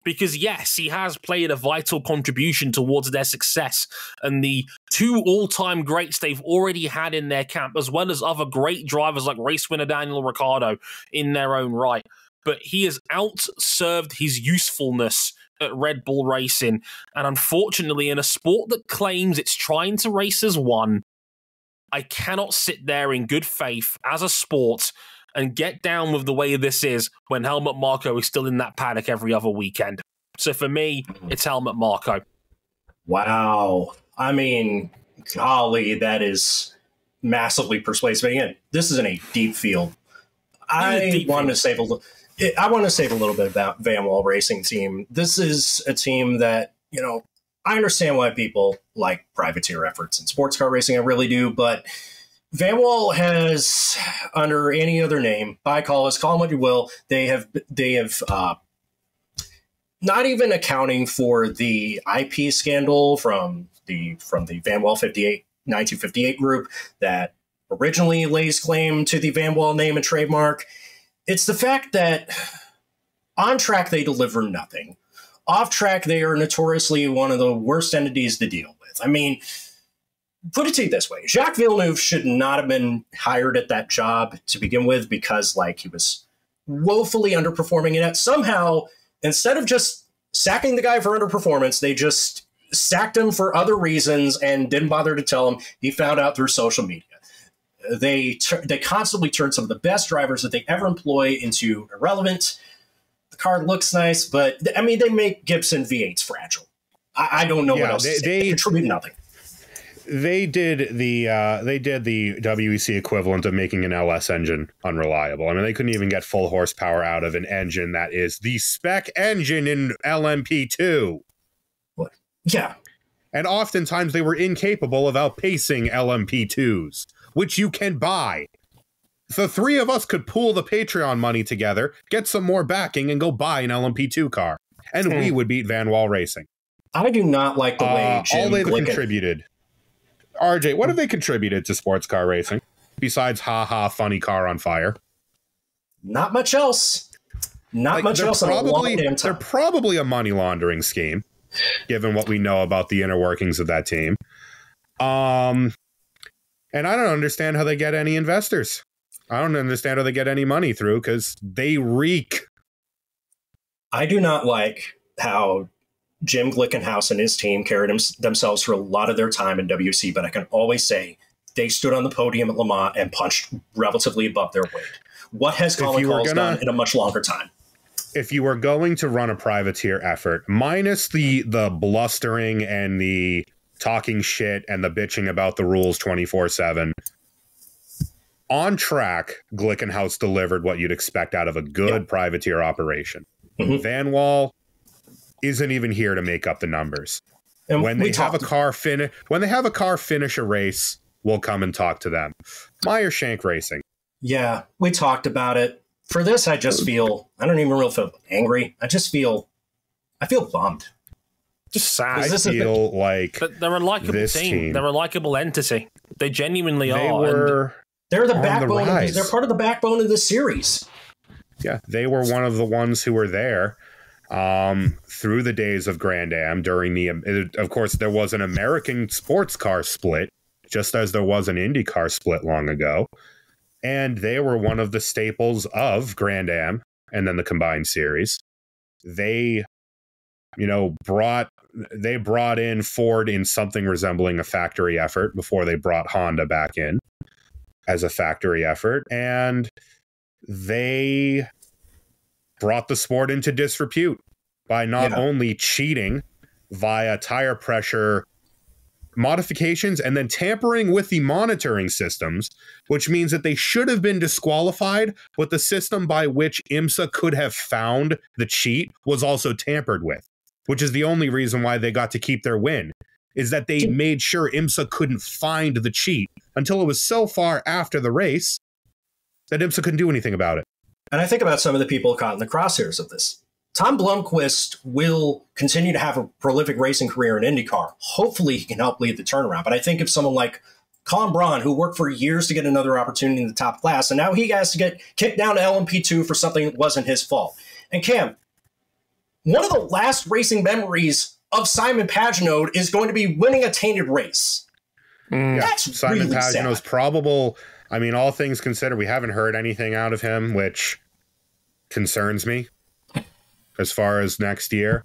Because yes, he has played a vital contribution towards their success and the two all-time greats they've already had in their camp, as well as other great drivers like race winner Daniel Ricciardo in their own right. But he has outserved his usefulness at Red Bull Racing. And unfortunately, in a sport that claims it's trying to race as one, I cannot sit there in good faith as a sport and get down with the way this is when Helmut Marko is still in that paddock every other weekend. So for me, it's Helmut Marko. Wow. I mean, golly, that is massively persuasive. Again, this is in a deep field. I want to save a little bit about Van Wall Racing Team. This is a team that, you know, I understand why people like privateer efforts in sports car racing. I really do, but Van Wall has, under any other name, call them what you will, they have not even accounting for the IP scandal from the Van Wall 1958 group that originally lays claim to the Van Wall name and trademark. It's the fact that on track they deliver nothing. Off track, they are notoriously one of the worst entities to deal with. I mean, put it to you this way. Jacques Villeneuve should not have been hired at that job to begin with because, like, he was woefully underperforming in it. Somehow, instead of just sacking the guy for underperformance, they just sacked him for other reasons and didn't bother to tell him. He found out through social media. They constantly turn some of the best drivers that they ever employ into irrelevant. The car looks nice, but, I mean, they make Gibson V8s fragile. I don't know what else to say. They contribute nothing. They did the WEC equivalent of making an LS engine unreliable. I mean, they couldn't even get full horsepower out of an engine that is the spec engine in LMP2. What? Yeah. And oftentimes they were incapable of outpacing LMP2s, which you can buy. The three of us could pool the Patreon money together, get some more backing, and go buy an LMP2 car. And we would beat Van Wall Racing. I do not like the way Jim all they've contributed. RJ, what have they contributed to sports car racing besides funny car on fire? Not much else. Not much else. They're probably a money laundering scheme, given what we know about the inner workings of that team. And I don't understand how they get any investors. I don't understand how they get any money through because they reek. I do not like how Jim Glickenhaus and his team carried themselves for a lot of their time in WC, but I can always say they stood on the podium at Le Mans and punched relatively above their weight. What has Colin Cowles done in a much longer time? If you were going to run a privateer effort, minus the blustering and the talking shit and the bitching about the rules 24/7, on track, Glickenhaus delivered what you'd expect out of a good privateer operation. Van Wall isn't even here to make up the numbers. And when they have a car finish a race, we'll come and talk to them. Meyer-Shank Racing. Yeah, we talked about it. For this, I just feel, I don't even really feel angry. I feel bummed. Just sad. I feel like they're a likable team. They're a likable entity. They genuinely are. They're the backbone. They're part of the backbone of this series. Yeah, they were one of the ones who were there through the days of Grand Am during the. Of course, there was an American sports car split, just as there was an IndyCar split long ago, and they were one of the staples of Grand Am and then the combined series. They, brought in Ford in something resembling a factory effort before they brought Honda back in as a factory effort, and they brought the sport into disrepute by not only cheating via tire pressure modifications and then tampering with the monitoring systems, which means that they should have been disqualified, but the system by which IMSA could have found the cheat was also tampered with, which is the only reason why they got to keep their win, is that they made sure IMSA couldn't find the cheat until it was so far after the race that IMSA couldn't do anything about it. And I think about some of the people caught in the crosshairs of this. Tom Blomqvist will continue to have a prolific racing career in IndyCar. Hopefully he can help lead the turnaround. But I think of someone like Colin Braun, who worked for years to get another opportunity in the top class, and now he has to get kicked down to LMP2 for something that wasn't his fault. And Cam, one of the last racing memories of Simon Pagenaud is going to be winning a tainted race. That's Simon really Pagenaud's sad. probable. I mean, all things considered, we haven't heard anything out of him, which concerns me as far as next year.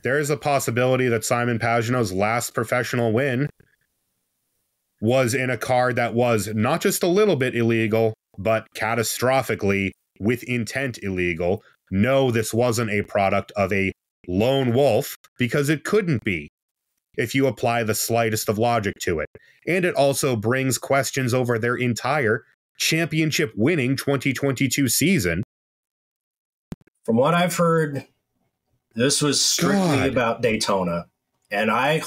There is a possibility that Simon Pagenaud's last professional win was in a car that was not just a little bit illegal, but catastrophically with intent illegal. No, this wasn't a product of a lone wolf, because it couldn't be if you apply the slightest of logic to it. And it also brings questions over their entire championship-winning 2022 season. From what I've heard, this was strictly about Daytona. And I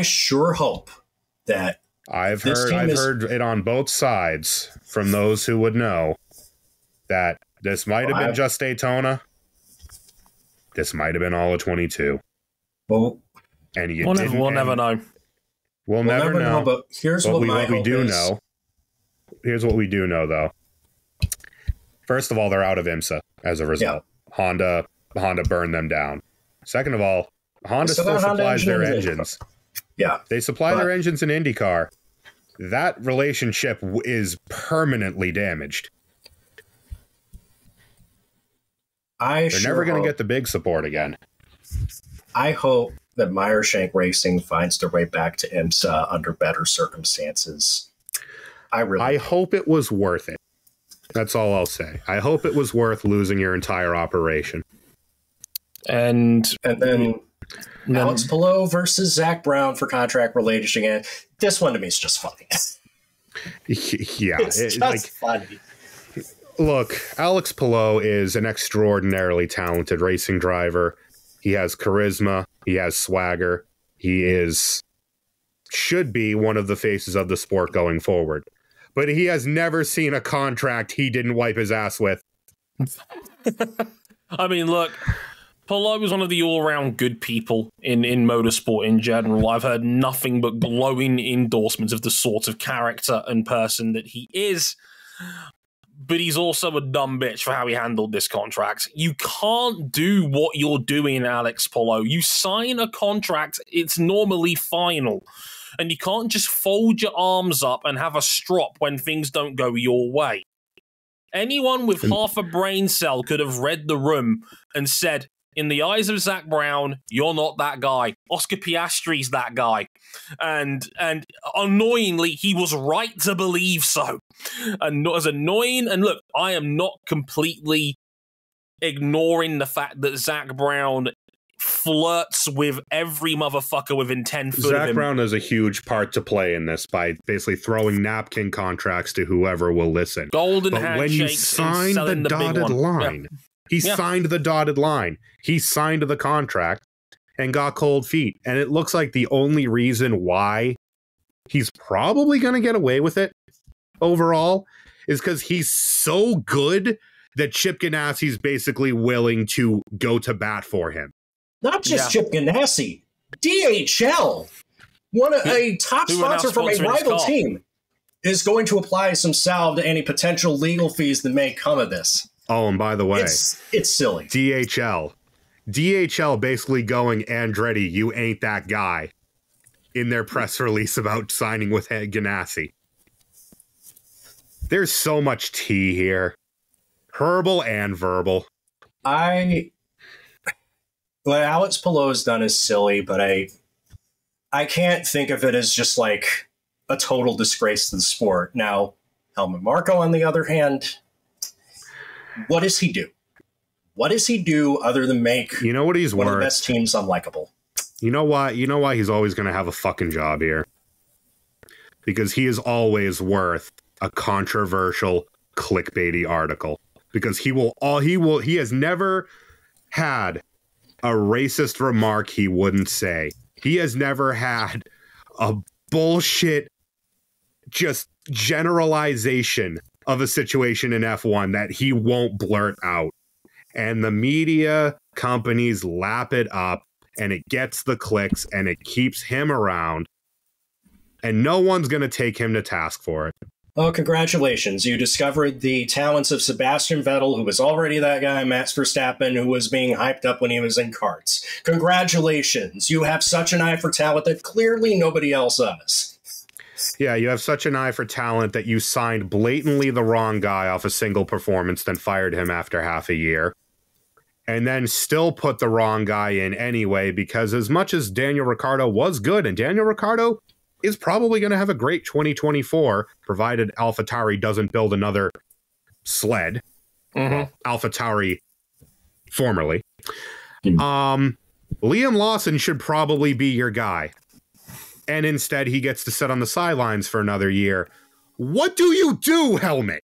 sure hope that I've heard it on both sides from those who would know that this might have been just Daytona. This might have been all of 22. Well, and we'll never know. We'll never know. But here's what we do know. Here's what we do know, though. First of all, they're out of IMSA as a result. Yeah. Honda burned them down. Second of all, Honda still supplies their engines. Yeah. They supply their engines in IndyCar. That relationship is permanently damaged. They're never going to get the big support again. I hope that Meyer-Shank Racing finds their way back to IMSA under better circumstances. I hope it was worth it. That's all I'll say. I hope it was worth losing your entire operation. And then Alex Palou versus Zach Brown for contract related again. This one to me is just funny. Yeah, it's just funny. Look, Alex Palou is an extraordinarily talented racing driver. He has charisma. He has swagger. He should be one of the faces of the sport going forward. But he has never seen a contract he didn't wipe his ass with. I mean, look, Palou was one of the all-round good people in motorsport in general. I've heard nothing but glowing endorsements of the sort of character and person that he is. But he's also a dumb bitch for how he handled this contract. You can't do what you're doing, Alex Palou. You sign a contract, it's normally final. And you can't just fold your arms up and have a strop when things don't go your way. Anyone with half a brain cell could have read the room and said, in the eyes of Zach Brown, you're not that guy. Oscar Piastri's that guy. And annoyingly, he was right to believe so. And not as annoying. And look, I am not completely ignoring the fact that Zach Brown flirts with every motherfucker within 10 foot of Zach him. Brown has a huge part to play in this by basically throwing napkin contracts to whoever will listen. Golden but when you handshakes signed and the selling the big dotted one. line, he signed the dotted line. He signed the contract and got cold feet. And it looks like the only reason why he's probably going to get away with it overall is because he's so good that Chip Ganassi's basically willing to go to bat for him. Not just Chip Ganassi, DHL, a top sponsor from a rival team, is going to apply some salve to any potential legal fees that may come of this. Oh, and by the way, it's silly. DHL basically going, Andretti, you ain't that guy, in their press release about signing with Ganassi. There's so much tea here, herbal and verbal. What Alex Palou has done is silly, but I can't think of it as just like a total disgrace to the sport. Now, Helmut Marko, on the other hand, what does he do? What does he do other than make what he's one worth? of the best teams unlikable? You know why he's always going to have a fucking job here? Because he is always worth a controversial clickbaity article. Because he has never had a racist remark he wouldn't say. He has never had a bullshit just generalization of a situation in F1 that he won't blurt out. And the media companies lap it up, and it gets the clicks, and it keeps him around, and no one's going to take him to task for it. Oh, congratulations. You discovered the talents of Sebastian Vettel, who was already that guy, Max Verstappen, who was being hyped up when he was in karts. Congratulations. You have such an eye for talent that clearly nobody else does. Yeah, you have such an eye for talent that you signed blatantly the wrong guy off a single performance, then fired him after half a year. And then still put the wrong guy in anyway, because as much as Daniel Ricciardo was good, and Daniel Ricciardo is probably going to have a great 2024, provided AlphaTauri doesn't build another sled. AlphaTauri formerly. Liam Lawson should probably be your guy. And instead he gets to sit on the sidelines for another year. What do you do, Helmet?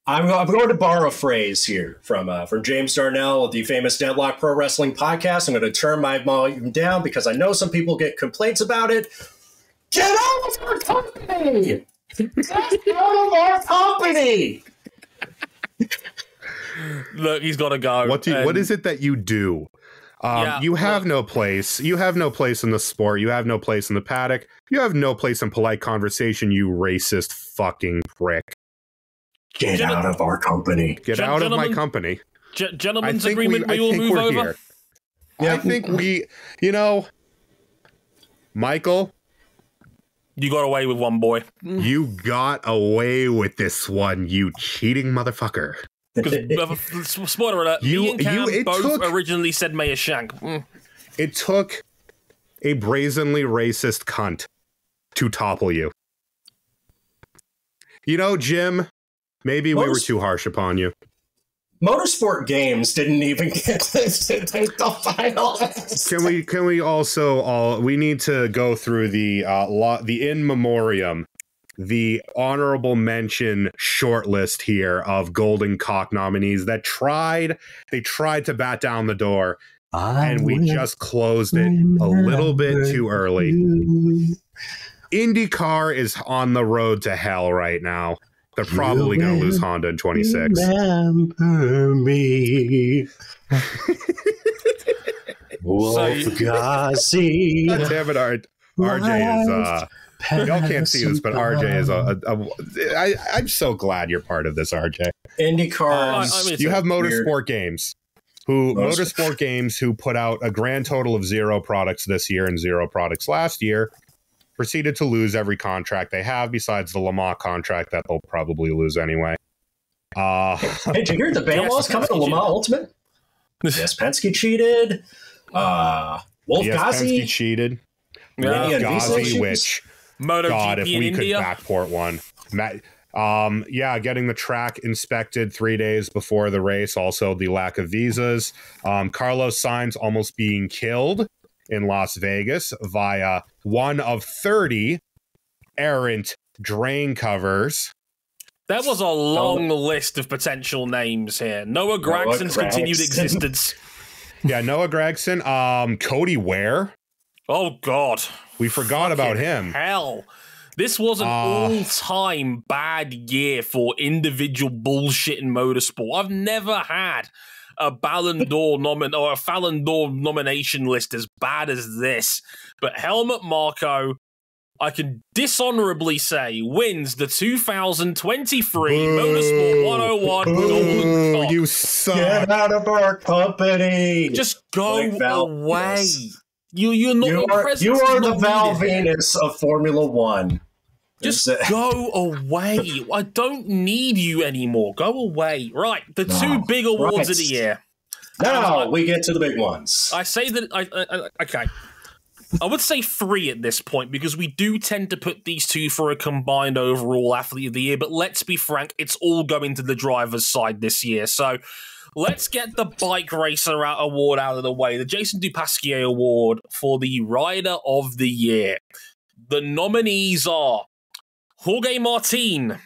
I'm going to borrow a phrase here from James Darnell of the famous Deadlock Pro Wrestling podcast. I'm going to turn my volume down because I know some people get complaints about it. Get out of our company! Get out of our company! Look, he's got to go. What is it that you do? You have no place. You have no place in the sport. You have no place in the paddock. You have no place in polite conversation, you racist fucking prick. Get out of our company. Get out of my company. Gentlemen's agreement, we all move over. Here. Yeah, I think Michael, you got away with one, boy. You got away with this one, you cheating motherfucker. Because, spoiler alert, me and Cam both originally said Mayor Shank. It took a brazenly racist cunt to topple you. Jim, maybe we were too harsh upon you. Motorsport Games didn't even get to take the final. Can we also we need to go through the in memoriam, the honorable mention shortlist here of Golden Cock nominees that tried to bat down the door, and we just closed it a little bit too early. IndyCar is on the road to hell right now. They're probably going to lose Honda in 26. Remember me. Wolfgassi. Damn it, RJ is... y'all can't see this, but RJ is I'm so glad you're part of this, RJ. IndyCar. You have Motorsport Games, who put out a grand total of 0 products this year and 0 products last year, proceeded to lose every contract they have besides the Le Mans contract that they'll probably lose anyway. Hey, did you hear the ban laws coming to Le Mans Ultimate? Yes, Penske cheated. Wolfgassi. Yes, Penske cheated. Yeah. Wolfgassi, which... MotoGP God, if we could India. backport one. Yeah, getting the track inspected 3 days before the race. Also, the lack of visas. Carlos Sainz almost being killed in Las Vegas via one of 30 errant drain covers. That was a long list of potential names here. Noah Gragson's continued existence. Yeah, Noah Gragson. Cody Ware. Oh, God. We forgot about him. Hell. This was an all-time bad year for individual bullshit in motorsport. I've never had a Ballon d'Or or a Fallon d'Or nomination list as bad as this. But Helmut Marko, I can dishonorably say, wins the 2023 Motorsport 101 Golden Cock. You suck. Get out of our company. Just go away. You're not you are the Val Venus of Formula One. Just go away. I don't need you anymore. Go away. Right, the two big awards of the year. Now we get to the big ones. I say that, okay. I would say 3 at this point because we do tend to put these two for a combined overall athlete of the year, but let's be frank, it's all going to the driver's side this year. So let's get the Bike Racer award out of the way. The Jason Dupasquier Award for the Rider of the Year. The nominees are Jorge Martin,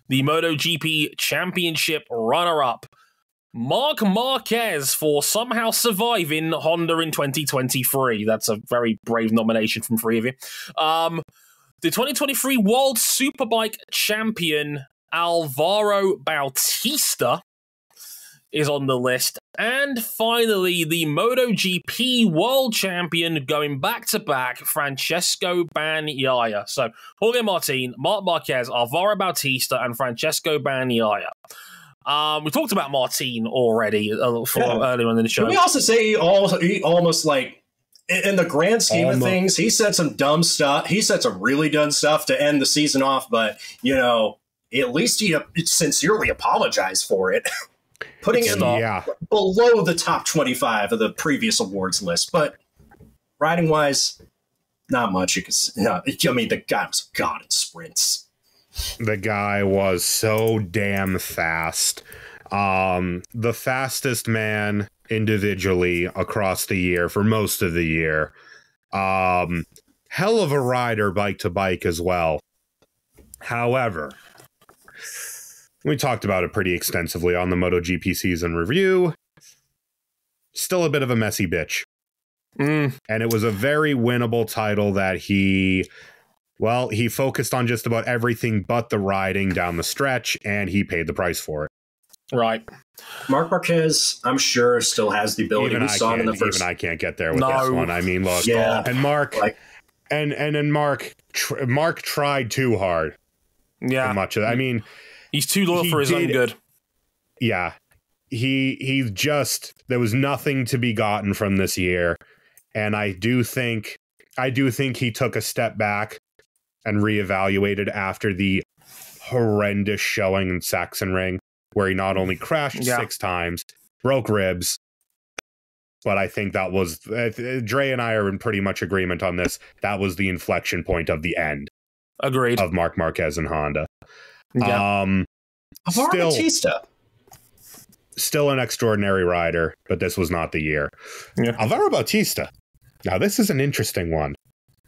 the MotoGP Championship runner-up. Marc Marquez for somehow surviving Honda in 2023. That's a very brave nomination from 3 of you. The 2023 World Superbike Champion Alvaro Bautista is on the list. And finally, the MotoGP World Champion going back-to-back, Francesco Bagnaia. So, Jorge Martin, Marc Marquez, Alvaro Bautista, and Francesco Bagnaia. We talked about Martin already earlier on in the show. Can we also say he almost, like, in the grand scheme of things, he said some dumb stuff. He said some really dumb stuff to end the season off, but, you know, at least he sincerely apologized for it. Putting him below the top 25 of the previous awards list. But riding-wise, not much. You can, I mean, the guy was God in sprints. The guy was so damn fast. The fastest man individually across the year for most of the year. Hell of a rider bike to bike as well. However, we talked about it pretty extensively on the MotoGP season review. Still a bit of a messy bitch. And it was a very winnable title that he focused on just about everything but the riding down the stretch, and he paid the price for it. Right. Marc Marquez, I'm sure, still has the ability. Even I can't get there with this one. I mean, look, and Mark, and Mark tried too hard. Yeah, for much of that. I mean, he's too loyal for his own good. Yeah, he just, there was nothing to be gotten from this year, and I do think he took a step back and reevaluated after the horrendous showing in Sachsenring, where he not only crashed 6 times, broke ribs, but I think that was, Dre and I are in pretty much agreement on this, that was the inflection point of the end. Agreed. Of Marc Marquez and Honda. Yeah. Bautista. Still an extraordinary rider, but this was not the year. Yeah. Alvaro Bautista. Now, this is an interesting one.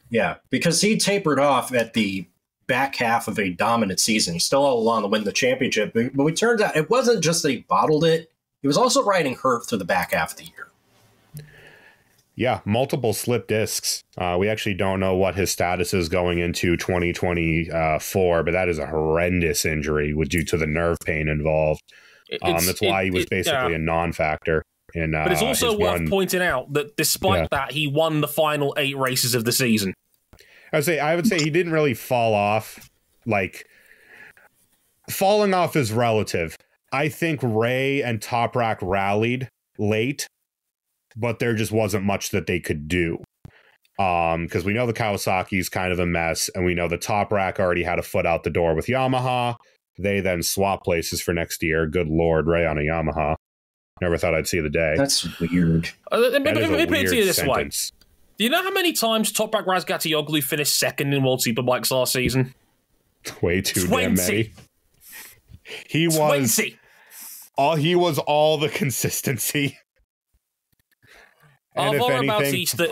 Yeah, because he tapered off at the back half of a dominant season. He still all along to win the championship, but it turns out it wasn't just that he bottled it. He was also riding hurt through the back half of the year. Yeah, multiple slip discs. We actually don't know what his status is going into 2024, but that is a horrendous injury due to the nerve pain involved. That's why he was basically a non-factor. But it's also worth pointing out that despite that, he won the final 8 races of the season. I would say he didn't really fall off. Like, falling off is relative. I think Ray and Toprak rallied late, but there just wasn't much that they could do. Because we know the Kawasaki's kind of a mess, and we know the Toprak already had a foot out the door with Yamaha. They then swap places for next year. Good Lord, Ray on a Yamaha. Never thought I'd see the day. That's weird. Let me put it to you this way. Do you know how many times Toprak Razgatlioglu finished second in World Superbikes last season? Way too damn many. He was 20. He was all the consistency. And if anything, Bautista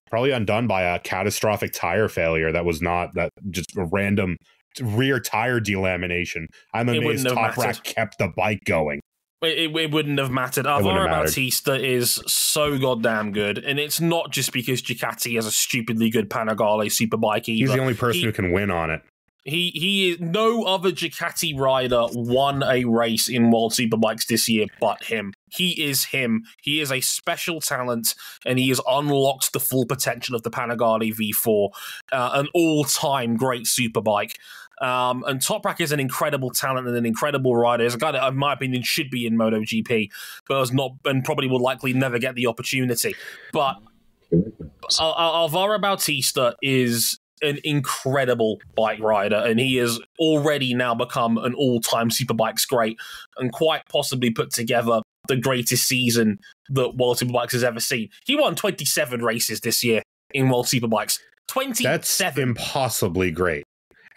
probably undone by a catastrophic tire failure that was not that just a random rear tire delamination. I'm amazed Toprak kept the bike going. It wouldn't have mattered. Alvaro Bautista is so goddamn good, and it's not just because Ducati has a stupidly good Panigale superbike either. He's the only person who can win on it. He is no other Ducati rider won a race in World Superbikes this year but him. He is him. He is a special talent, and he has unlocked the full potential of the Panigale V4, an all-time great superbike. And Toprak is an incredible talent and an incredible rider. He's a guy that, in my opinion, should be in MotoGP, but has not, and probably will likely never get the opportunity. But Alvaro Bautista is an incredible bike rider, and he has already now become an all-time Superbikes great, and quite possibly put together the greatest season that World Superbikes has ever seen. He won 27 races this year in World Superbikes. 27. That's impossibly great.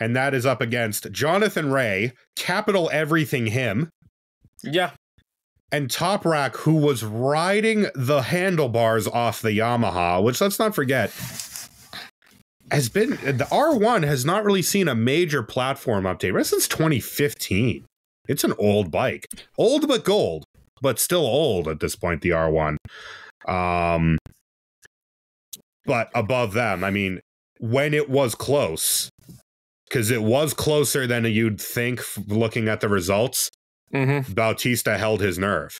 And that is up against Jonathan Rea, capital everything him. Yeah. And Toprak, who was riding the handlebars off the Yamaha, which, let's not forget, has been, the R1 has not really seen a major platform update since 2015. It's an old bike. Old but gold, but still old at this point, the R1. But above them, I mean, when it was close, because it was closer than you'd think looking at the results, Bautista held his nerve.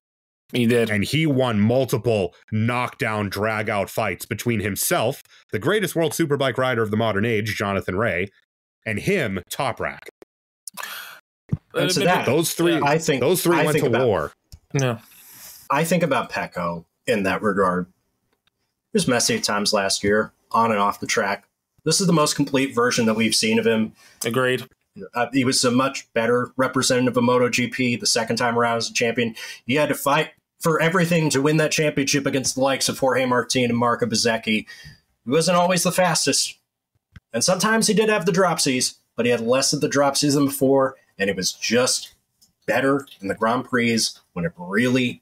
He did. And he won multiple knockdown, drag-out fights between himself, the greatest World Superbike rider of the modern age, Jonathan Rea, and him, Toprak. And so that, those three went to war. Yeah. I think about Pecco in that regard. He was messy at times last year, on and off the track. This is the most complete version that we've seen of him. Agreed. He was a much better representative of MotoGP the second time around as a champion. He had to fight for everything to win that championship against the likes of Jorge Martin and Marco Bezzecchi. He wasn't always the fastest. And sometimes he did have the dropsies, but he had less of the dropsies than before, and it was just better in the Grand Prix when it really,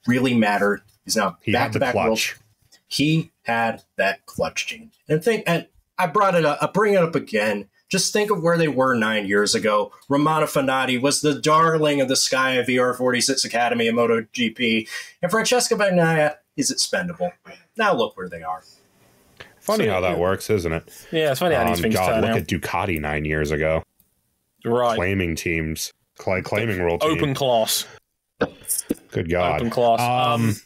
really mattered. He's now back-to-back world. He had that clutch gene. And I brought it up. I bring it up again. Just think of where they were 9 years ago. Romano Fenati was the darling of the Sky VR46 Academy of MotoGP. And Francesco Bagnaia is expendable. Now look where they are. Funny how that works, isn't it? Yeah, it's funny how these things turn out. Look at Ducati 9 years ago. Right. Claiming teams. Claiming world team. Open class. Good God. Open class.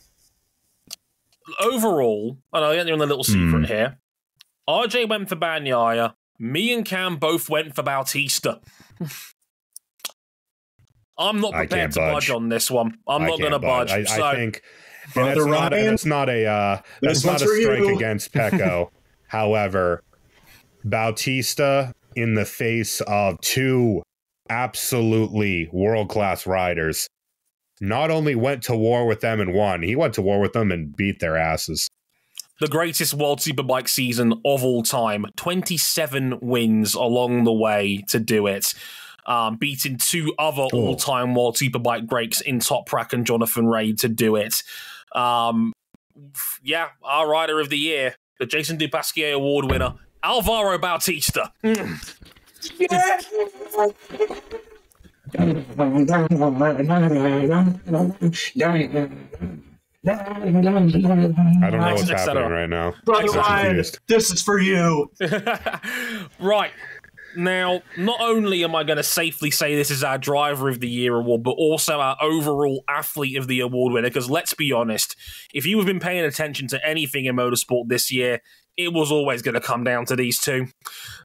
Overall, and I'll get you on a little secret here, RJ went for Bagnaia. Me and Cam both went for Bautista. I'm not prepared to budge on this one. I'm not going to budge. I think that's not a strike against Pecco. However, Bautista, in the face of two absolutely world-class riders, not only went to war with them and won, he went to war with them and beat their asses. The greatest World Superbike season of all time. 27 wins along the way to do it. Beating two other all-time World Superbike greats in Toprak and Jonathan Rea to do it. Yeah, our rider of the year, the Jason Dupasquier Award winner, Alvaro Bautista. Yeah. I don't know what's happening right now. Brother Ryan, this is for you. Right. Now, not only am I going to safely say this is our Driver of the Year award, but also our overall Athlete of the Award winner, because let's be honest, if you have been paying attention to anything in motorsport this year, it was always going to come down to these two.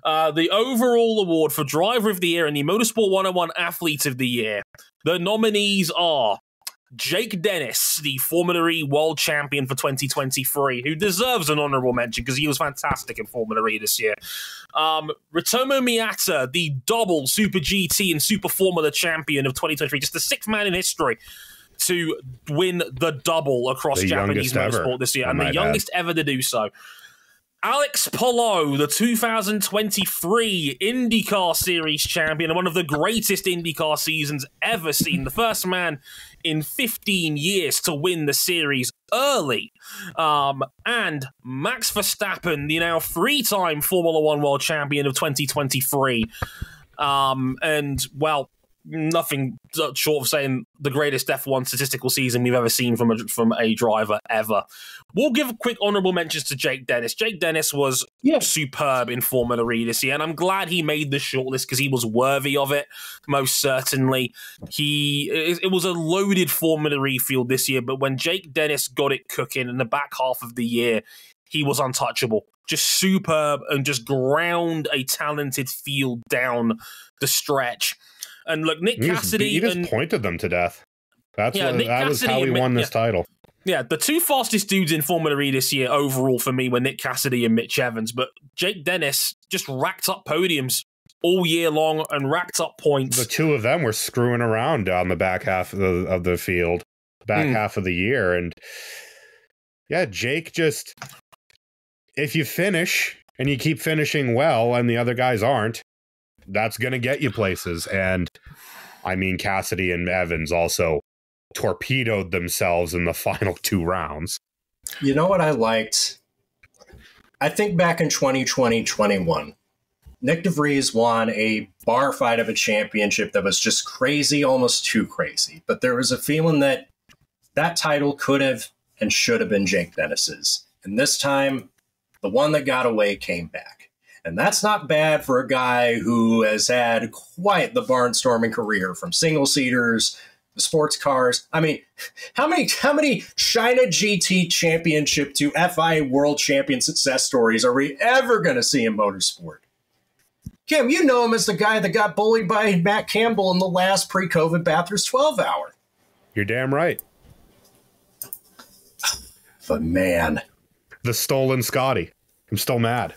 The overall award for Driver of the Year and the Motorsport101 Athlete of the Year, the nominees are Jake Dennis, the Formula E World Champion for 2023, who deserves an honorable mention because he was fantastic in Formula E this year. Ritomo Miyata, the double Super GT and Super Formula Champion of 2023, just the sixth man in history to win the double across Japanese motorsport this year, and the youngest ever to do so. Alex Palou, the 2023 IndyCar Series champion and one of the greatest IndyCar seasons ever seen. The first man in 15 years to win the series early. And Max Verstappen, the now three-time Formula One world champion of 2023. And, well, nothing short of saying the greatest F1 statistical season we've ever seen from a driver ever. We'll give quick honourable mentions to Jake Dennis. Jake Dennis was superb in Formula E this year, and I'm glad he made the shortlist because he was worthy of it, most certainly. It was a loaded Formula E field this year, but when Jake Dennis got it cooking in the back half of the year, he was untouchable. Just superb and just ground a talented field down the stretch. And look, Nick Cassidy... He just pointed them to death. That was how he won this title. Yeah, the two fastest dudes in Formula E this year overall for me were Nick Cassidy and Mitch Evans, but Jake Dennis just racked up podiums all year long and racked up points. The two of them were screwing around down the back half of the field, back half of the year. And yeah, Jake just... If you finish and you keep finishing well and the other guys aren't, that's going to get you places. And I mean, Cassidy and Evans also torpedoed themselves in the final two rounds. You know what I liked? I think back in 2020-21, Nick DeVries won a bar fight of a championship that was just crazy, almost too crazy. But there was a feeling that that title could have and should have been Jake Dennis's. And this time, the one that got away came back. And that's not bad for a guy who has had quite the barnstorming career, from single-seaters, the sports cars. I mean, how many China GT championship to FIA world champion success stories are we ever going to see in motorsport? Cam, you know him as the guy that got bullied by Matt Campbell in the last pre-COVID Bathurst 12 hour. You're damn right. But man, the stolen Scotty. I'm still mad.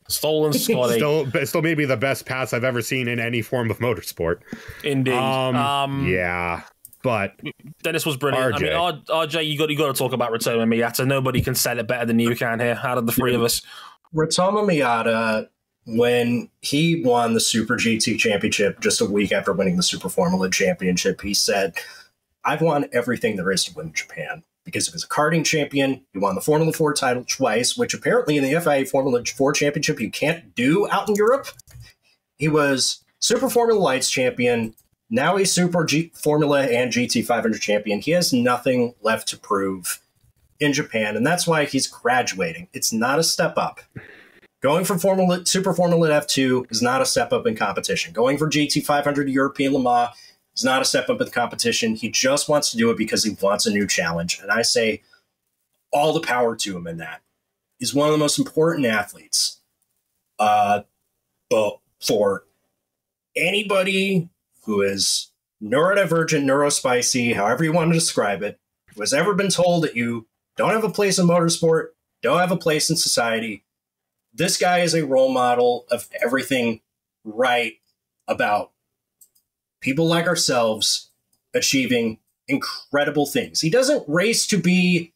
Stolen Scotty. Still maybe the best pass I've ever seen in any form of motorsport. Indeed. Yeah, but Dennis was brilliant. RJ. I mean, RJ, you got to talk about Ritomo Miyata. Nobody can sell it better than you can here, out of the three of us. Ritomo Miyata, when he won the Super GT Championship just a week after winning the Super Formula Championship, he said, "I've won everything there is to win in Japan." Because he was a karting champion, he won the Formula 4 title twice, which apparently in the FIA Formula 4 Championship you can't do out in Europe. He was Super Formula Lights champion. Now he's Super Formula and GT 500 champion. He has nothing left to prove in Japan, and that's why he's graduating. It's not a step up. Going from Super Formula F2 is not a step up in competition. Going for GT 500 European Le Mans is not a step up in the competition. He just wants to do it because he wants a new challenge. And I say all the power to him in that. He's one of the most important athletes. But for anybody who is neurodivergent, neurospicy, however you want to describe it, who has ever been told that you don't have a place in motorsport, don't have a place in society, this guy is a role model of everything right about people like ourselves achieving incredible things. He doesn't race to be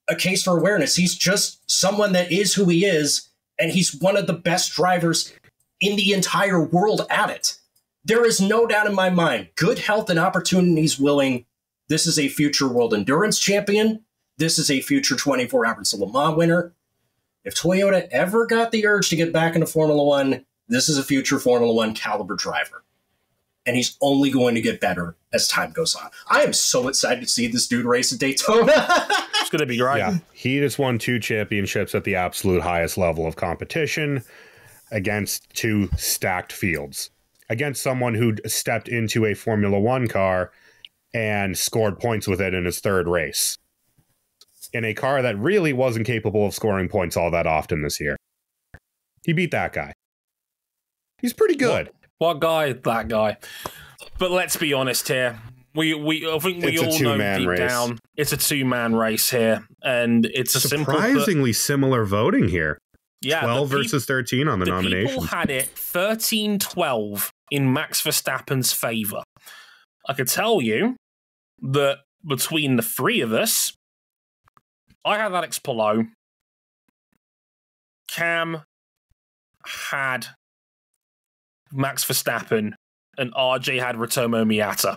a case for awareness. He's just someone that is who he is, and he's one of the best drivers in the entire world at it. There is no doubt in my mind, good health and opportunities willing, this is a future world endurance champion. This is a future 24 Hours of Le Mans winner. If Toyota ever got the urge to get back into Formula One, this is a future Formula One caliber driver. And he's only going to get better as time goes on. I am so excited to see this dude race at Daytona. It's going to be great. Yeah, he just won 2 championships at the absolute highest level of competition against 2 stacked fields. Against someone who stepped into a Formula One car and scored points with it in his 3rd race. In a car that really wasn't capable of scoring points all that often this year. He beat that guy. He's pretty good. What guy? That guy. But let's be honest here. I think we all know deep down it's a 2-man race here, and it's a surprisingly similar voting here. Yeah, 12 versus 13 on the nominations. People had it 13-12 in Max Verstappen's favor. I could tell you that between the 3 of us, I have Alex Palou. Cam had Max Verstappen and RJ had Ritomo Miyata.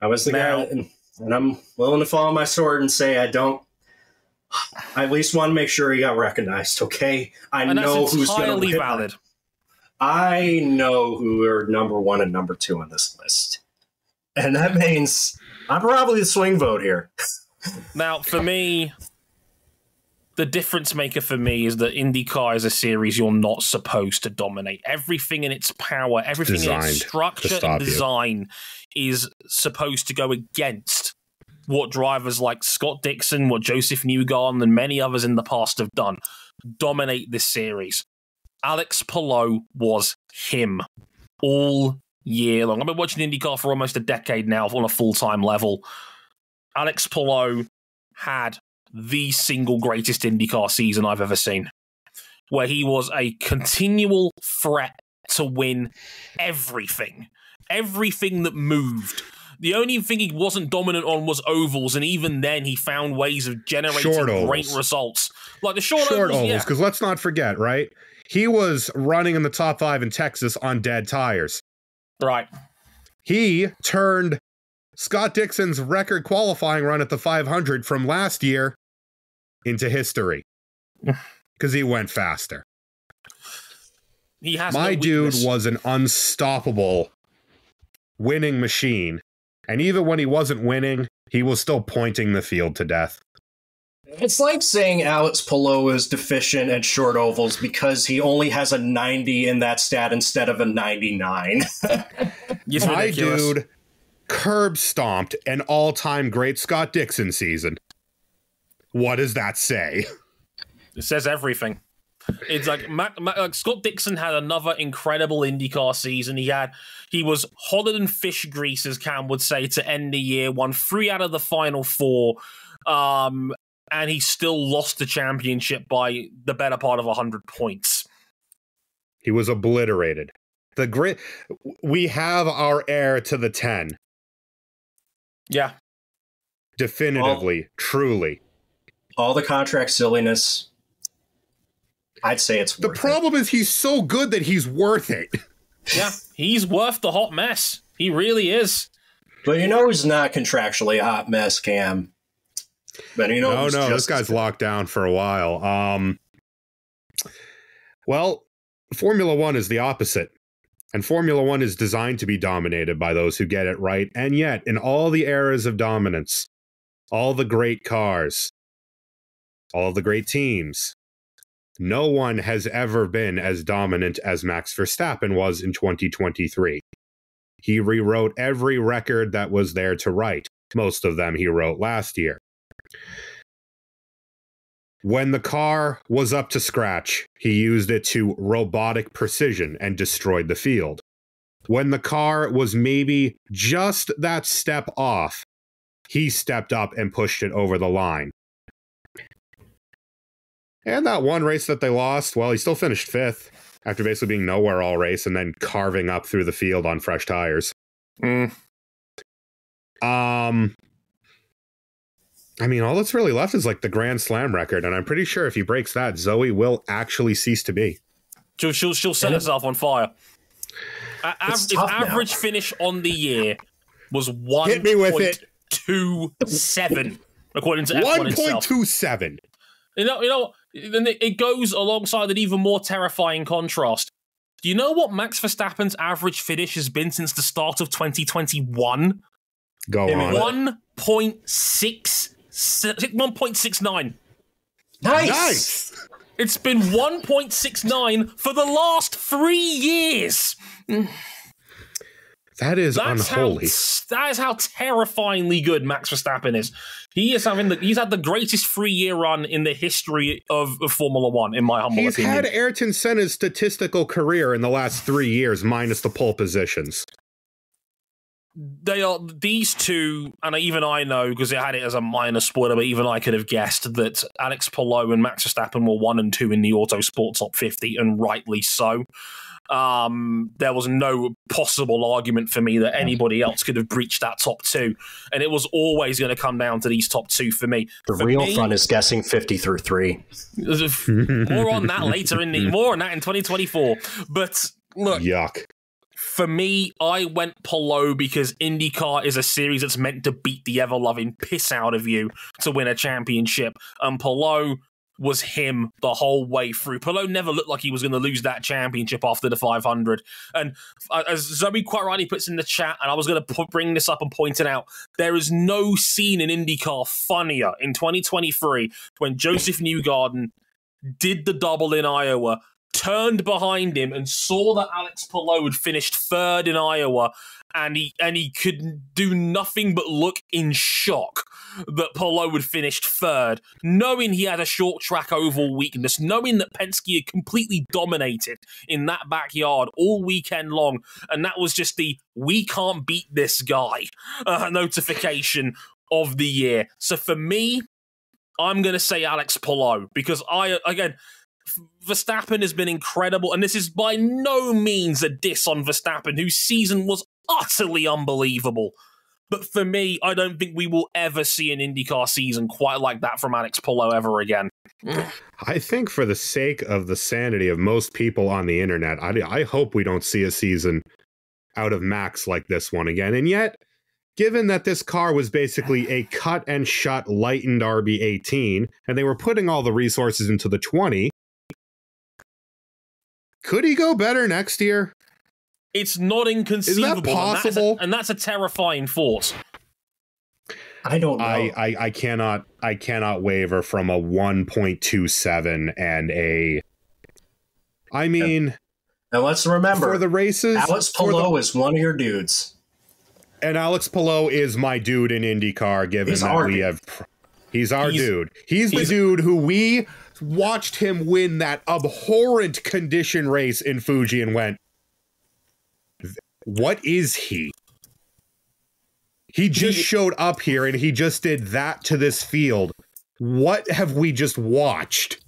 I was the guy, and I'm willing to follow my sword and say I at least want to make sure he got recognized, okay? I know who's going to be valid. I know who are number 1 and number 2 on this list. And that means I'm probably the swing vote here. Now, for me, the difference maker for me is that IndyCar is a series you're not supposed to dominate. Everything in its power, everything in its structure and design is supposed to go against what drivers like Scott Dixon, what Joseph Newgarden, and many others in the past have done. Dominate this series. Alex Palou was him all year long. I've been watching IndyCar for almost a decade now on a full-time level. Alex Palou had the single greatest IndyCar season I've ever seen, where he was a continual threat to win everything that moved. The only thing he wasn't dominant on was ovals, and even then he found ways of generating great results. Like the short ovals, because let's not forget, right? He was running in the top 5 in Texas on dead tires. Right. He turned Scott Dixon's record qualifying run at the 500 from last year into history because he went faster. My dude was an unstoppable winning machine. And even when he wasn't winning, he was still pointing the field to death. It's like saying Alex Palou is deficient at short ovals because he only has a 90 in that stat instead of a 99. My dude curb stomped an all-time great Scott Dixon season. What does that say? It says everything. It's like Scott Dixon had another incredible IndyCar season. He was hotter than fish grease, as Cam would say, to end the year. Won 3 out of the final 4, and he still lost the championship by the better part of 100 points. He was obliterated. We have our heir to the 10. Yeah, definitively, truly. All the contract silliness. I'd say it's worth it. The problem is he's so good that he's worth it. Yeah, he's worth the hot mess. He really is. But you know who's not contractually a hot mess, Cam? But you know this guy's locked down for a while. Well, Formula One is the opposite. And Formula One is designed to be dominated by those who get it right. And yet, in all the eras of dominance, all the great cars, all the great teams, no one has ever been as dominant as Max Verstappen was in 2023. He rewrote every record that was there to write. Most of them he wrote last year. When the car was up to scratch, he used it to robotic precision and destroyed the field. When the car was maybe just that step off, he stepped up and pushed it over the line. And that one race that they lost, well, he still finished 5th after basically being nowhere all race and then carving up through the field on fresh tires. I mean, all that's really left is like the Grand Slam record, and I'm pretty sure if he breaks that, Zoe will actually cease to be. She'll set herself on fire. His average finish on the year was 1.27, according to F1 itself. 1.27. You know, then it goes alongside an even more terrifying contrast. Do you know what Max Verstappen's average finish has been since the start of 2021? Go on. 1.69. Nice. It's been 1.69 for the last 3 years. That is unholy. That is how terrifyingly good Max Verstappen is. He's had the greatest 3-year run in the history of Formula One, in my humble opinion. He's had Ayrton Senna's statistical career in the last 3 years, minus the pole positions. these two, and even I know because I had it as a minor spoiler, but even I could have guessed that Alex Palou and Max Verstappen were 1 and 2 in the Autosport top 50, and rightly so. There was no possible argument for me that anybody else could have breached that top 2, and it was always going to come down to these top 2 for me. The real fun is guessing 50 through 3. More on that later more on that in 2024. But look, yuck. For me, I went Palou because IndyCar is a series that's meant to beat the ever-loving piss out of you to win a championship, and Palou was him the whole way through. Palou never looked like he was going to lose that championship after the 500. And as Zoe quite rightly puts in the chat, and I was going to bring this up and point it out, there is no scene in IndyCar funnier in 2023 when Joseph Newgarden did the double in Iowa, turned behind him and saw that Alex Palou had finished 3rd in Iowa, and he could do nothing but look in shock that Palou had finished 3rd, knowing he had a short track oval weakness, knowing that Penske had completely dominated in that backyard all weekend long, and that was just the "we can't beat this guy" notification of the year. So for me, I'm going to say Alex Palou, because Verstappen has been incredible, and this is by no means a diss on Verstappen, whose season was utterly unbelievable. But for me, I don't think we will ever see an IndyCar season quite like that from Alex Palou ever again. I think for the sake of the sanity of most people on the internet, I hope we don't see a season out of Max like this one again. And yet, given that this car was basically a cut and shut lightened RB18, and they were putting all the resources into the 20, could he go better next year? It's not inconceivable. Is that possible? And that's a terrifying thought. I don't know. I cannot waver from a 1.27 and a. I mean, and let's remember for the races, Alex Palou is one of your dudes, and Alex Palou is my dude in IndyCar. Given that he's our dude. He's the dude who we watched him win that abhorrent condition race in Fuji and went, what is he? He just showed up here and he just did that to this field. What have we just watched?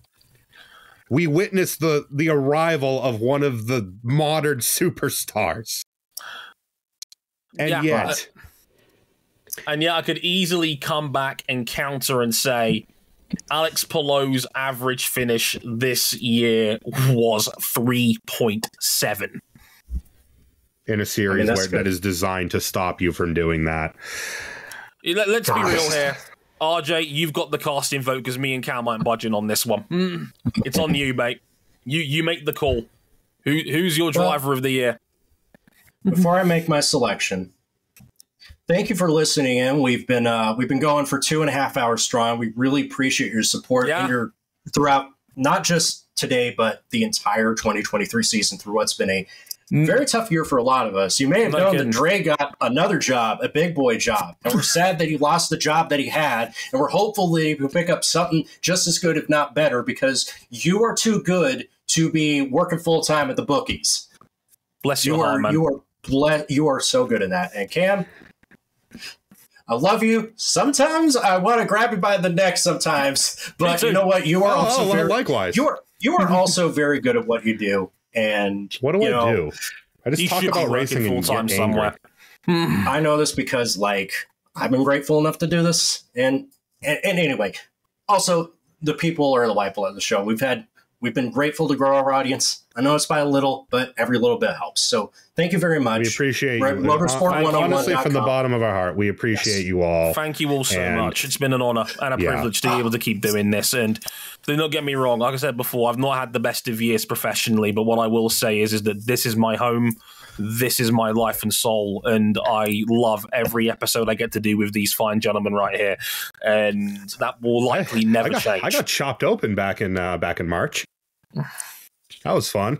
We witnessed the arrival of one of the modern superstars. And yet I could easily come back and counter and say Alex Palou's average finish this year was 3.7. In a series that is designed to stop you from doing that. Let's be real here. RJ, you've got the casting vote because me and Cam aren't budging on this one. It's on you, mate. You make the call. Who's your driver of the year? Before I make my selection, thank you for listening in. We've been going for 2.5 hours strong. We really appreciate your support and throughout not just today, but the entire 2023 season through what's been a very tough year for a lot of us. You may have known that Dre got another job, a big boy job, and we're sad that he lost the job that he had, and we're hopeful that he will pick up something just as good, if not better, because you are too good to be working full-time at the bookies. Bless your heart, man. You are so good in that. And Cam, I love you. Sometimes I want to grab you by the neck sometimes, but you know what? You are also likewise. You are also very good at what you do. And what do I do? I just talk about racing full time somewhere. I know this because, like, I've been grateful enough to do this, and anyway, also the people are the lifeblood of the show. We've been grateful to grow our audience. I know it's by a little, but every little bit helps. So thank you very much. We appreciate you. Motorsport101.com. Honestly, from the bottom of our heart, we appreciate you all. Thank you all so much. It's been an honor and a privilege to be able to keep doing this. And do not get me wrong. Like I said before, I've not had the best of years professionally, but what I will say is that this is my home. This is my life and soul, and I love every episode I get to do with these fine gentlemen right here. And that will likely never change. I got chopped open back in March. That was fun.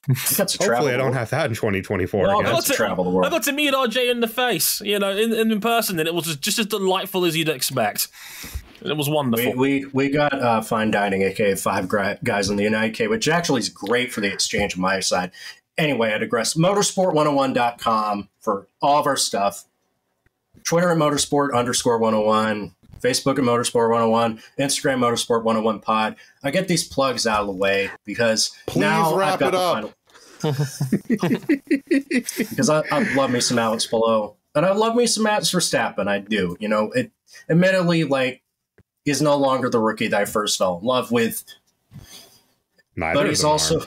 Hopefully, I don't have that in 2024. Well, I got to travel the world. I got to meet RJ in the face, in person, and it was just as delightful as you'd expect. It was wonderful. We got Fine Dining, aka Five Guys on the United K, which actually is great for the exchange on my side. Anyway, I digress. Motorsport101.com for all of our stuff. Twitter at Motorsport_101. Facebook at Motorsport101. Instagram Motorsport101 Pod. I get these plugs out of the way because now I've got the final. Because I love me some Alex Palou. And I love me some Max Verstappen. I do. You know, it admittedly, like, he's no longer the rookie that I first fell in love with. Neither but he's also...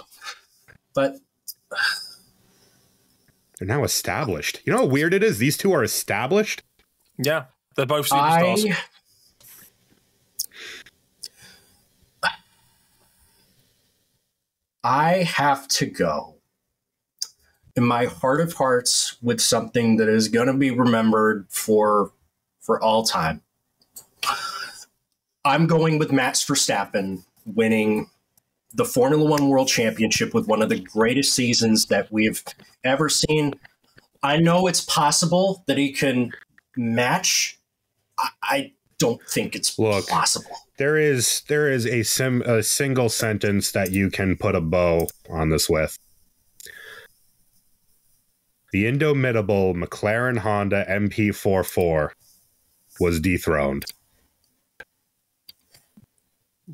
But... They're now established. You know how weird it is? These two are established? Yeah, they're both superstars. I have to go in my heart of hearts with something that is going to be remembered for all time. I'm going with Max Verstappen winning the Formula One World Championship with one of the greatest seasons that we've ever seen. I know it's possible that he can match. I don't think it's possible. There is a single sentence that you can put a bow on this with. The indomitable McLaren Honda MP44 was dethroned.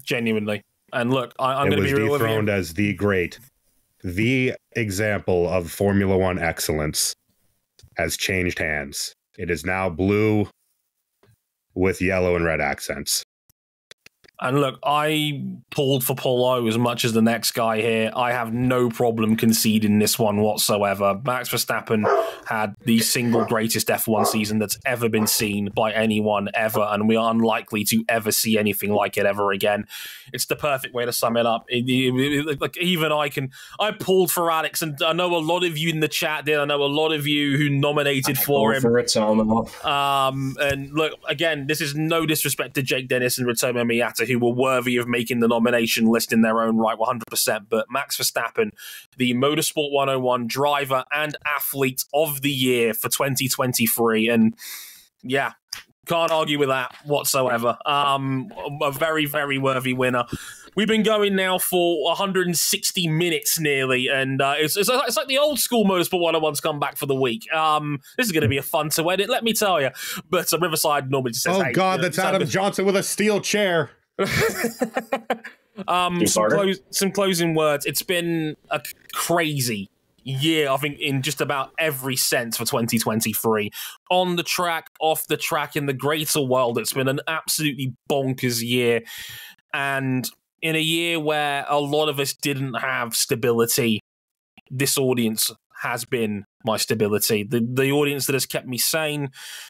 Genuinely. And look, I'm going to be real with you. It was dethroned as the example of Formula One excellence has changed hands. It is now blue with yellow and red accents. And look, I pulled for Palou as much as the next guy here. I have no problem conceding this one whatsoever. Max Verstappen had the single greatest F1 season that's ever been seen by anyone ever, and we are unlikely to ever see anything like it ever again. It's the perfect way to sum it up. Like even I pulled for Alex, and I know a lot of you in the chat did. I know a lot of you who nominated for him. And look, again, this is no disrespect to Jake Dennis and Ritomo Miyata, who were worthy of making the nomination list in their own right, 100%. But Max Verstappen, the Motorsport 101 driver and athlete of the year for 2023. And yeah, can't argue with that whatsoever. A very, very worthy winner. We've been going now for 160 minutes nearly, and it's like the old school Motorsport 101's come back for the week. This is going to be a fun to edit, let me tell you. But Riverside normally just says, "Oh, hey, God, that's Adam Johnson with a steel chair." Some closing words. It's been a crazy year, I think, in just about every sense for 2023. On the track, off the track, in the greater world, it's been an absolutely bonkers year. And in a year where a lot of us didn't have stability, this audience has been my stability. The audience that has kept me sane,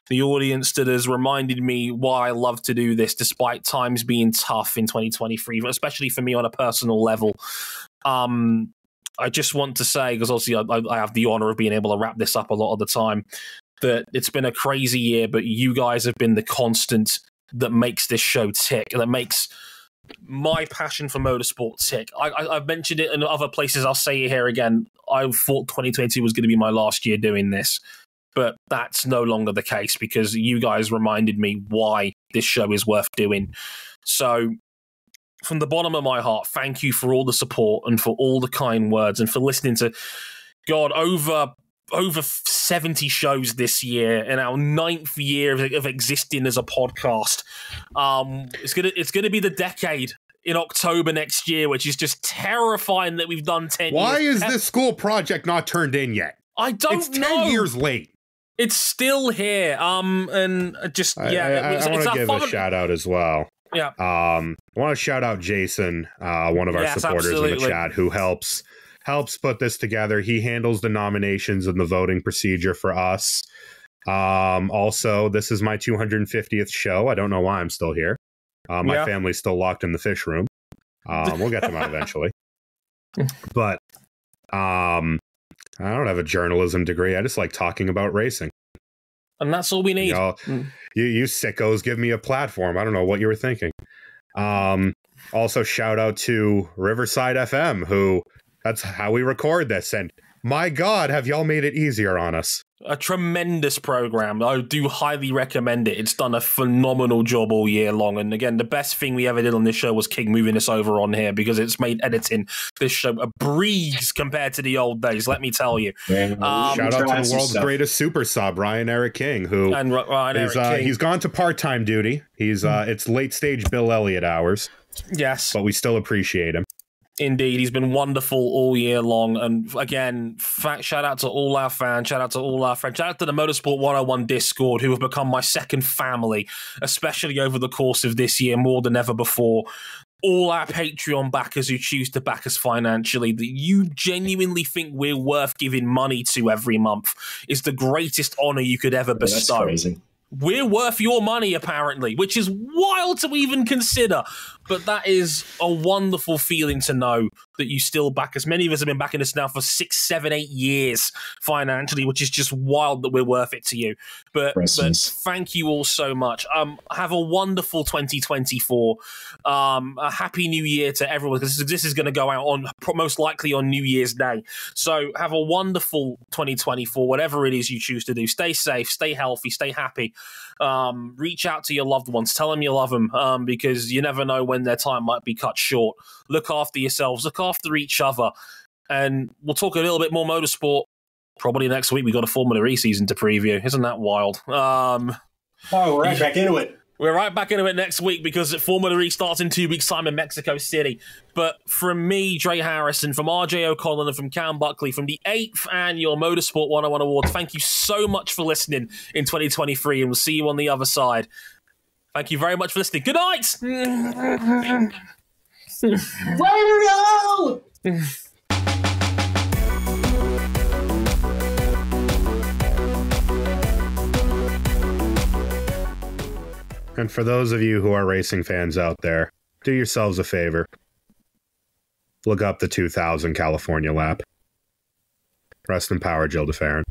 the audience that has reminded me why I love to do this despite times being tough in 2023, especially for me on a personal level. I just want to say, because obviously I have the honor of being able to wrap this up a lot of the time, that it's been a crazy year, but you guys have been the constant that makes this show tick, and that makes my passion for motorsport tick. I've mentioned it in other places. I'll say it here again. I thought 2020 was going to be my last year doing this, but that's no longer the case because you guys reminded me why this show is worth doing. So from the bottom of my heart, thank you for all the support and for all the kind words and for listening to, God, over 70 shows this year in our 9th year of existing as a podcast. It's gonna be the decade in October next year, which is just terrifying that we've done 10 years. Why is this school project not turned in yet? I don't know. It's 10 years late. It's still here. And just, yeah. I want to give a shout out as well. Yeah. I want to shout out Jason, one of our supporters in the chat, who helps put this together. He handles the nominations and the voting procedure for us. Also, this is my 250th show. I don't know why I'm still here. My family's still locked in the fish room. We'll get them out eventually. But I don't have a journalism degree. I just like talking about racing. And that's all we need. You sickos give me a platform. I don't know what you were thinking. Also, shout out to Riverside FM, who... That's how we record this. And my God, have y'all made it easier on us. A tremendous program. I do highly recommend it. It's done a phenomenal job all year long. And again, the best thing we ever did on this show was King moving us over on here, because it's made editing this show a breeze compared to the old days, let me tell you. Shout out to the world's greatest super sub, Ryan Eric King, who he's gone to part-time duty. He's it's late stage Bill Elliott hours. Yes. But we still appreciate him. Indeed, he's been wonderful all year long. And again, shout out to all our fans, shout out to all our friends, shout out to the Motorsport 101 Discord, who have become my second family, especially over the course of this year, more than ever before. All our Patreon backers who choose to back us financially, that you genuinely think we're worth giving money to every month, is the greatest honor you could ever bestow. That's crazy. We're worth your money, apparently, which is wild to even consider. But that is a wonderful feeling to know that you still back us. Many of us have been backing us now for 6, 7, 8 years financially, which is just wild that we're worth it to you. But thank you all so much. Have a wonderful 2024. A happy new year to everyone, because this is going to go out on most likely on New Year's Day. So have a wonderful 2024, whatever it is you choose to do. Stay safe, stay healthy, stay happy. Reach out to your loved ones, tell them you love them, because you never know when their time might be cut short. Look after yourselves, look after each other, and we'll talk a little bit more motorsport probably next week. We got a Formula E season to preview. Isn't that wild? We're right back into it. We're right back into it next week, because Formula E starts in 2 weeks' time in Mexico City. But from me, Dre Harrison, from RJ O'Connell, and from Cam Buckley, from the 8th Annual Motorsport 101 Awards, thank you so much for listening in 2023, and we'll see you on the other side. Thank you very much for listening. Good night! Where And for those of you who are racing fans out there, do yourselves a favor. Look up the 2000 California lap. Rest in power, Jill DeFerrin.